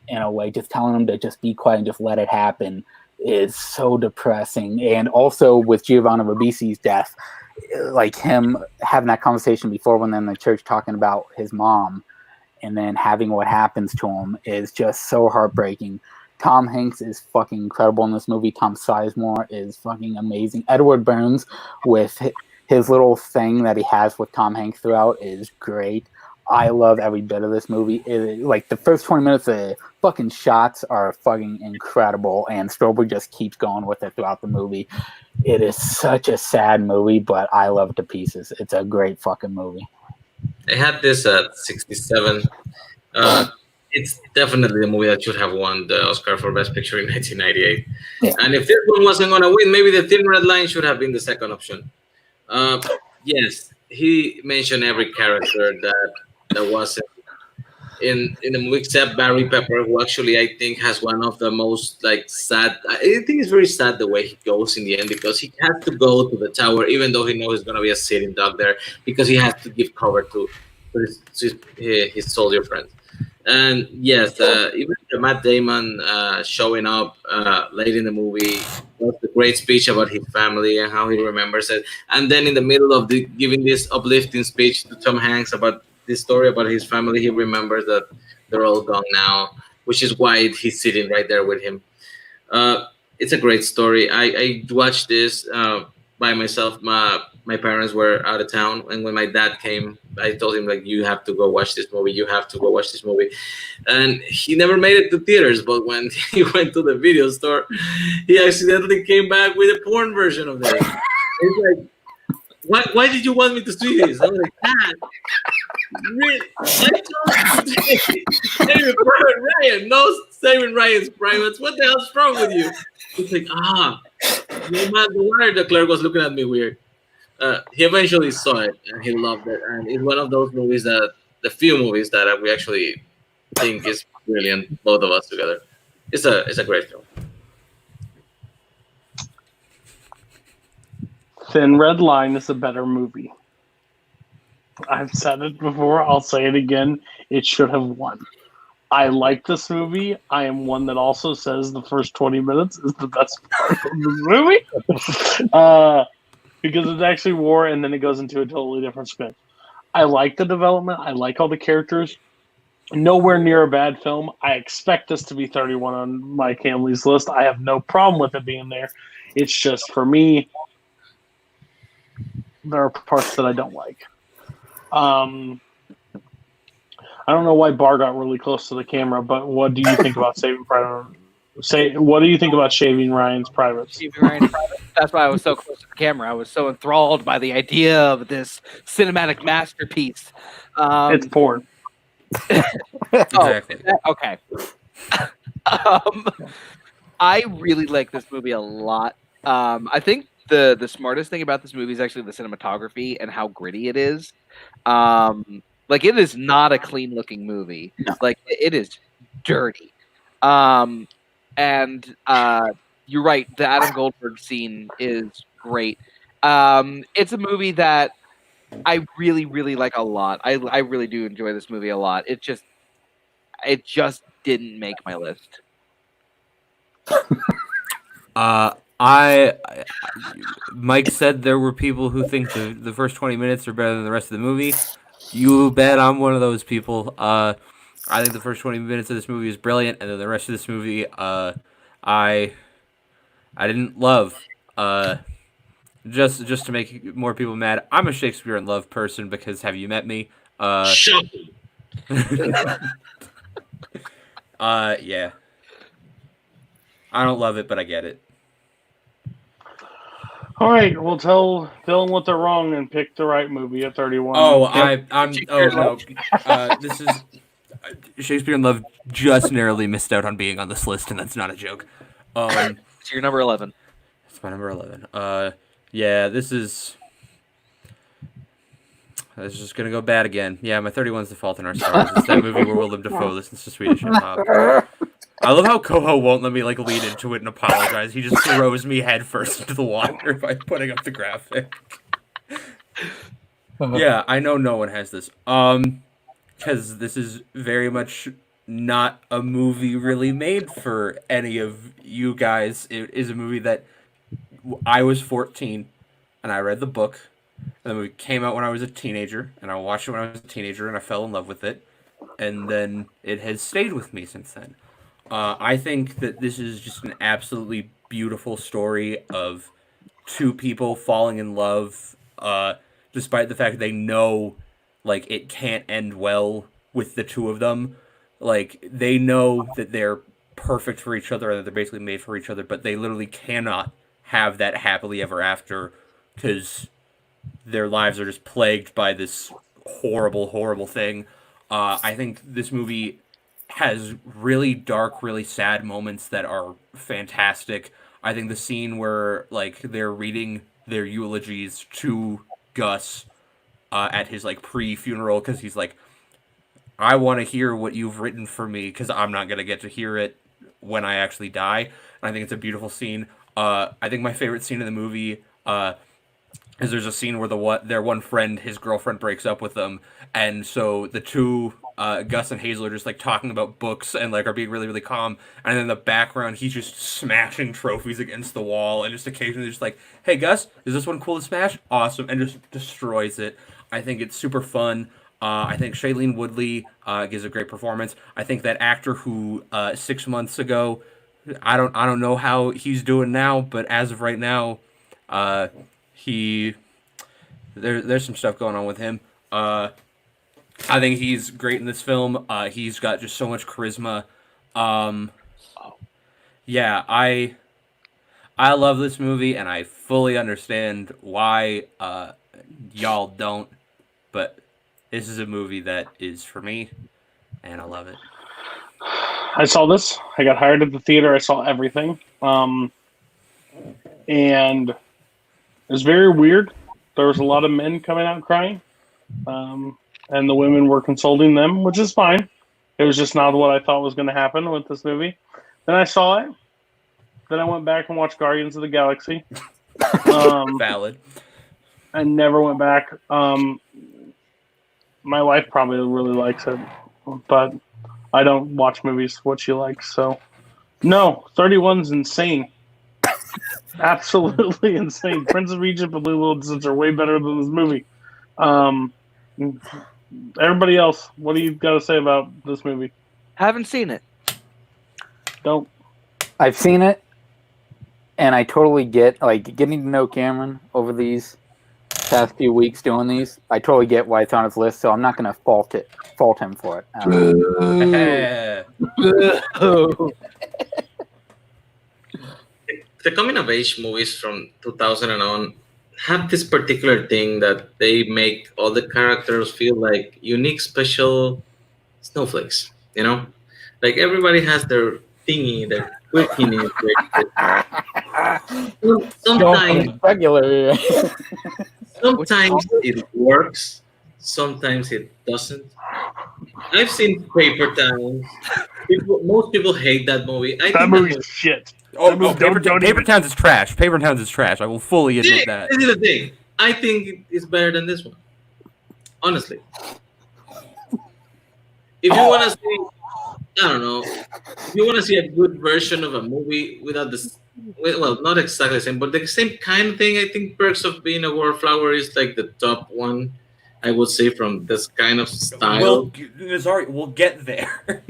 Speaker 9: in a way, just telling him to just be quiet and just let it happen, is so depressing. And also with Giovanni Ribisi's death, like him having that conversation before when they're in the church talking about his mom, and then having what happens to him is just so heartbreaking. Tom Hanks is fucking incredible in this movie. Tom Sizemore is fucking amazing. Edward Burns, with his little thing that he has with Tom Hanks throughout, is great. I love every bit of this movie. Like, the first 20 minutes, the fucking shots are fucking incredible, and Spielberg just keeps going with it throughout the movie. It is such a sad movie, but I love it to pieces. It's a great fucking movie.
Speaker 11: I had this at 67. It's definitely the movie that should have won the Oscar for Best Picture in 1998. Yeah. And if this one wasn't going to win, maybe The Thin Red Line should have been the second option. Yes, he mentioned every character that was in the movie except Barry Pepper, who actually I think has one of the most like sad. I think it's very sad the way he goes in the end, because he has to go to the tower even though he knows he's going to be a sitting duck there, because he has to give cover to his soldier friends. And yes, even Matt Damon showing up late in the movie was a great speech about his family and how he remembers it. And then in the middle of giving this uplifting speech to Tom Hanks about this story about his family, he remembers that they're all gone now, which is why he's sitting right there with him. It's a great story. I watched this by myself my parents were out of town, and when my dad came, I told him like, you have to go watch this movie. You have to go watch this movie. And he never made it to theaters, but when he went to the video store, he accidentally came back with a porn version of this. He's like, why did you want me to see this? I was like, Dad, really? Saving Private Ryan, no Saving Ryan's Privates. What the hell's wrong with you? He's like, no matter what, the clerk was looking at me weird. He eventually saw it and he loved it. And it's one of those movies that, the few movies that we actually think is brilliant, both of us together. It's a great film.
Speaker 7: Thin Red Line is a better movie. I've said it before. I'll say it again. It should have won. I like this movie. I am one that also says the first 20 minutes is the best part of the movie. Because it's actually war, and then it goes into a totally different spin. I like the development. I like all the characters. Nowhere near a bad film. I expect this to be 31 on my family's list. I have no problem with it being there. It's just, for me, there are parts that I don't like. I don't know why Bar got really close to the camera, but what do you think about Saving Private? What do you think about Shaving Ryan's Privates?
Speaker 8: Shaving Ryan's Privates. That's why I was so close to the camera. I was so enthralled by the idea of this cinematic masterpiece.
Speaker 7: It's porn.
Speaker 10: Exactly.
Speaker 8: Okay. I really like this movie a lot. I think the smartest thing about this movie is actually the cinematography and how gritty it is. Like, it is not a clean looking movie. No. Like, it is dirty. And you're right, the Adam Goldberg scene is great. It's a movie that I really, really like a lot. I really do enjoy this movie a lot. It just didn't make my list.
Speaker 10: Mike said there were people who think the first 20 minutes are better than the rest of the movie. You bet I'm one of those people. I think the first 20 minutes of this movie is brilliant, and then the rest of this movie, I didn't love. Just to make more people mad, I'm a Shakespeare in Love person because have you met me?
Speaker 11: Shut
Speaker 10: yeah. I don't love it, but I get it.
Speaker 7: All right, we'll tell Dylan what they're wrong and pick the right movie at 31.
Speaker 10: This is Shakespeare in Love just narrowly missed out on being on this list, and that's not a joke.
Speaker 8: It's your number 11.
Speaker 10: It's my number 11. Yeah, this is just gonna go bad again. Yeah, my 31's The Fault in Our Stars. It's that movie where Willem Dafoe listens to Swedish hip hop. I love how Koho won't let me lead into it and apologize. He just throws me headfirst into the water by putting up the graphic. Yeah, I know no one has this. Because this is very much not a movie really made for any of you guys. It is a movie that I was 14 and I read the book. And the movie came out when I was a teenager, and I watched it when I was a teenager, and I fell in love with it. And then it has stayed with me since then. I think that this is just an absolutely beautiful story of two people falling in love, despite the fact they know, it can't end well with the two of them. They know that they're perfect for each other and that they're basically made for each other, but they literally cannot have that happily ever after because their lives are just plagued by this horrible, horrible thing. I think this movie has really dark, really sad moments that are fantastic. I think the scene where they're reading their eulogies to Gus at his pre-funeral, because he's like, I want to hear what you've written for me because I'm not going to get to hear it when I actually die. And I think it's a beautiful scene. I think my favorite scene in the movie is there's a scene where their one friend, his girlfriend, breaks up with them, and so the two, Gus and Hazel, are just talking about books and are being really, really calm, and in the background he's just smashing trophies against the wall and just occasionally just hey Gus, is this one cool to smash? Awesome, and just destroys it. I think it's super fun. I think Shailene Woodley gives a great performance. I think that actor who 6 months ago, I don't know how he's doing now, but as of right now, he there's some stuff going on with him. I think he's great in this film. He's got just so much charisma. Yeah, I love this movie, and I fully understand why y'all don't. But this is a movie that is for me, and I love it.
Speaker 7: I saw this. I got hired at the theater. I saw everything. And it was very weird. There was a lot of men coming out crying. And the women were consoling them, which is fine. It was just not what I thought was going to happen with this movie. Then I saw it. Then I went back and watched Guardians of the Galaxy.
Speaker 10: Valid.
Speaker 7: I never went back. My wife probably really likes it, but I don't watch movies what she likes. So, no, 31's insane. Absolutely insane. Prince of Egypt and Lilo and Stitch are way better than this movie. Everybody else, what do you got to say about this movie?
Speaker 8: Haven't seen it.
Speaker 7: Don't.
Speaker 9: I've seen it, and I totally get, like, getting to know Cameron over these past few weeks doing these. I totally get why it's on his list, so I'm not going to fault him for it.
Speaker 11: The coming of age movies from 2000 and on have this particular thing that they make all the characters feel like unique, special snowflakes. You know, like everybody has their thingy, their quirkiness. Sometimes
Speaker 9: regular.
Speaker 11: Sometimes it works, sometimes it doesn't. I've seen Paper Towns. Most people hate that movie.
Speaker 7: That movie's shit.
Speaker 10: Paper Towns is trash. Paper Towns is trash. I will fully admit that.
Speaker 11: This is the thing. I think it's better than this one. Honestly. If you want to see, I don't know, if you want to see a good version of a movie without this, well, not exactly the same, but the same kind of thing, I think Perks of Being a Wallflower is like the top one, I would say, from this kind of style.
Speaker 10: We'll get there.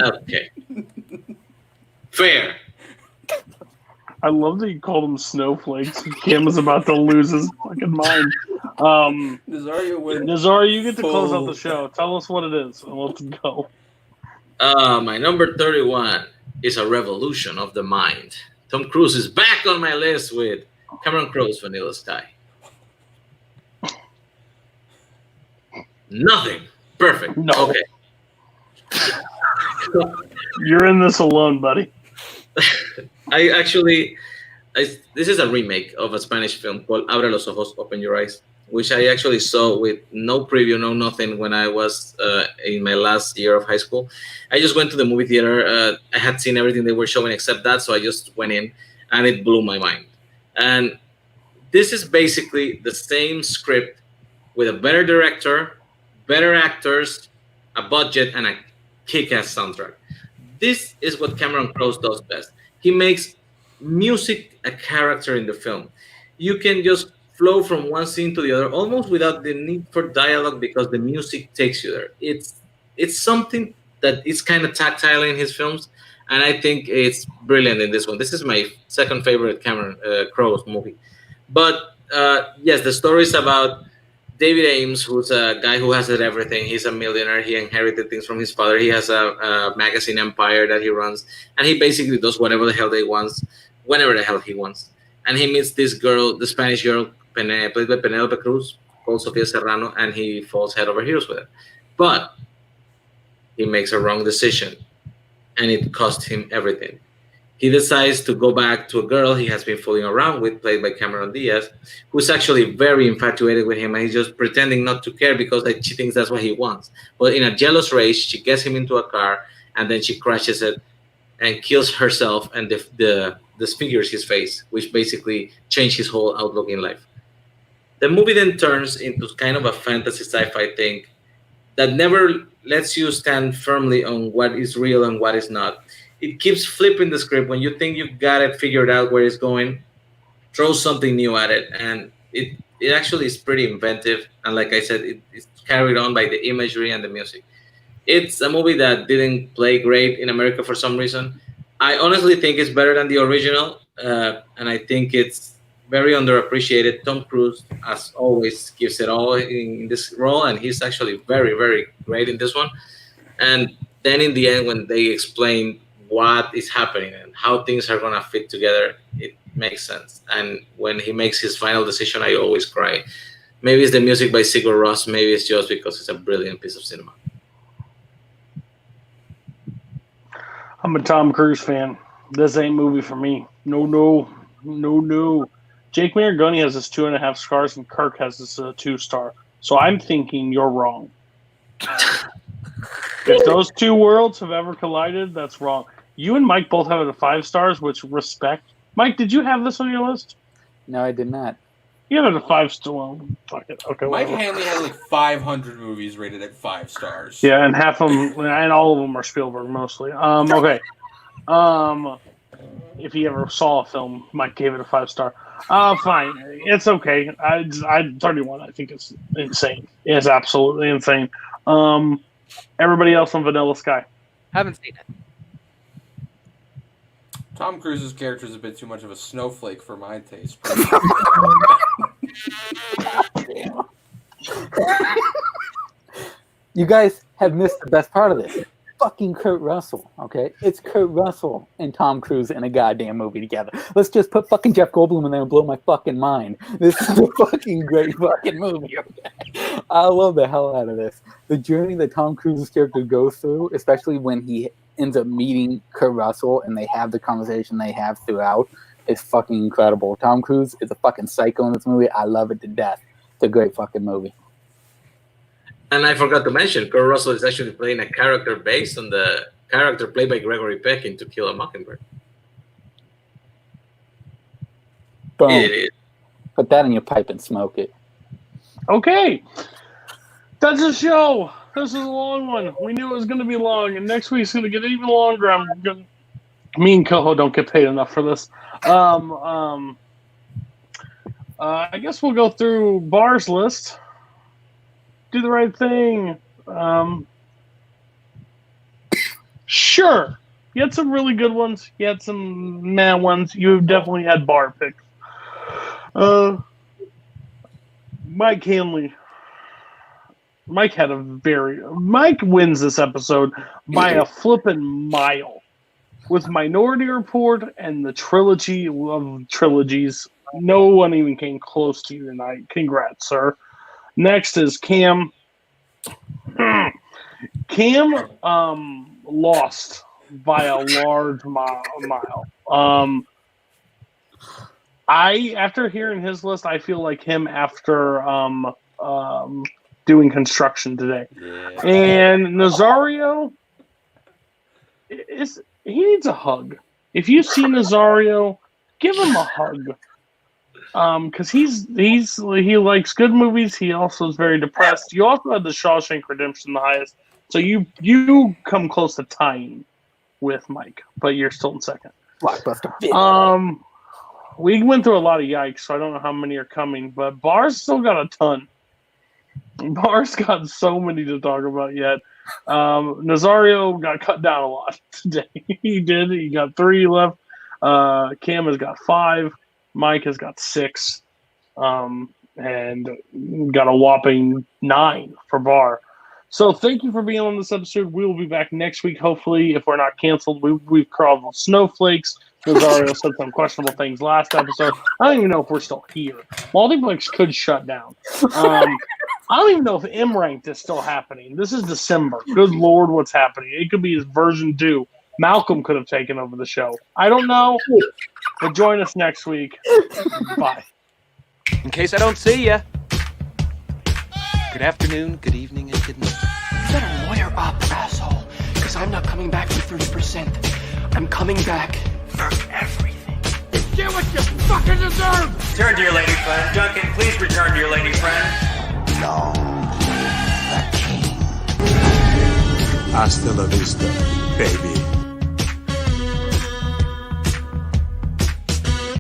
Speaker 7: Okay.
Speaker 11: Fair.
Speaker 7: I love that you called them snowflakes. Cam was about to lose his fucking mind. Nazario, you get to close out the show. Tell us what it is, and let's go.
Speaker 11: My number 31 is A Revolution of the Mind. Tom Cruise is back on my list with Cameron Crowe's Vanilla Sky. Nothing. Perfect.
Speaker 7: No.
Speaker 11: Okay.
Speaker 7: You're in this alone, buddy.
Speaker 11: This is a remake of a Spanish film called Abre los ojos, Open Your Eyes, which I actually saw with no preview, no nothing when I was in my last year of high school. I just went to the movie theater. I had seen everything they were showing except that, so I just went in, and it blew my mind. And this is basically the same script with a better director, better actors, a budget, and a kick-ass soundtrack. This is what Cameron Crowe does best. He makes music a character in the film. You can just flow from one scene to the other almost without the need for dialogue because the music takes you there. It's something that is kind of tactile in his films, and I think it's brilliant in this one. This is my second favorite Cameron Crowe's movie. But yes, the story is about David Ames, who's a guy who has everything. He's a millionaire. He inherited things from his father. He has a magazine empire that he runs, and he basically does whatever the hell he wants, whenever the hell he wants. And he meets this girl, the Spanish girl, played by Penelope Cruz, called Sofia Serrano, and he falls head over heels with her. But he makes a wrong decision, and it cost him everything. He decides to go back to a girl he has been fooling around with, played by Cameron Diaz, who's actually very infatuated with him, and he's just pretending not to care because she thinks that's what he wants. But in a jealous rage, she gets him into a car, and then she crashes it and kills herself and disfigures his face, which basically changed his whole outlook in life. The movie then turns into kind of a fantasy sci-fi thing that never lets you stand firmly on what is real and what is not. It keeps flipping the script when you think you've got it figured out where it's going, throws something new at it, and it actually is pretty inventive. And like I said, it's carried on by the imagery and the music. It's a movie that didn't play great in America for some reason. I honestly think it's better than the original, and I think it's very underappreciated. Tom Cruise, as always, gives it all in this role, and he's actually very, very great in this one. And then in the end, when they explain what is happening and how things are gonna fit together, it makes sense. And when he makes his final decision, I always cry. Maybe it's the music by Sigur Rós. Maybe it's just because it's a brilliant piece of cinema.
Speaker 7: I'm a Tom Cruise fan. This ain't movie for me. No. Jake Maragoni has his 2.5 stars, and Kirk has his 2-star. So I'm thinking you're wrong. If those two worlds have ever collided, that's wrong. You and Mike both have it at 5 stars, which respect. Mike, did you have this on your list?
Speaker 9: No, I did not.
Speaker 7: You have it at 5 stars. Well, fuck it. Okay.
Speaker 10: Mike Hanley had like 500 movies rated at 5 stars.
Speaker 7: Yeah, and half of them, and all of them are Spielberg mostly. Okay. If he ever saw a film, Mike gave it a 5-star. Fine, it's okay. I 31. I think it's insane. It's absolutely insane. Everybody else on Vanilla Sky.
Speaker 8: Haven't seen it.
Speaker 10: Tom Cruise's character is a bit too much of a snowflake for my taste.
Speaker 9: You guys have missed the best part of this. Fucking Kurt Russell, okay? It's Kurt Russell and Tom Cruise in a goddamn movie together. Let's just put fucking Jeff Goldblum in there and blow my fucking mind. This is a fucking great fucking movie, okay? I love the hell out of this. The journey that Tom Cruise's character goes through, especially when he ends up meeting Kurt Russell and they have the conversation they have throughout, is fucking incredible. Tom Cruise is a fucking psycho in this movie. I love it to death. It's a great fucking movie.
Speaker 11: And I forgot to mention, Kurt Russell is actually playing a character based on the character played by Gregory Peck in To Kill a Mockingbird.
Speaker 9: Boom.
Speaker 11: It is.
Speaker 9: Put that in your pipe and smoke it.
Speaker 7: Okay. That's a show. This is a long one. We knew it was going to be long, and next week's going to get even longer. Me and Koho don't get paid enough for this. I guess we'll go through Bar's list. Do the right thing. Sure. You had some really good ones. You had some meh ones. You definitely had Bar picks. Mike Hanley. Mike wins this episode by a flippin' mile. With Minority Report and the trilogy of trilogies, no one even came close to you tonight. Congrats, sir. Next is Cam. Cam lost by a large mile. After hearing his list, I feel like him after doing construction today. Yeah. And Nazario he needs a hug. If you see Nazario, give him a hug. Because he likes good movies. He also is very depressed. You also had the Shawshank Redemption the highest, so you come close to tying with Mike, but you're still in second.
Speaker 9: Blockbuster.
Speaker 7: We went through a lot of yikes, so I don't know how many are coming, but Bar's still got a ton. Bar's got so many to talk about yet. Nazario got cut down a lot today. He did. He got 3 left. Cam has got 5. Mike has got 6, and got a whopping 9 for Bar. So thank you for being on this episode. We will be back next week, hopefully, if we're not canceled. We've crawled with snowflakes. Nazario said some questionable things last episode. I don't even know if we're still here. Multiplex could shut down. I don't even know if M-Ranked is still happening. This is December. Good Lord, what's happening? It could be his version 2. Malcolm could have taken over the show. I don't know. But join us next week. Bye.
Speaker 3: In case I don't see ya. Good afternoon, good evening, and good night.
Speaker 2: You better lawyer up, asshole. Because I'm not coming back for 30%. I'm coming back for everything.
Speaker 6: Get what you fucking deserve!
Speaker 13: Return to your lady friend. Duncan, please return to your lady friend.
Speaker 6: Long live the king.
Speaker 14: Hasta la vista, baby.